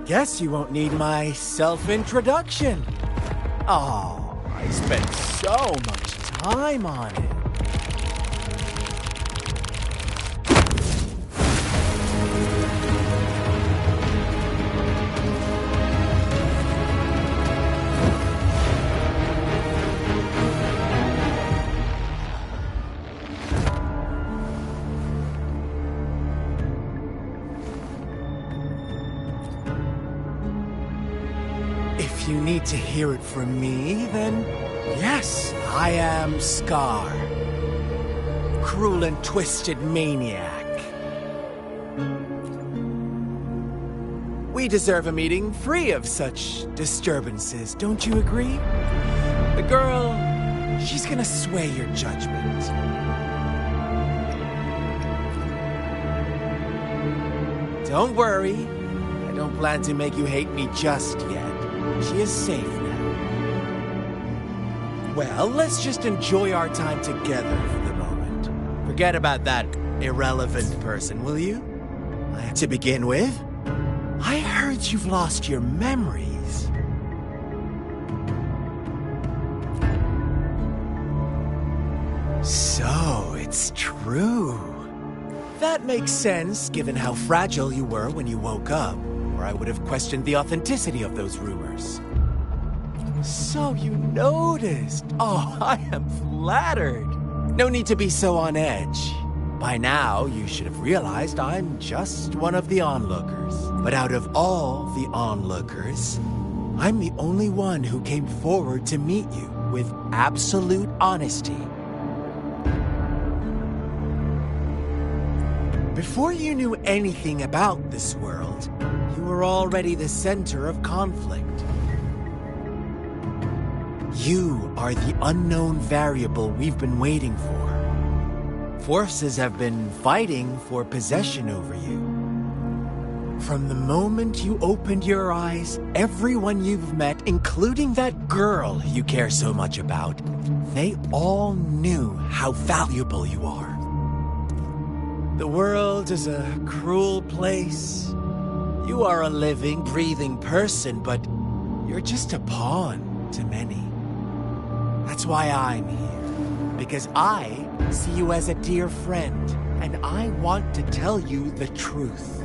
Guess you won't need my self-introduction. Oh, I spent so much time on it. If you need to hear it from me, then yes, I am Scar. Cruel and twisted maniac. We deserve a meeting free of such disturbances, don't you agree? The girl, she's gonna sway your judgment. Don't worry, I don't plan to make you hate me just yet. She is safe now. Well, let's just enjoy our time together for the moment. Forget about that irrelevant person, will you? To begin with, I heard you've lost your memories. So, it's true. That makes sense, given how fragile you were when you woke up, or I would have questioned the authenticity of those rumors. So you noticed. Oh, I am flattered. No need to be so on edge. By now, you should have realized I'm just one of the onlookers. But out of all the onlookers, I'm the only one who came forward to meet you with absolute honesty. Before you knew anything about this world, you were already the center of conflict. You are the unknown variable we've been waiting for. Forces have been fighting for possession over you. From the moment you opened your eyes, everyone you've met, including that girl you care so much about, they all knew how valuable you are. The world is a cruel place. You are a living, breathing person, but you're just a pawn to many. That's why I'm here. Because I see you as a dear friend, and I want to tell you the truth.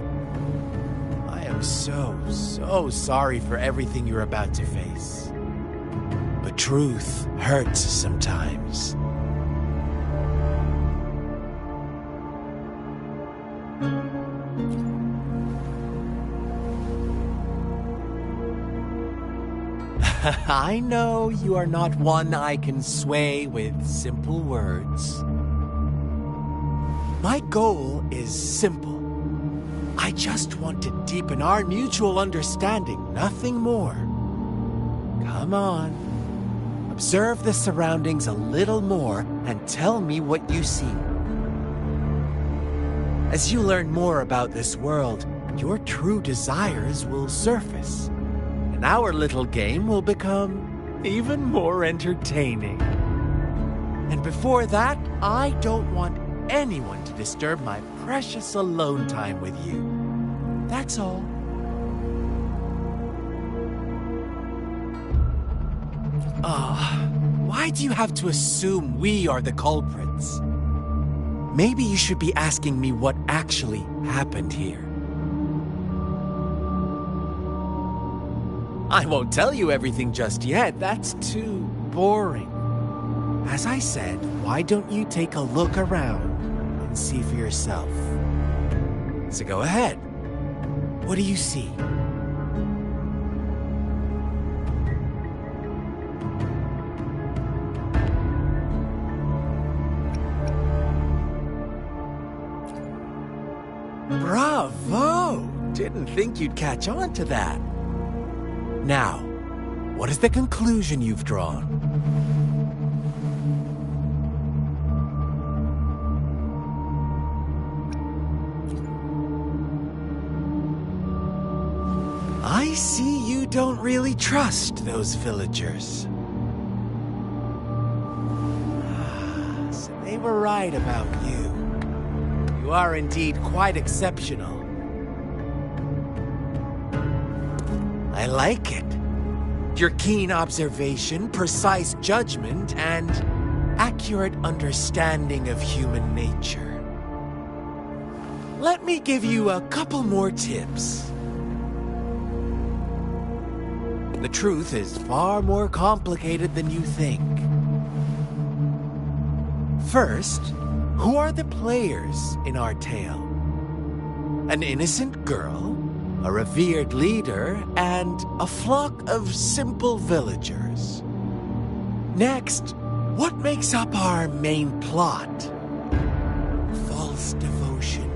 I am so sorry for everything you're about to face. But truth hurts sometimes. I know you are not one I can sway with simple words. My goal is simple. I just want to deepen our mutual understanding, nothing more. Come on. Observe the surroundings a little more and tell me what you see. As you learn more about this world, your true desires will surface. And our little game will become even more entertaining. And before that, I don't want anyone to disturb my precious alone time with you. That's all. Why do you have to assume we are the culprits? Maybe you should be asking me what actually happened here. I won't tell you everything just yet. That's too boring. As I said, why don't you take a look around and see for yourself? So go ahead. What do you see? Bravo! Didn't think you'd catch on to that. Now, what is the conclusion you've drawn? I see you don't really trust those villagers. So they were right about you. You are indeed quite exceptional. I like it. Your keen observation, precise judgment, and accurate understanding of human nature. Let me give you a couple more tips. The truth is far more complicated than you think. First, who are the players in our tale? An innocent girl? a revered leader, and a flock of simple villagers. Next, what makes up our main plot? False devotion,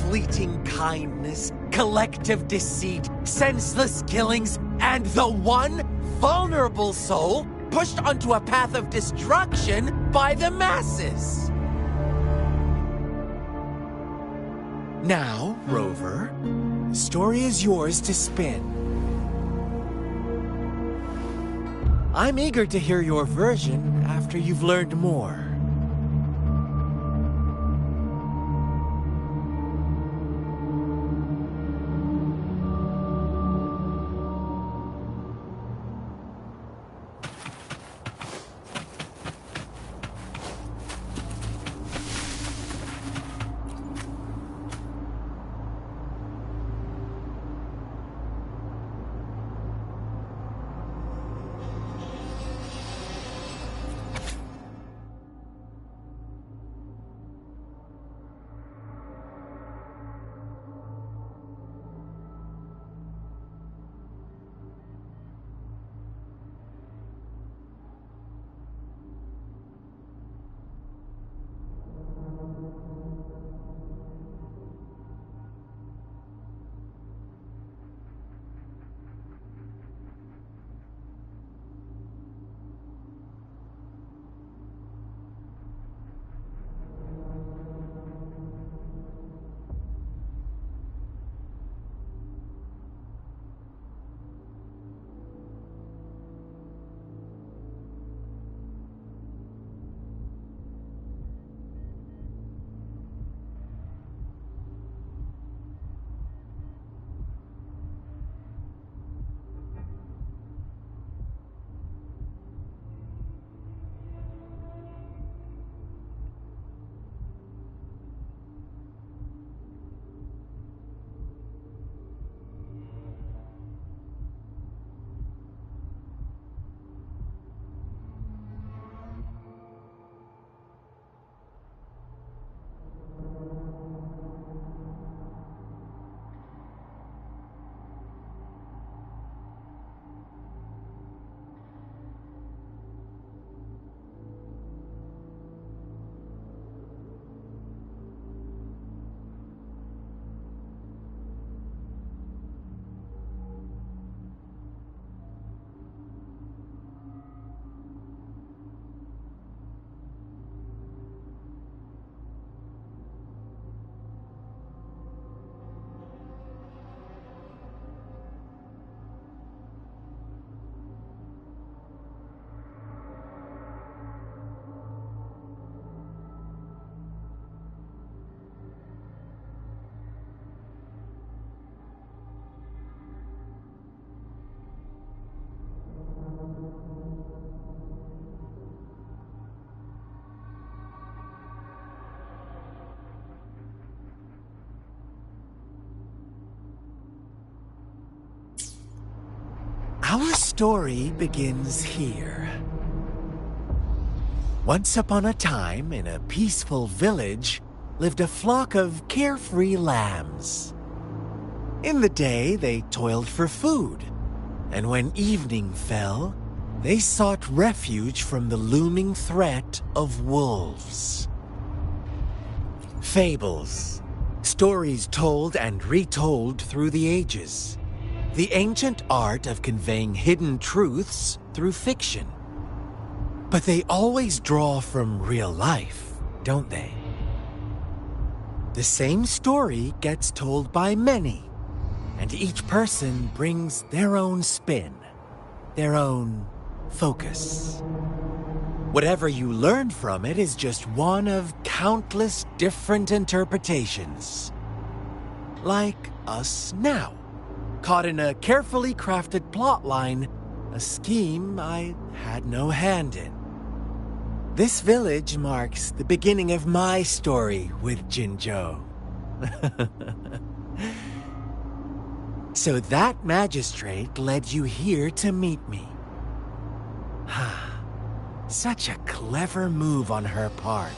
fleeting kindness, collective deceit, senseless killings, and the one vulnerable soul pushed onto a path of destruction by the masses. Now, Rover, the story is yours to spin. I'm eager to hear your version after you've learned more. Our story begins here. Once upon a time, in a peaceful village, lived a flock of carefree lambs. In the day, they toiled for food, and when evening fell, they sought refuge from the looming threat of wolves. Fables, stories told and retold through the ages. The ancient art of conveying hidden truths through fiction. But they always draw from real life, don't they? The same story gets told by many, and each person brings their own spin, their own focus. Whatever you learn from it is just one of countless different interpretations. Like us now. Caught in a carefully crafted plotline, a scheme I had no hand in. This village marks the beginning of my story with Jinzhou. So that magistrate led you here to meet me. Such a clever move on her part.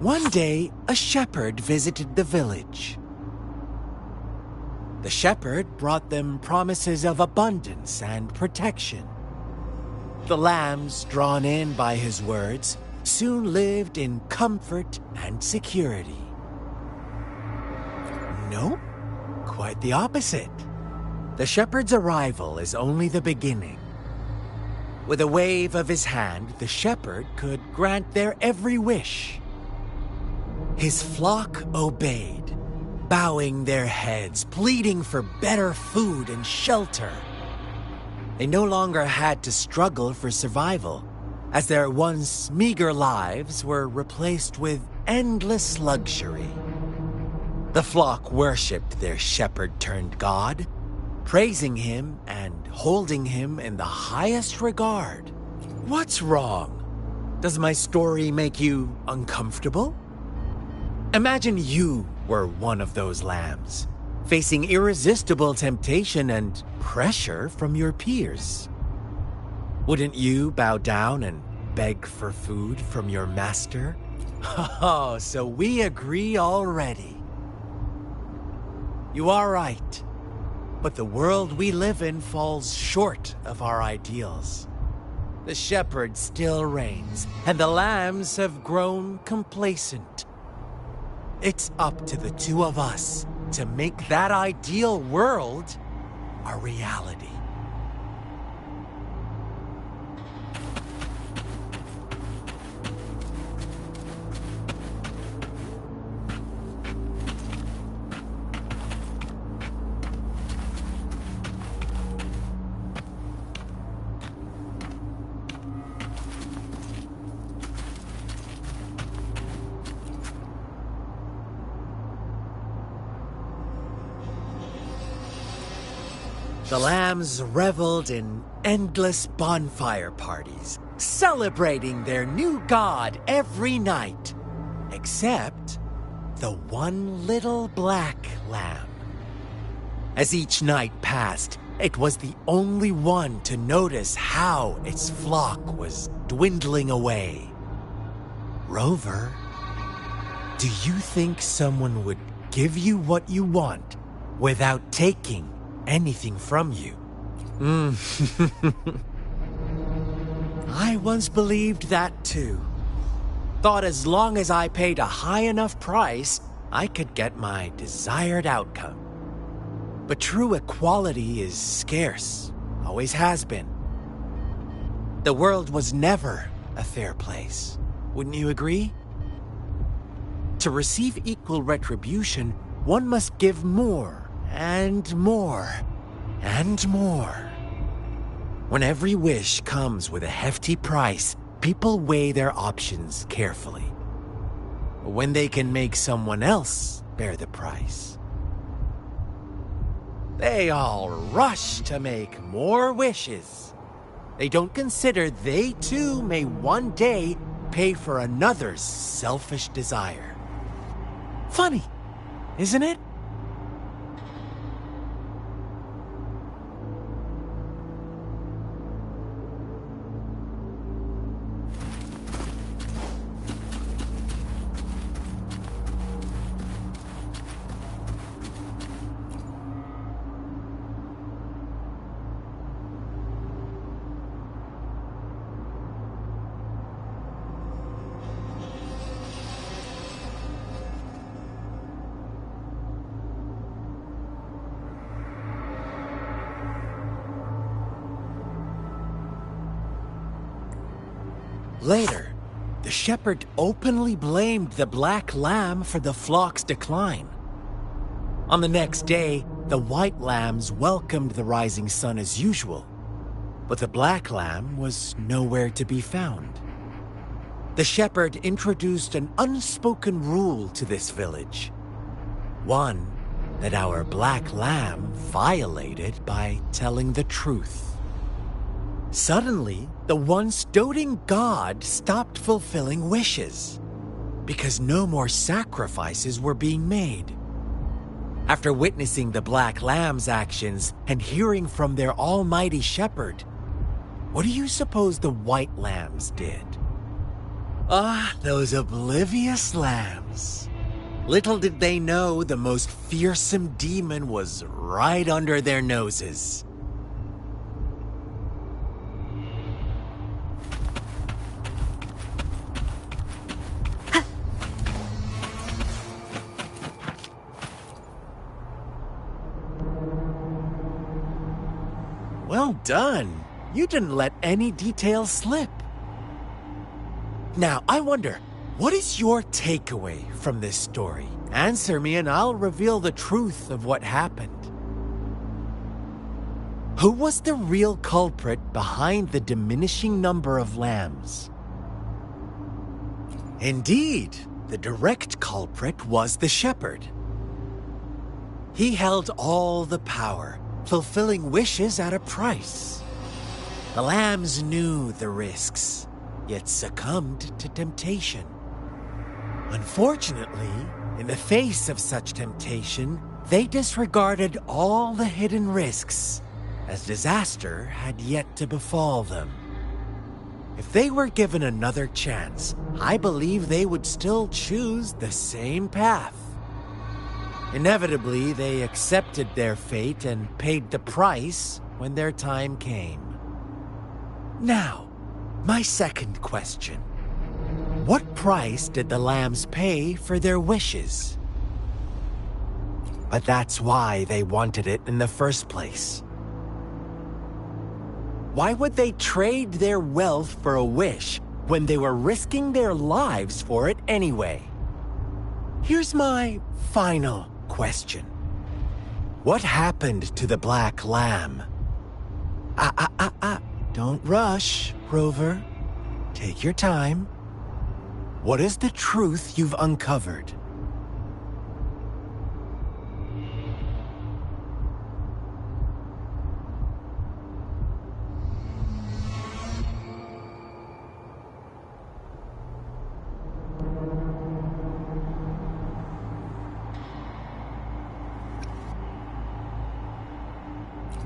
One day, a shepherd visited the village. The shepherd brought them promises of abundance and protection. The lambs, drawn in by his words, soon lived in comfort and security. No, quite the opposite. The shepherd's arrival is only the beginning. With a wave of his hand, the shepherd could grant their every wish. His flock obeyed, bowing their heads, pleading for better food and shelter. They no longer had to struggle for survival, as their once meager lives were replaced with endless luxury. The flock worshipped their shepherd-turned-god, praising him and holding him in the highest regard. What's wrong? Does my story make you uncomfortable? Imagine you were one of those lambs, facing irresistible temptation and pressure from your peers. Wouldn't you bow down and beg for food from your master? Oh, so we agree already. You are right, but the world we live in falls short of our ideals. The shepherd still reigns, and the lambs have grown complacent. It's up to the two of us to make that ideal world a reality. The lambs reveled in endless bonfire parties, celebrating their new god every night, except the one little black lamb. As each night passed, it was the only one to notice how its flock was dwindling away. Rover, do you think someone would give you what you want without taking anything from you? I once believed that too. Thought as long as I paid a high enough price, I could get my desired outcome. But true equality is scarce, always has been. The world was never a fair place, wouldn't you agree? To receive equal retribution, one must give more and more, and more. When every wish comes with a hefty price, people weigh their options carefully. When they can make someone else bear the price, they all rush to make more wishes. They don't consider they too may one day pay for another's selfish desire. Funny, isn't it? Later, the shepherd openly blamed the black lamb for the flock's decline. On the next day, the white lambs welcomed the rising sun as usual, but the black lamb was nowhere to be found. The shepherd introduced an unspoken rule to this village, one that our black lamb violated by telling the truth. Suddenly, the once doting god stopped fulfilling wishes, because no more sacrifices were being made. After witnessing the Black Lamb's actions and hearing from their almighty shepherd, what do you suppose the White Lambs did? Ah, those oblivious lambs. Little did they know the most fearsome demon was right under their noses. Well done. You didn't let any details slip. Now, I wonder, what is your takeaway from this story? Answer me and I'll reveal the truth of what happened. Who was the real culprit behind the diminishing number of lambs? Indeed, the direct culprit was the shepherd. He held all the power, fulfilling wishes at a price. The lambs knew the risks, yet succumbed to temptation. Unfortunately, in the face of such temptation, they disregarded all the hidden risks, as disaster had yet to befall them. If they were given another chance, I believe they would still choose the same path. Inevitably, they accepted their fate and paid the price when their time came. Now, my second question. What price did the lambs pay for their wishes? But that's why they wanted it in the first place. Why would they trade their wealth for a wish when they were risking their lives for it anyway? Here's my final question. What happened to the Black Lamb? Don't rush, Rover. Take your time. What is the truth you've uncovered?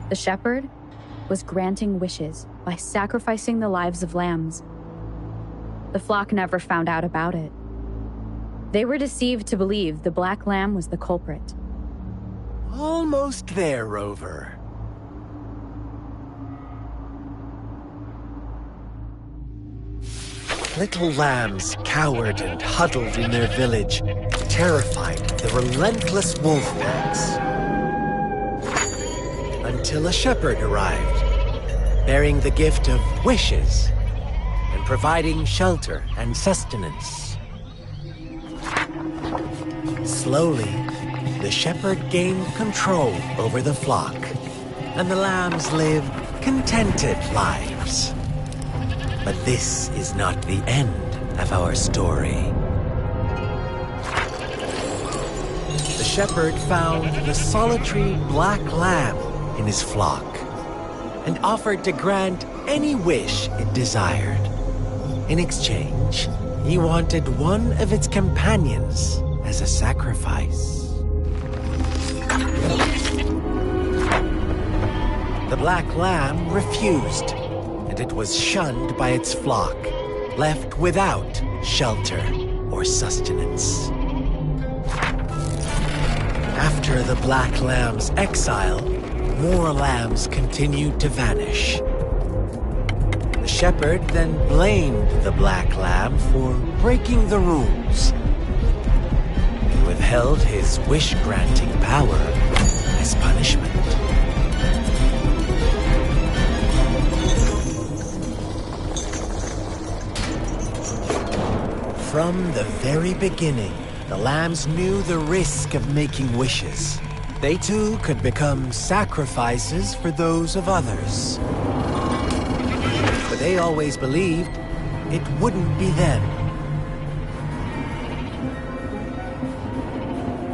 The shepherd was granting wishes by sacrificing the lives of lambs. The flock never found out about it. They were deceived to believe the Black Lamb was the culprit. Almost there, Rover. Little lambs cowered and huddled in their village, terrified of the relentless wolf packs. Until a shepherd arrived, bearing the gift of wishes and providing shelter and sustenance. Slowly, the shepherd gained control over the flock, and the lambs lived contented lives. But this is not the end of our story. The shepherd found the solitary black lamb in his flock and offered to grant any wish it desired. In exchange, he wanted one of its companions as a sacrifice. The black lamb refused, and it was shunned by its flock, left without shelter or sustenance. After the black lamb's exile, more lambs continued to vanish. The shepherd then blamed the black lamb for breaking the rules and withheld his wish-granting power as punishment. From the very beginning, the lambs knew the risk of making wishes. They too could become sacrifices for those of others. But they always believed it wouldn't be them.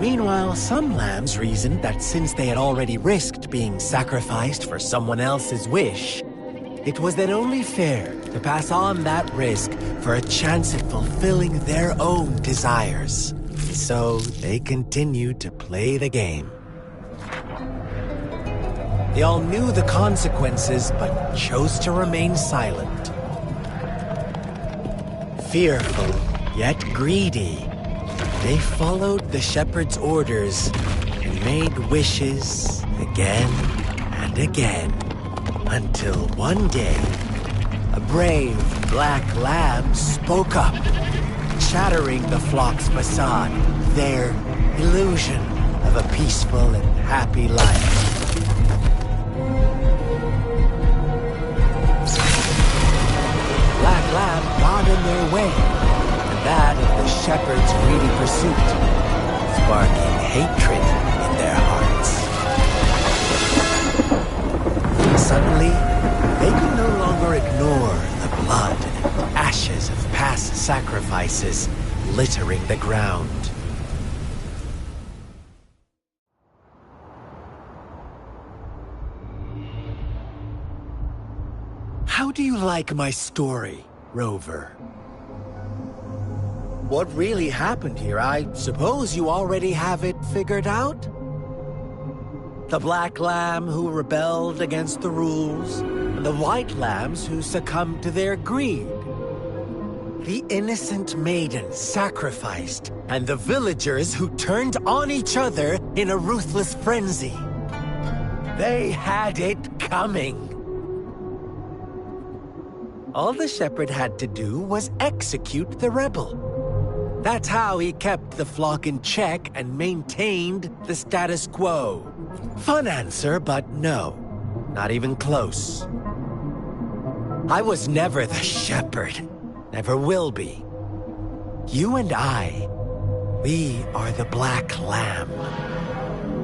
Meanwhile, some lambs reasoned that since they had already risked being sacrificed for someone else's wish, it was then only fair to pass on that risk for a chance at fulfilling their own desires. And so they continued to play the game. They all knew the consequences, but chose to remain silent. Fearful, yet greedy, they followed the shepherd's orders and made wishes again and again, until one day, a brave black lamb spoke up, shattering the flock's facade, their illusion of a peaceful and happy life. Black lamb got in their way, and that of the shepherd's greedy pursuit, sparking hatred in their hearts. Suddenly, they could no longer ignore the blood and ashes of past sacrifices littering the ground. How do you like my story, Rover? What really happened here? I suppose you already have it figured out? The black lamb who rebelled against the rules, and the white lambs who succumbed to their greed. The innocent maiden sacrificed, and the villagers who turned on each other in a ruthless frenzy. They had it coming. All the shepherd had to do was execute the rebel. That's how he kept the flock in check and maintained the status quo. Fun answer, but no. Not even close. I was never the shepherd. Never will be. You and I, we are the black lamb.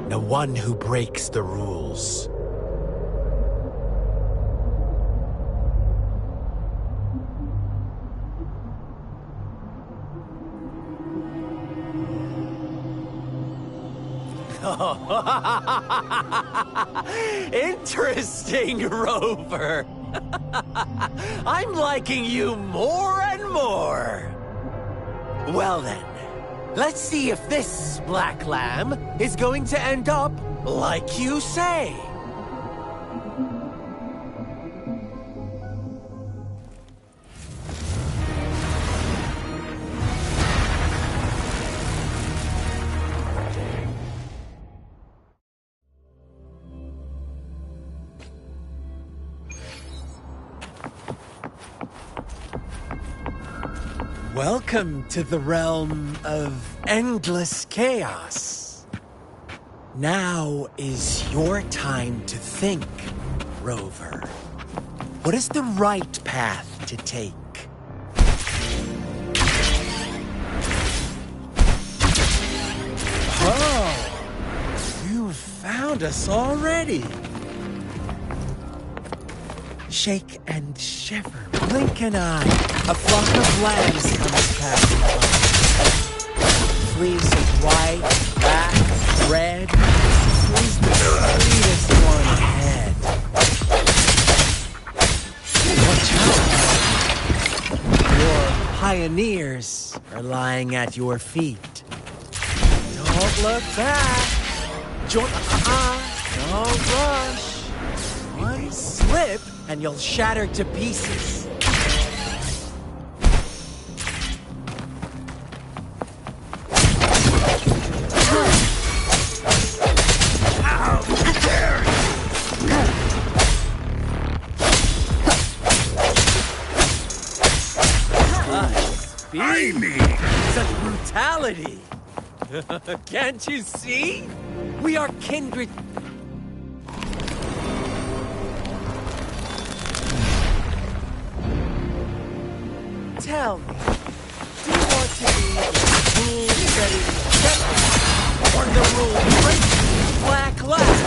The one who breaks the rules. Interesting, Rover. I'm liking you more and more. Well then, let's see if this black lamb is going to end up like you say. Welcome to the realm of endless chaos. Now is your time to think, Rover. What is the right path to take? Oh, you found us already. Shake and shiver, blink an eye. A flock of lambs comes passing by. Fleece of white, black, red. Who's the sweetest one ahead? Watch out. Your pioneers are lying at your feet. Don't look back. Don't rush. One slip and you'll shatter to pieces. Such brutality! Can't you see? We are kindred. Tell me, do you want to be the rule-setting shepherd or the rule-breaking black lamb?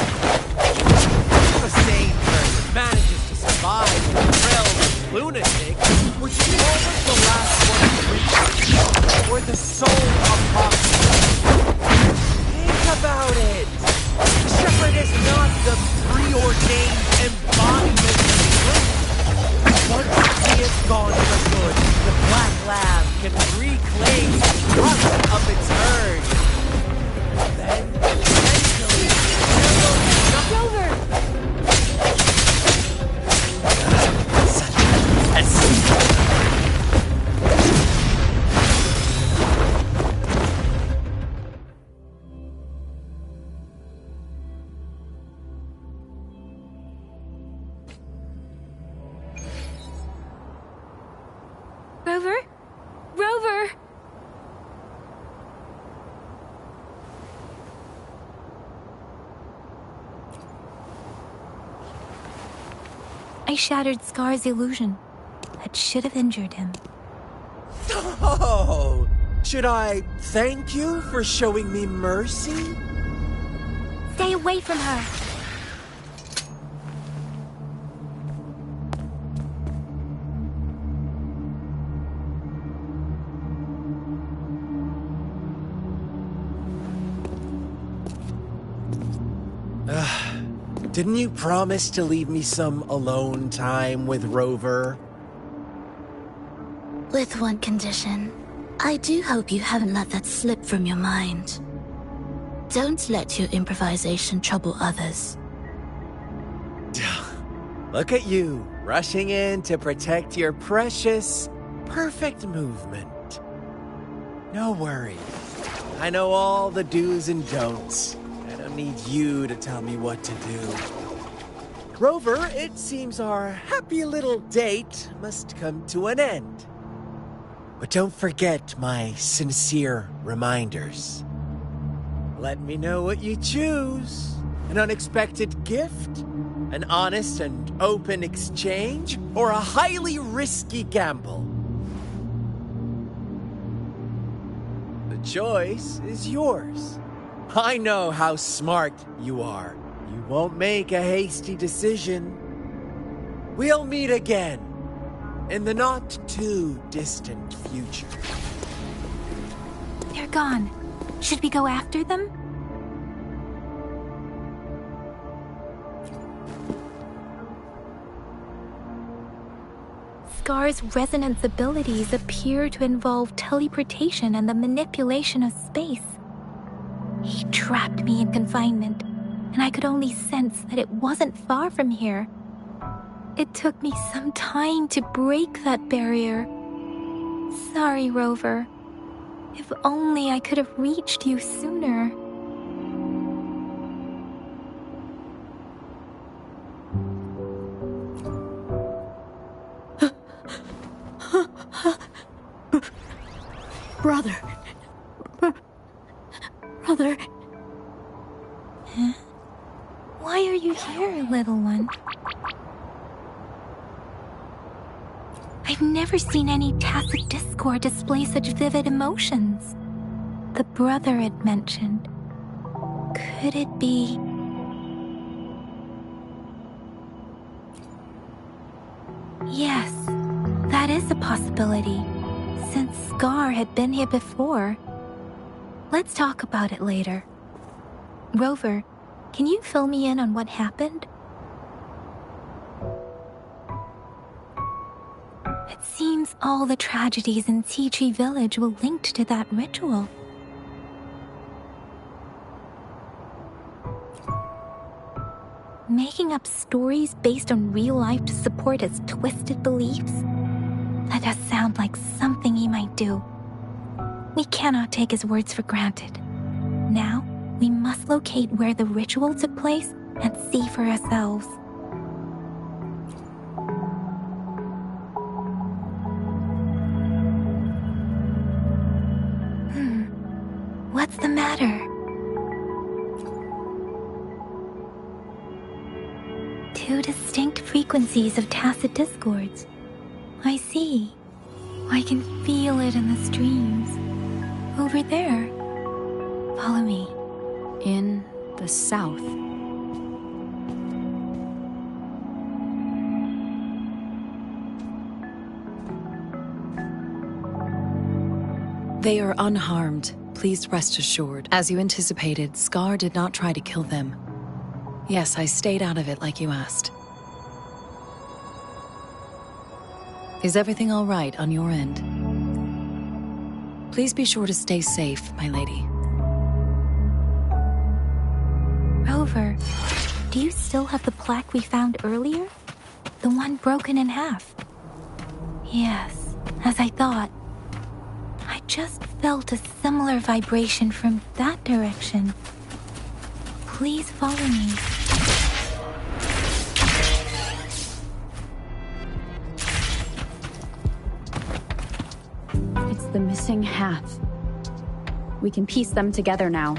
The same person manages to survive the trail of lunatic, which is always the last one to reach, or the soul apostle. Think about it. The shepherd is not the preordained embodiment of truth. Once he is gone for good, the black lamb can reclaim the trust of its herd. Then, eventually, there will be Rover! Rover? Rover! I shattered Scar's illusion. That should have injured him. Oh! Should I thank you for showing me mercy? Stay away from her! Didn't you promise to leave me some alone time with Rover? With one condition. I do hope you haven't let that slip from your mind. Don't let your improvisation trouble others. Look at you, rushing in to protect your precious, perfect movement. No worries. I know all the do's and don'ts. I don't need you to tell me what to do. Rover, it seems our happy little date must come to an end. But don't forget my sincere reminders. Let me know what you choose. An unexpected gift? An honest and open exchange? Or a highly risky gamble? The choice is yours. I know how smart you are. You won't make a hasty decision. We'll meet again in the not-too-distant future. They're gone. Should we go after them? Scar's resonance abilities appear to involve teleportation and the manipulation of space. He trapped me in confinement, and I could only sense that it wasn't far from here. It took me some time to break that barrier. Sorry, Rover. If only I could have reached you sooner. Brother. Brother. Huh? Why are you here, little one? I've never seen any tacit discord display such vivid emotions. The brother it mentioned. Could it be... Yes, that is a possibility, since Scar had been here before. Let's talk about it later. Rover, can you fill me in on what happened? It seems all the tragedies in Tea Tree Village were linked to that ritual. Making up stories based on real life to support his twisted beliefs? That does sound like something he might do. We cannot take his words for granted. Now, we must locate where the ritual took place and see for ourselves. What's the matter? Two distinct frequencies of tacit discords. I see. I can feel it in the streams. Over there. Follow me. In the south. They are unharmed. Please rest assured. As you anticipated, Scar did not try to kill them. Yes, I stayed out of it like you asked. Is everything all right on your end? Please be sure to stay safe, my lady. Rover, do you still have the plaque we found earlier? The one broken in half? Yes, as I thought. I just felt a similar vibration from that direction. Please follow me. the missing half. We can piece them together now.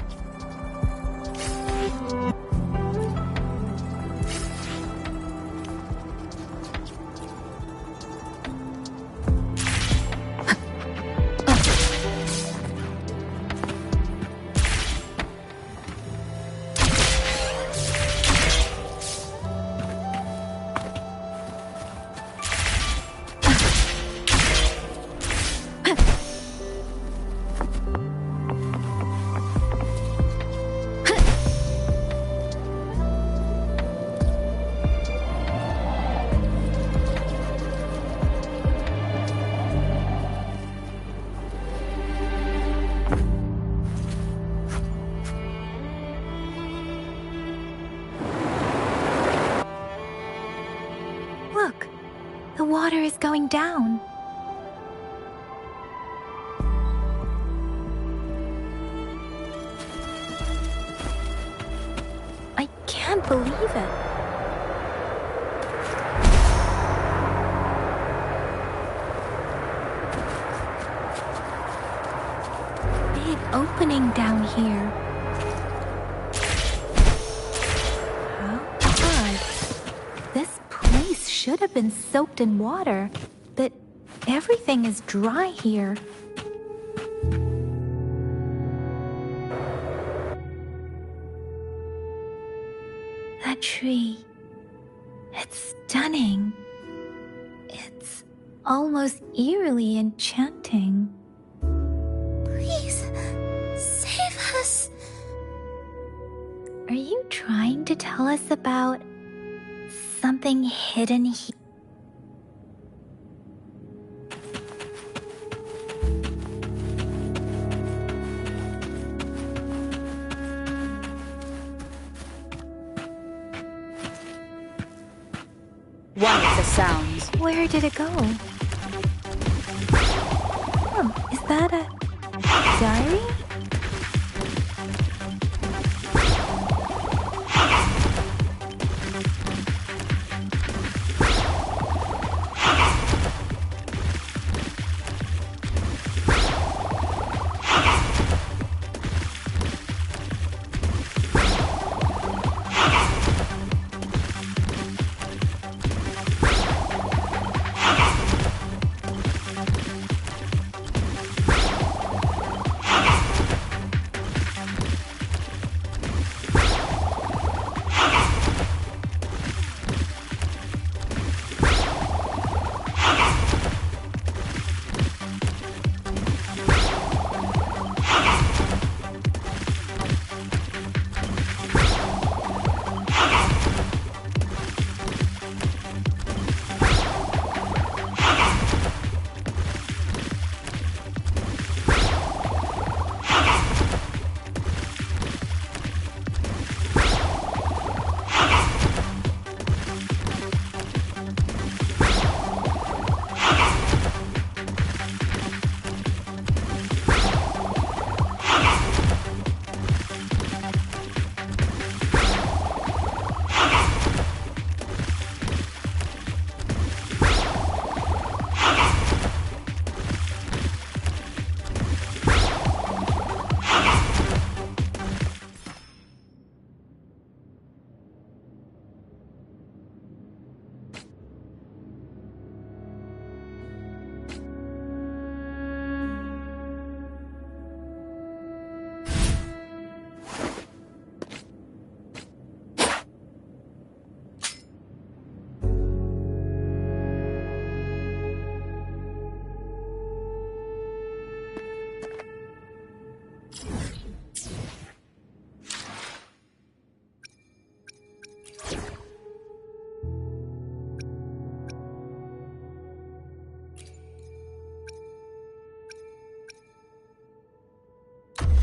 Look, the water is going down. I can't believe it. Big opening down here. How odd. This place should have been soaked in water, but everything is dry here. That tree. It's stunning. It's almost eerily enchanting. Please, save us. Are you trying to tell us about something hidden here? One of the sounds. Where did it go? Oh, is that a diary?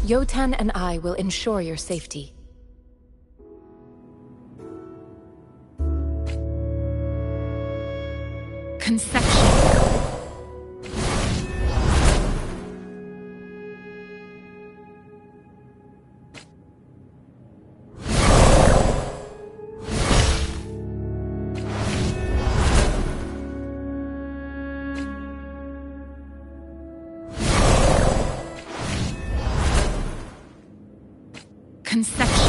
Yotan and I will ensure your safety. Conception. conception.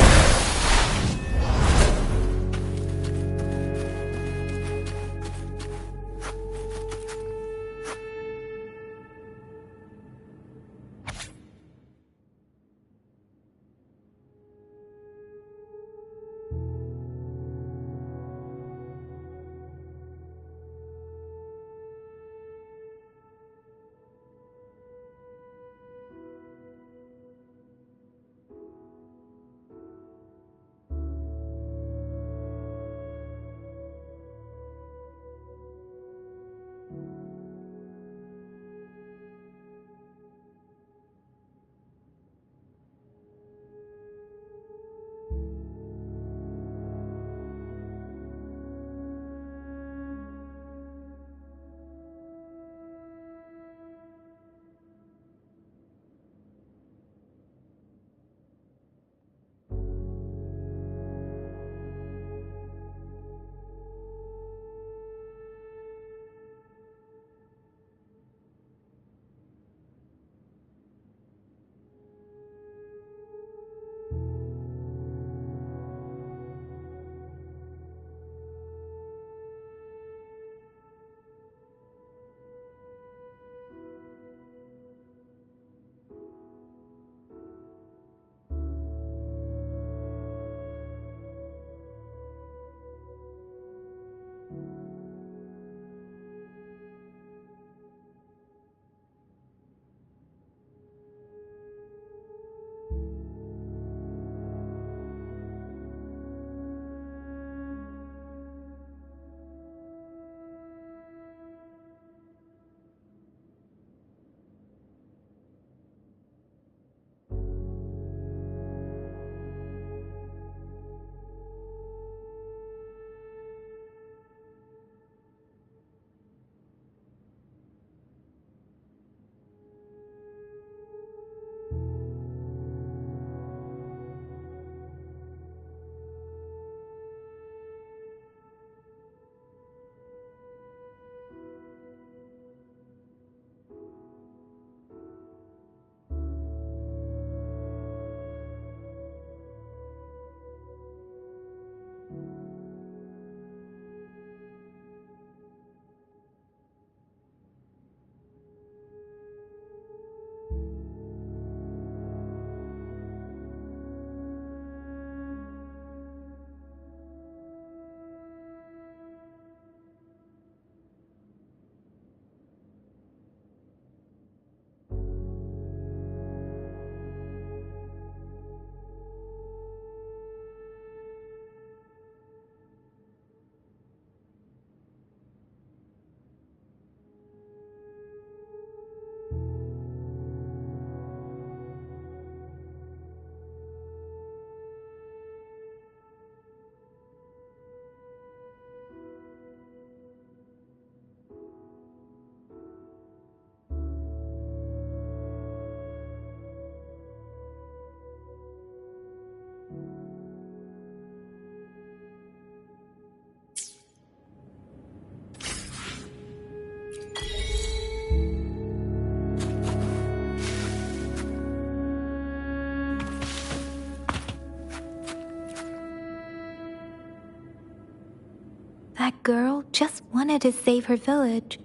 That girl just wanted to save her village.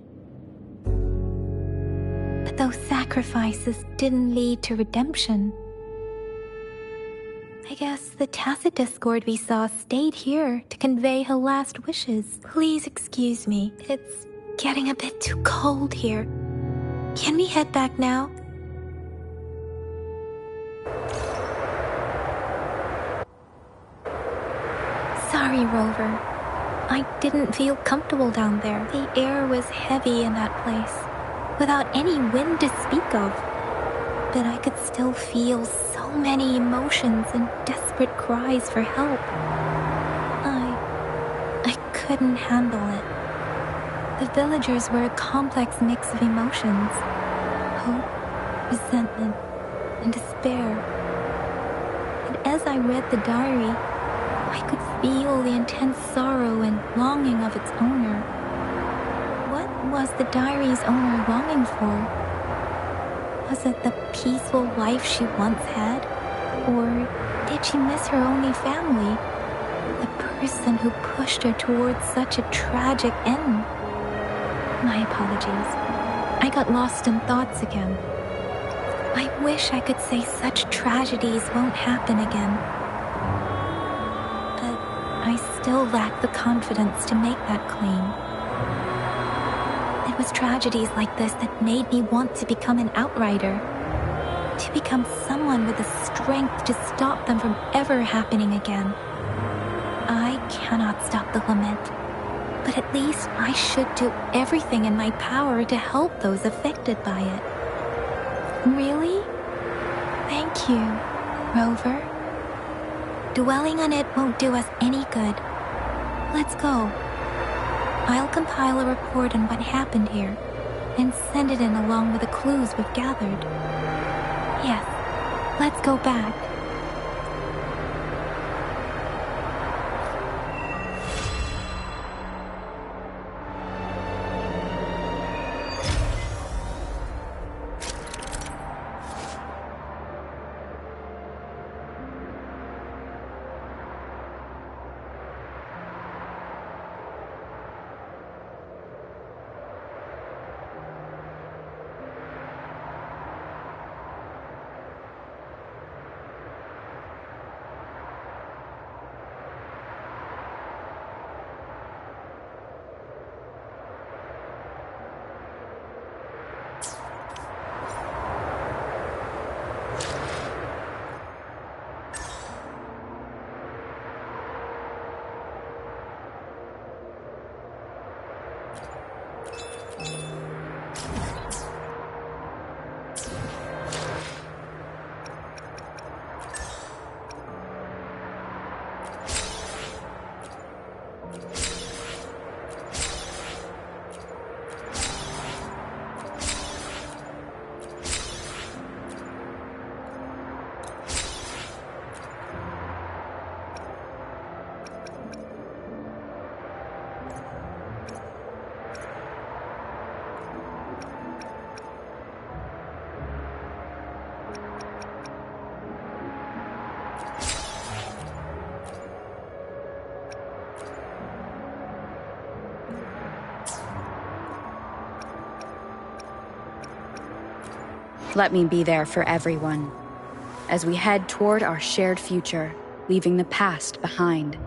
But those sacrifices didn't lead to redemption. I guess the Tacit Discord we saw stayed here to convey her last wishes. Please excuse me. It's getting a bit too cold here. Can we head back now? Sorry, Rover. I didn't feel comfortable down there. The air was heavy in that place, without any wind to speak of. But I could still feel so many emotions and desperate cries for help. I couldn't handle it. The villagers were a complex mix of emotions. Hope, resentment, and despair. And as I read the diary, I could feel the intense sorrow and longing of its owner. What was the diary's owner longing for? Was it the peaceful life she once had? Or did she miss her only family? The person who pushed her towards such a tragic end. My apologies. I got lost in thoughts again. I wish I could say such tragedies won't happen again. But I still lack the confidence to make that claim. It was tragedies like this that made me want to become an outrider. To become someone with the strength to stop them from ever happening again. I cannot stop the lament, but at least I should do everything in my power to help those affected by it. Really? Thank you, Rover. Dwelling on it won't do us any good. Let's go. I'll compile a report on what happened here, and send it in along with the clues we've gathered. Yes, let's go back. Let me be there for everyone, as we head toward our shared future, leaving the past behind.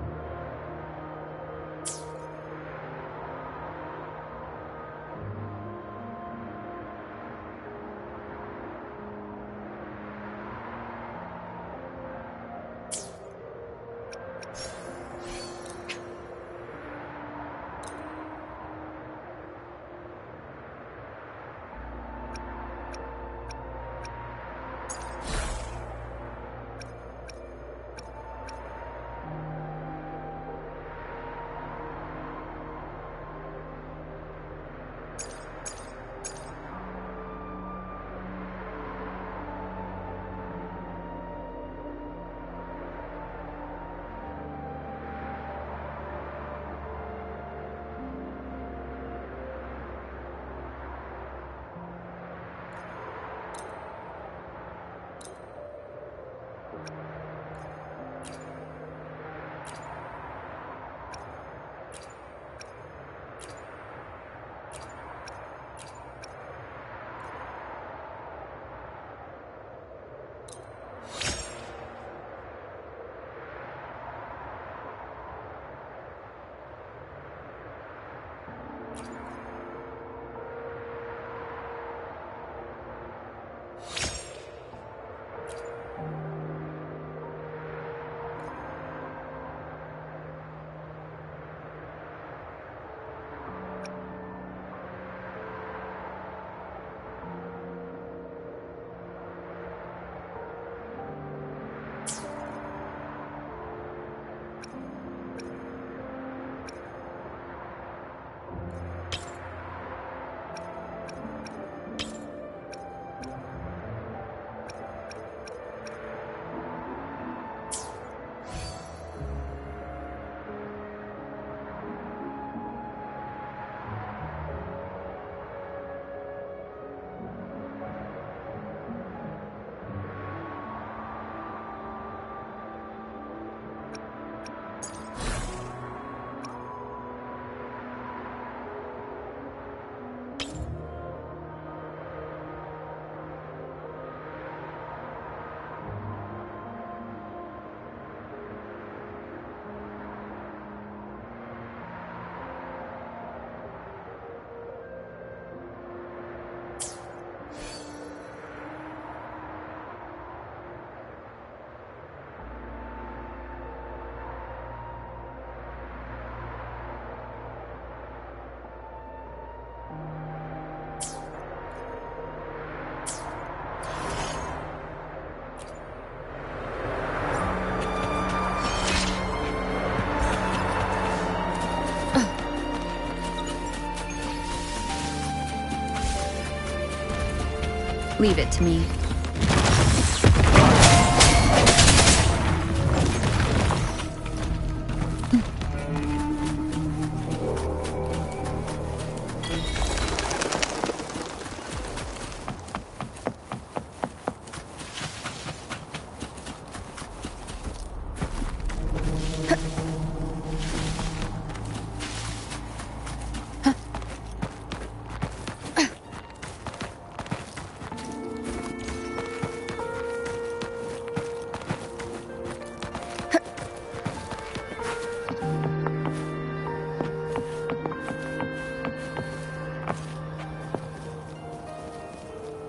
Leave it to me.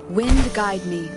Wind guide me.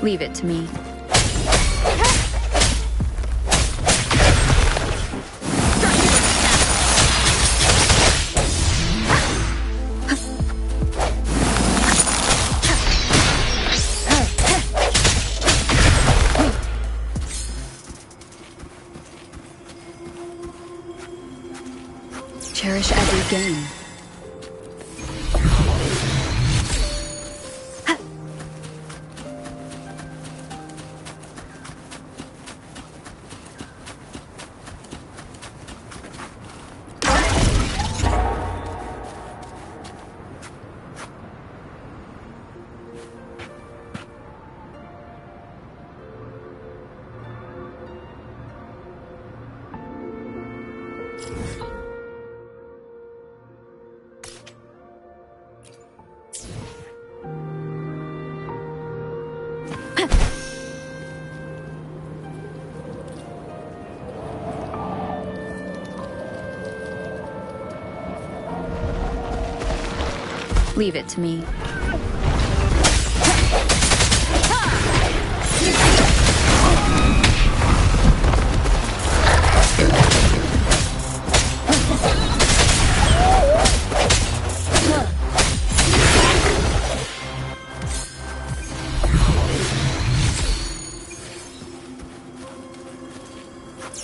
Leave it to me. Cherish every game. Leave it to me.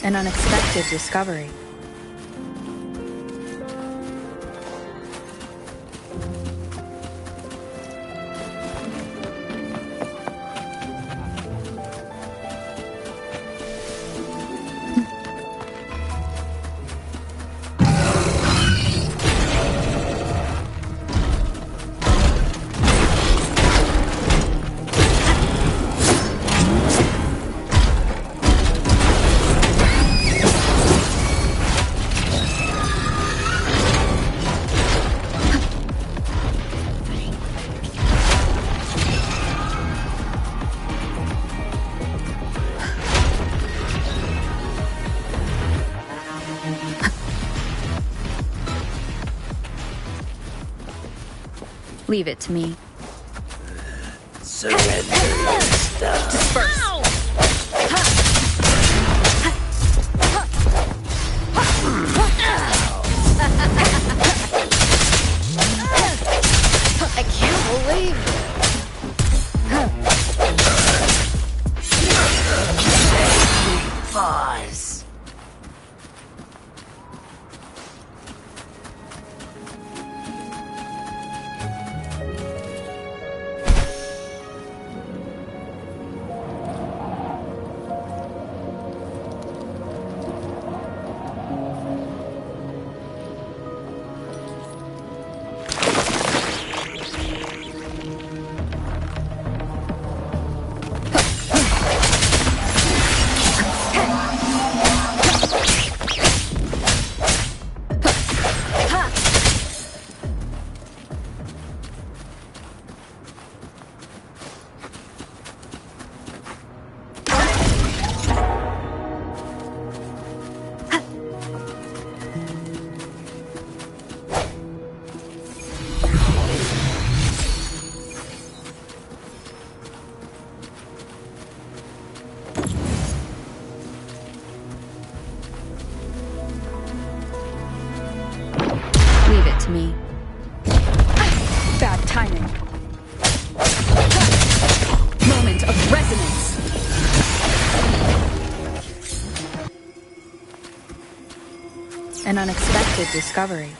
An unexpected discovery. Leave it to me. Surrender your stuff. Disperse. me. Bad timing. Moment of resonance. An unexpected discovery.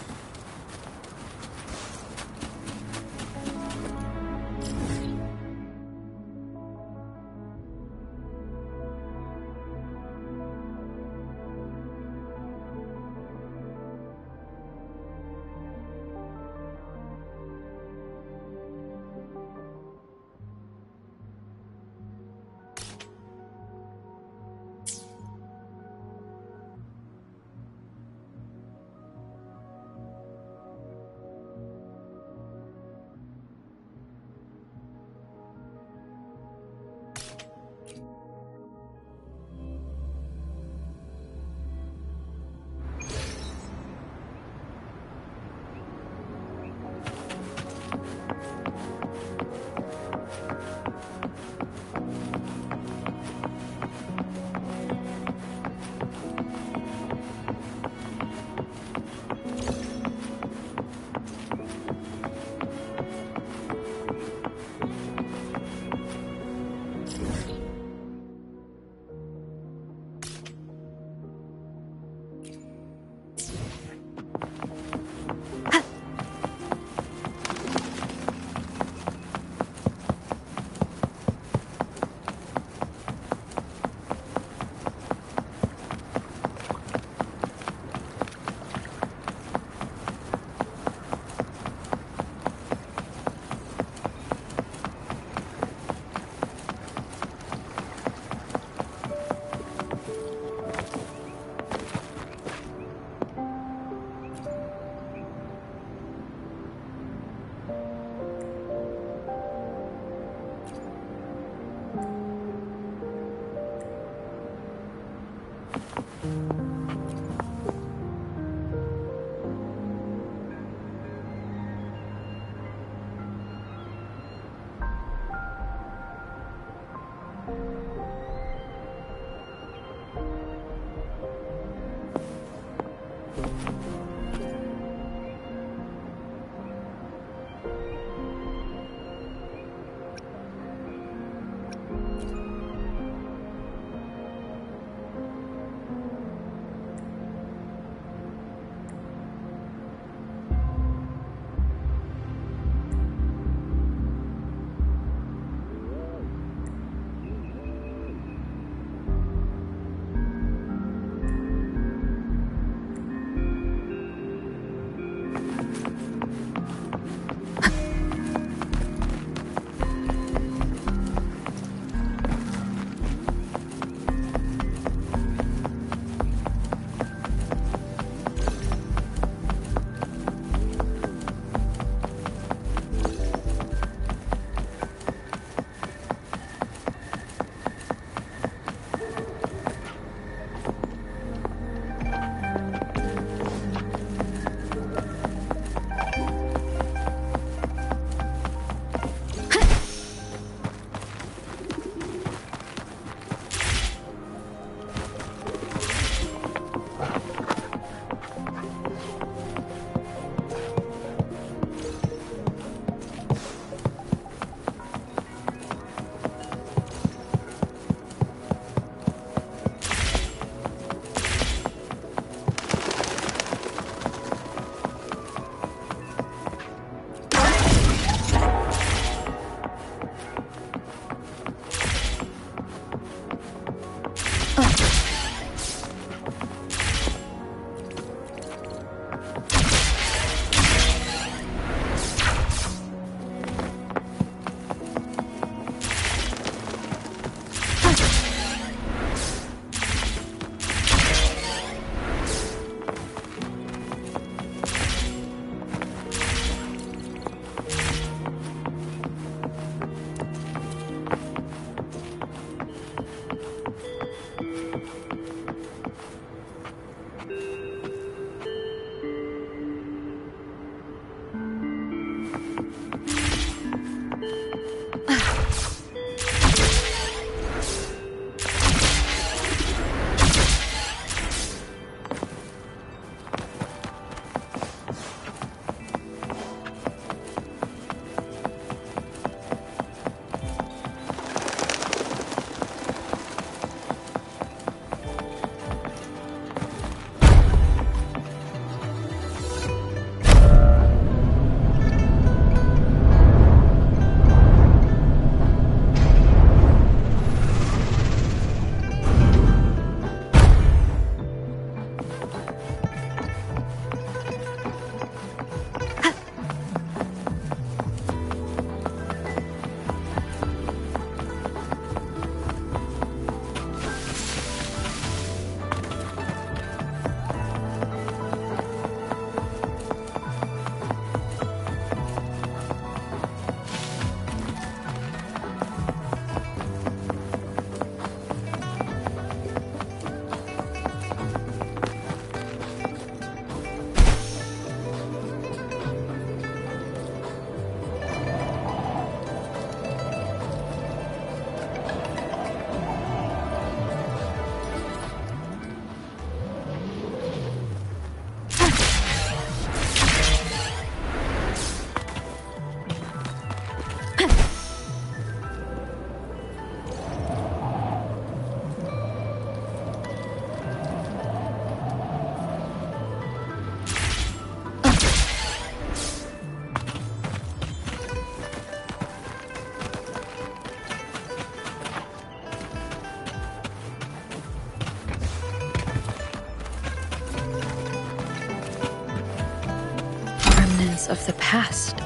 remnants of the past.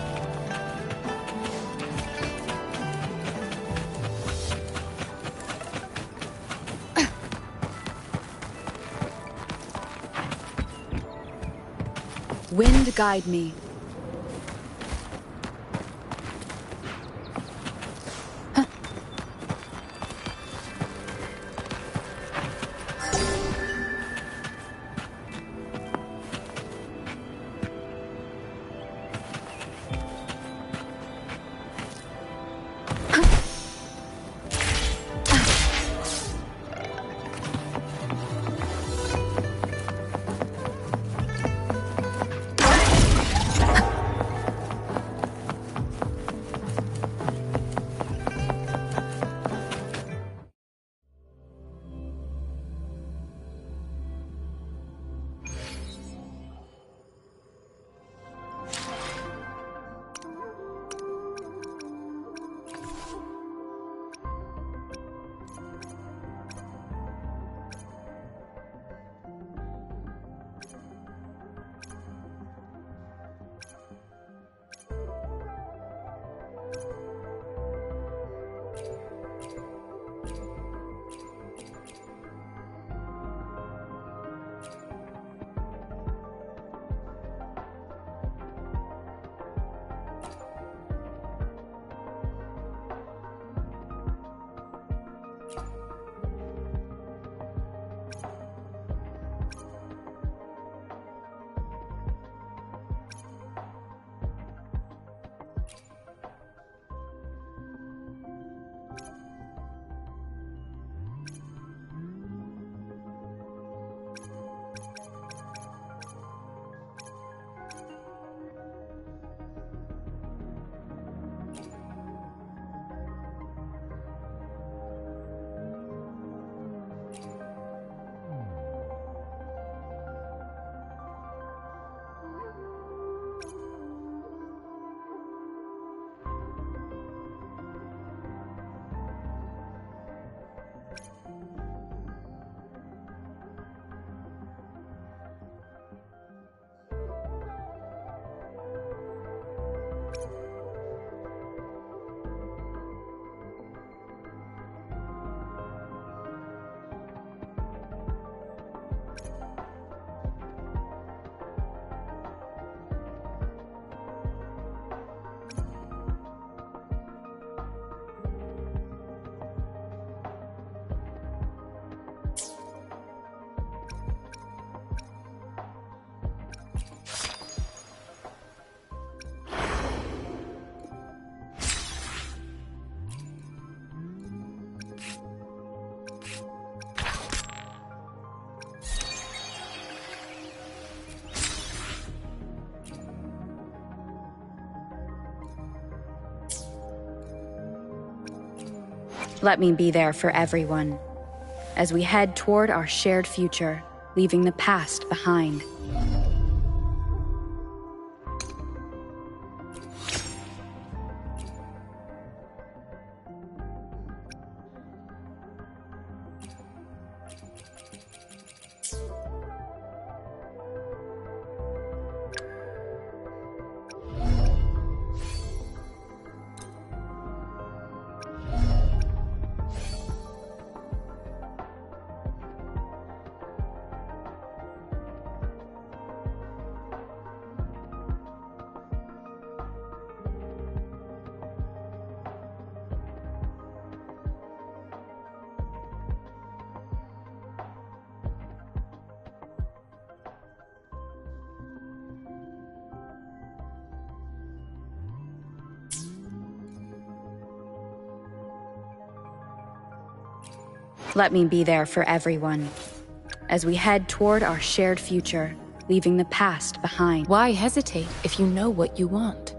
Wind guide me. Let me be there for everyone, as we head toward our shared future, leaving the past behind. Let me be there for everyone, as we head toward our shared future, leaving the past behind. Why hesitate if you know what you want?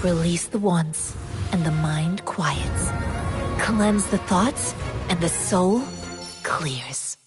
Release the wands, and the mind quiets. Cleanse the thoughts, and the soul clears.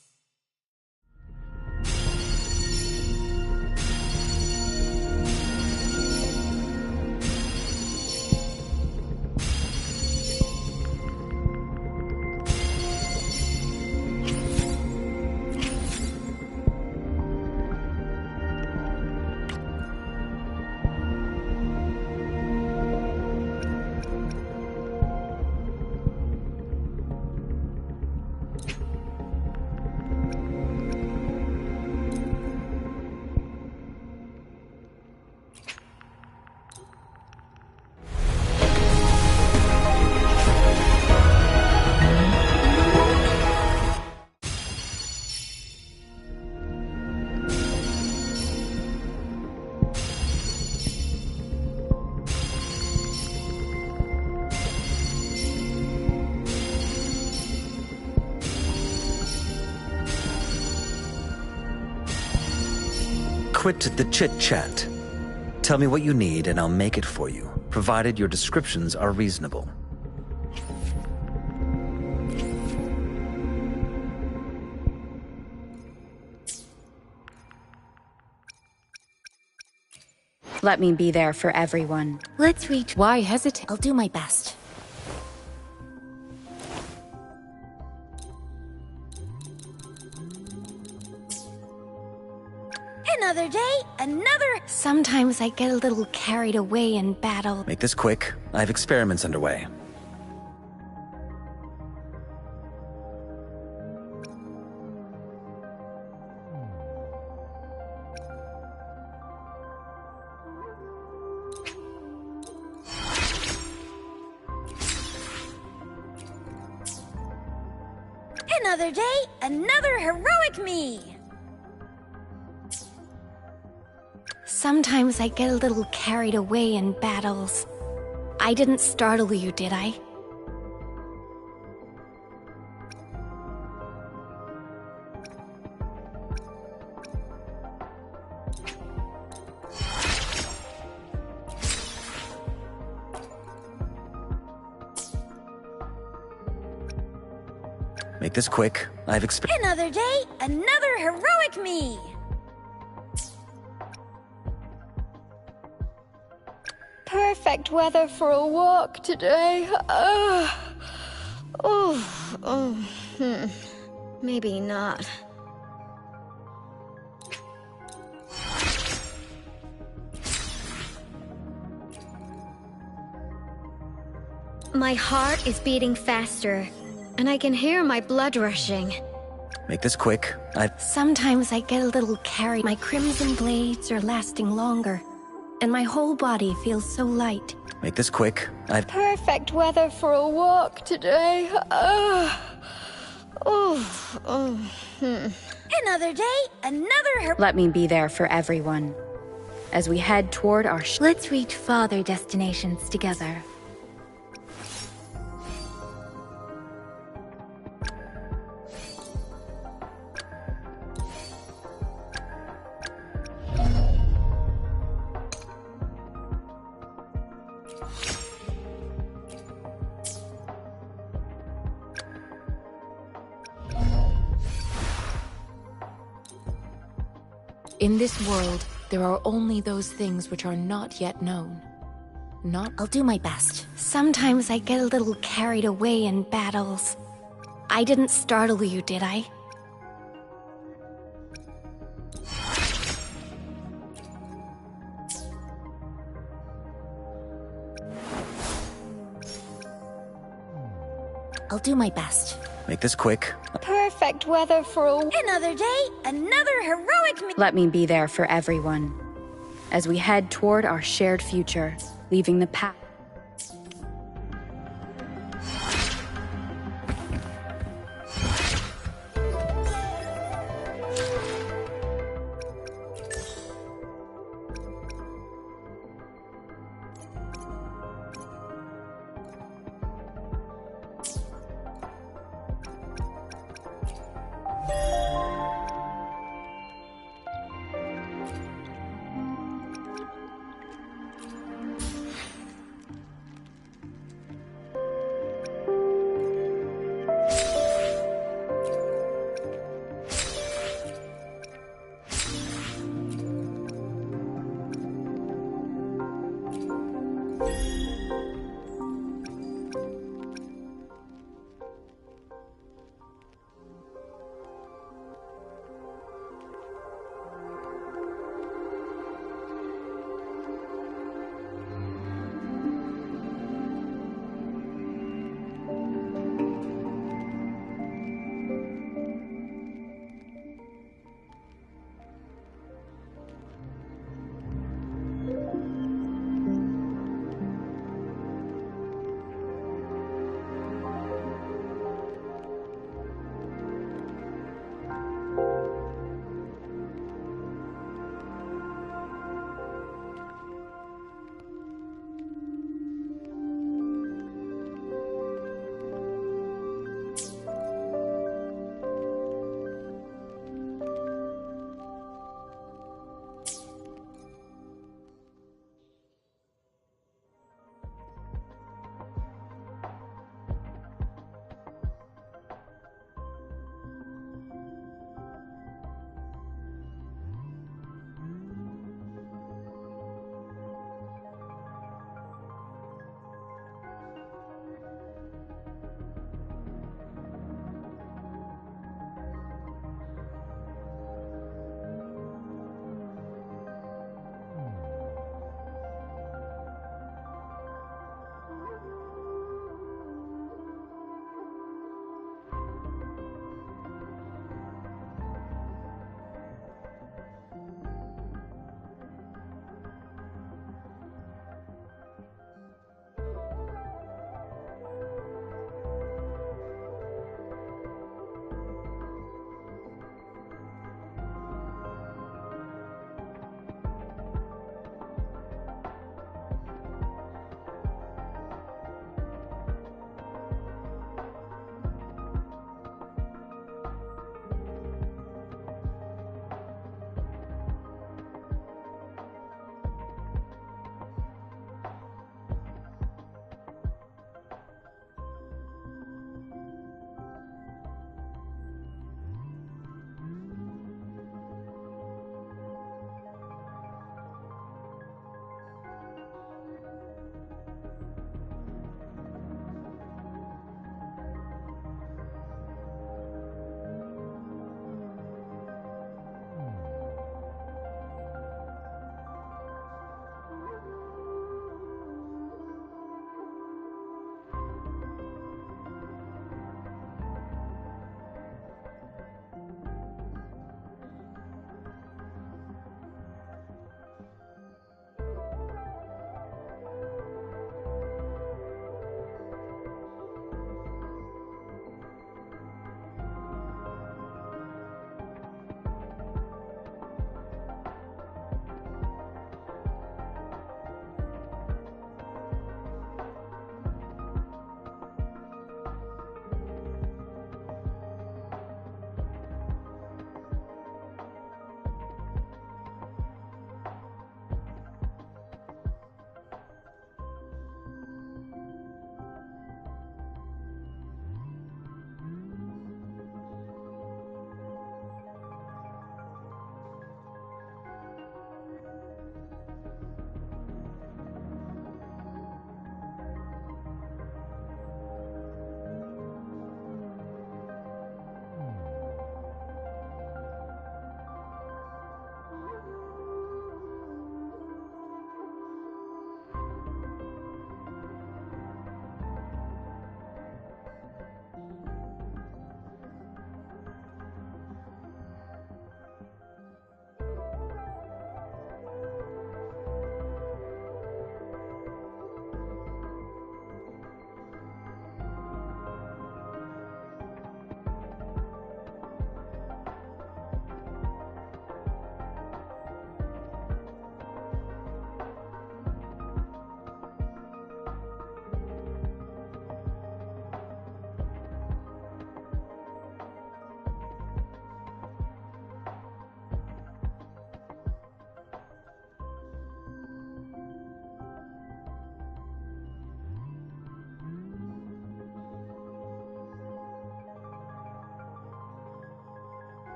Quit the chit-chat. Tell me what you need and I'll make it for you, provided your descriptions are reasonable. Let me be there for everyone. Let's reach. Why hesitate? I'll do my best. Another day, another... Sometimes I get a little carried away in battle. Make this quick. I have experiments underway. Another day, another heroic me! Sometimes I get a little carried away in battles. I didn't startle you, did I? Make this quick. I have Another day, another heroic me! Perfect weather for a walk today. Maybe not. My heart is beating faster, and I can hear my blood rushing. Make this quick. Sometimes I get a little carried. My crimson blades are lasting longer, and my whole body feels so light. Make this quick. Perfect weather for a walk today. Another day, another Let me be there for everyone. As we head toward our Let's reach farther destinations together. In this world, there are only those things which are not yet known. I'll do my best. Sometimes I get a little carried away in battles. I didn't startle you, did I? I'll do my best. Make this quick. Perfect weather for a... Another day, another heroic me... Let me be there for everyone. As we head toward our shared future, leaving the past.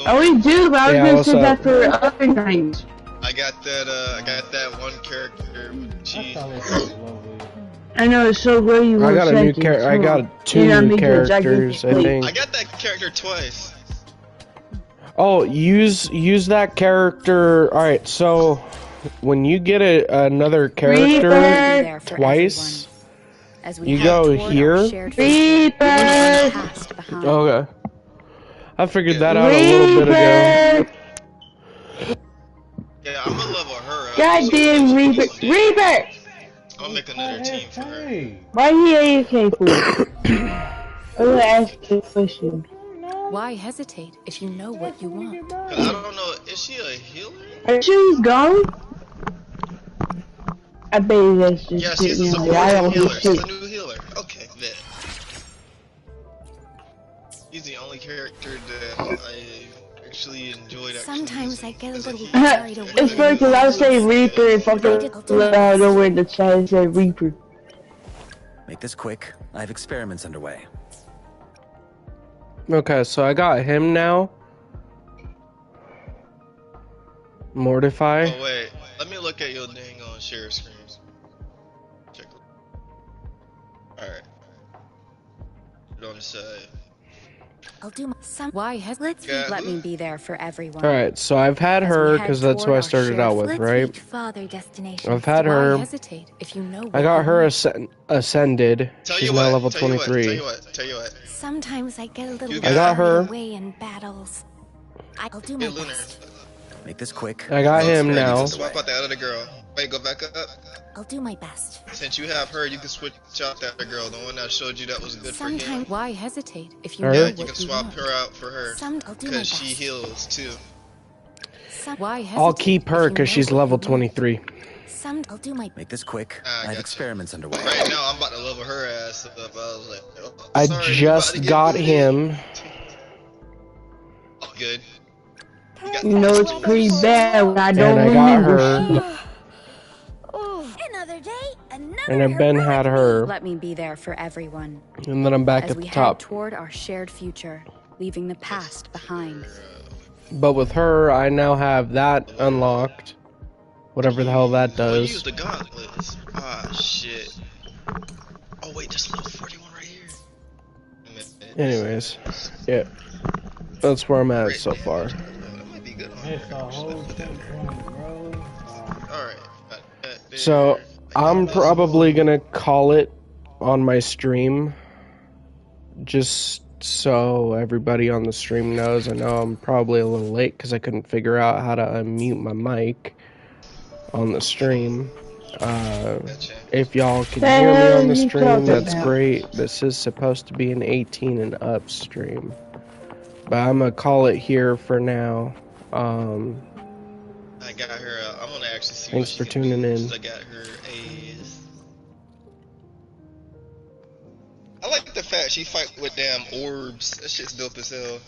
Oh, we do, but I was gonna say that for other nights. I got that one character. I know, it's so great you I got a new character. I got two new characters, I think. I got that character twice. Oh, use that character. Alright, so when you get another character twice, you go here. Okay. I figured that out a little bit ago. Yeah, I'm gonna level her up. Goddamn Reaper! Reaper! I'll make another team for her. Why he AFK for? I'm gonna ask you a question. Why hesitate if you know what you want? Cause I don't know, is she a healer? Are you sure he's gone? I bet that's just yeah, she's a supporting healer. She's a new healer. Okay, bet. He's the only character that I actually enjoyed. Sometimes I get a little carried away. It's funny because I say Reaper and fucking out over in the chat and say Reaper. Make this quick. I have experiments underway. Okay, so I got him now. Mortify. Oh wait, let me look at your dang on share screens. Check. Alright. Put it on the side. I'll do some. Why hesitate? Let me be there for everyone. Alright, so I've had her because that's who I started out with, right? I've had her. I got her ascended. She's now level 23. Tell you what. Sometimes I get a little I got her. away in battles. I'll do my best. Make this quick. I got him now. Swap out the other girl. Wait, go back up. I'll do my best. Since you have her, you can switch out the other girl, the one that showed you that was good for him. Why hesitate if you know Yeah, what you can swap want? her out for her. Because she heals too. Why hesitate I'll keep her because she's level 23. I'll do my. Make this quick. I have experiments underway. Right now, I'm about to level her ass up. I was like, oh, I sorry, just got him. Oh, good. You know it's pretty bad when I don't And I got remember. her. Another day, another. And then Ben had her. Let me be there for everyone. And then I'm back as at we the head top. toward our shared future, leaving the past behind. But with her, I now have that unlocked. Whatever the hell that does. Use the gauntlets. Ah, shit. Oh, wait, there's level 41 right here. Anyways, yeah. That's where I'm at so far. So, I'm probably gonna call it on my stream. Just so everybody on the stream knows. I know I'm probably a little late because I couldn't figure out how to unmute my mic on the stream. If y'all can hear me on the stream, that's great. This is supposed to be an 18 and up stream. But I'm gonna call it here for now. I got her. I'm gonna actually see. Thanks for tuning in. I got her a. I like the fact she fight with damn orbs. That shit's dope as hell.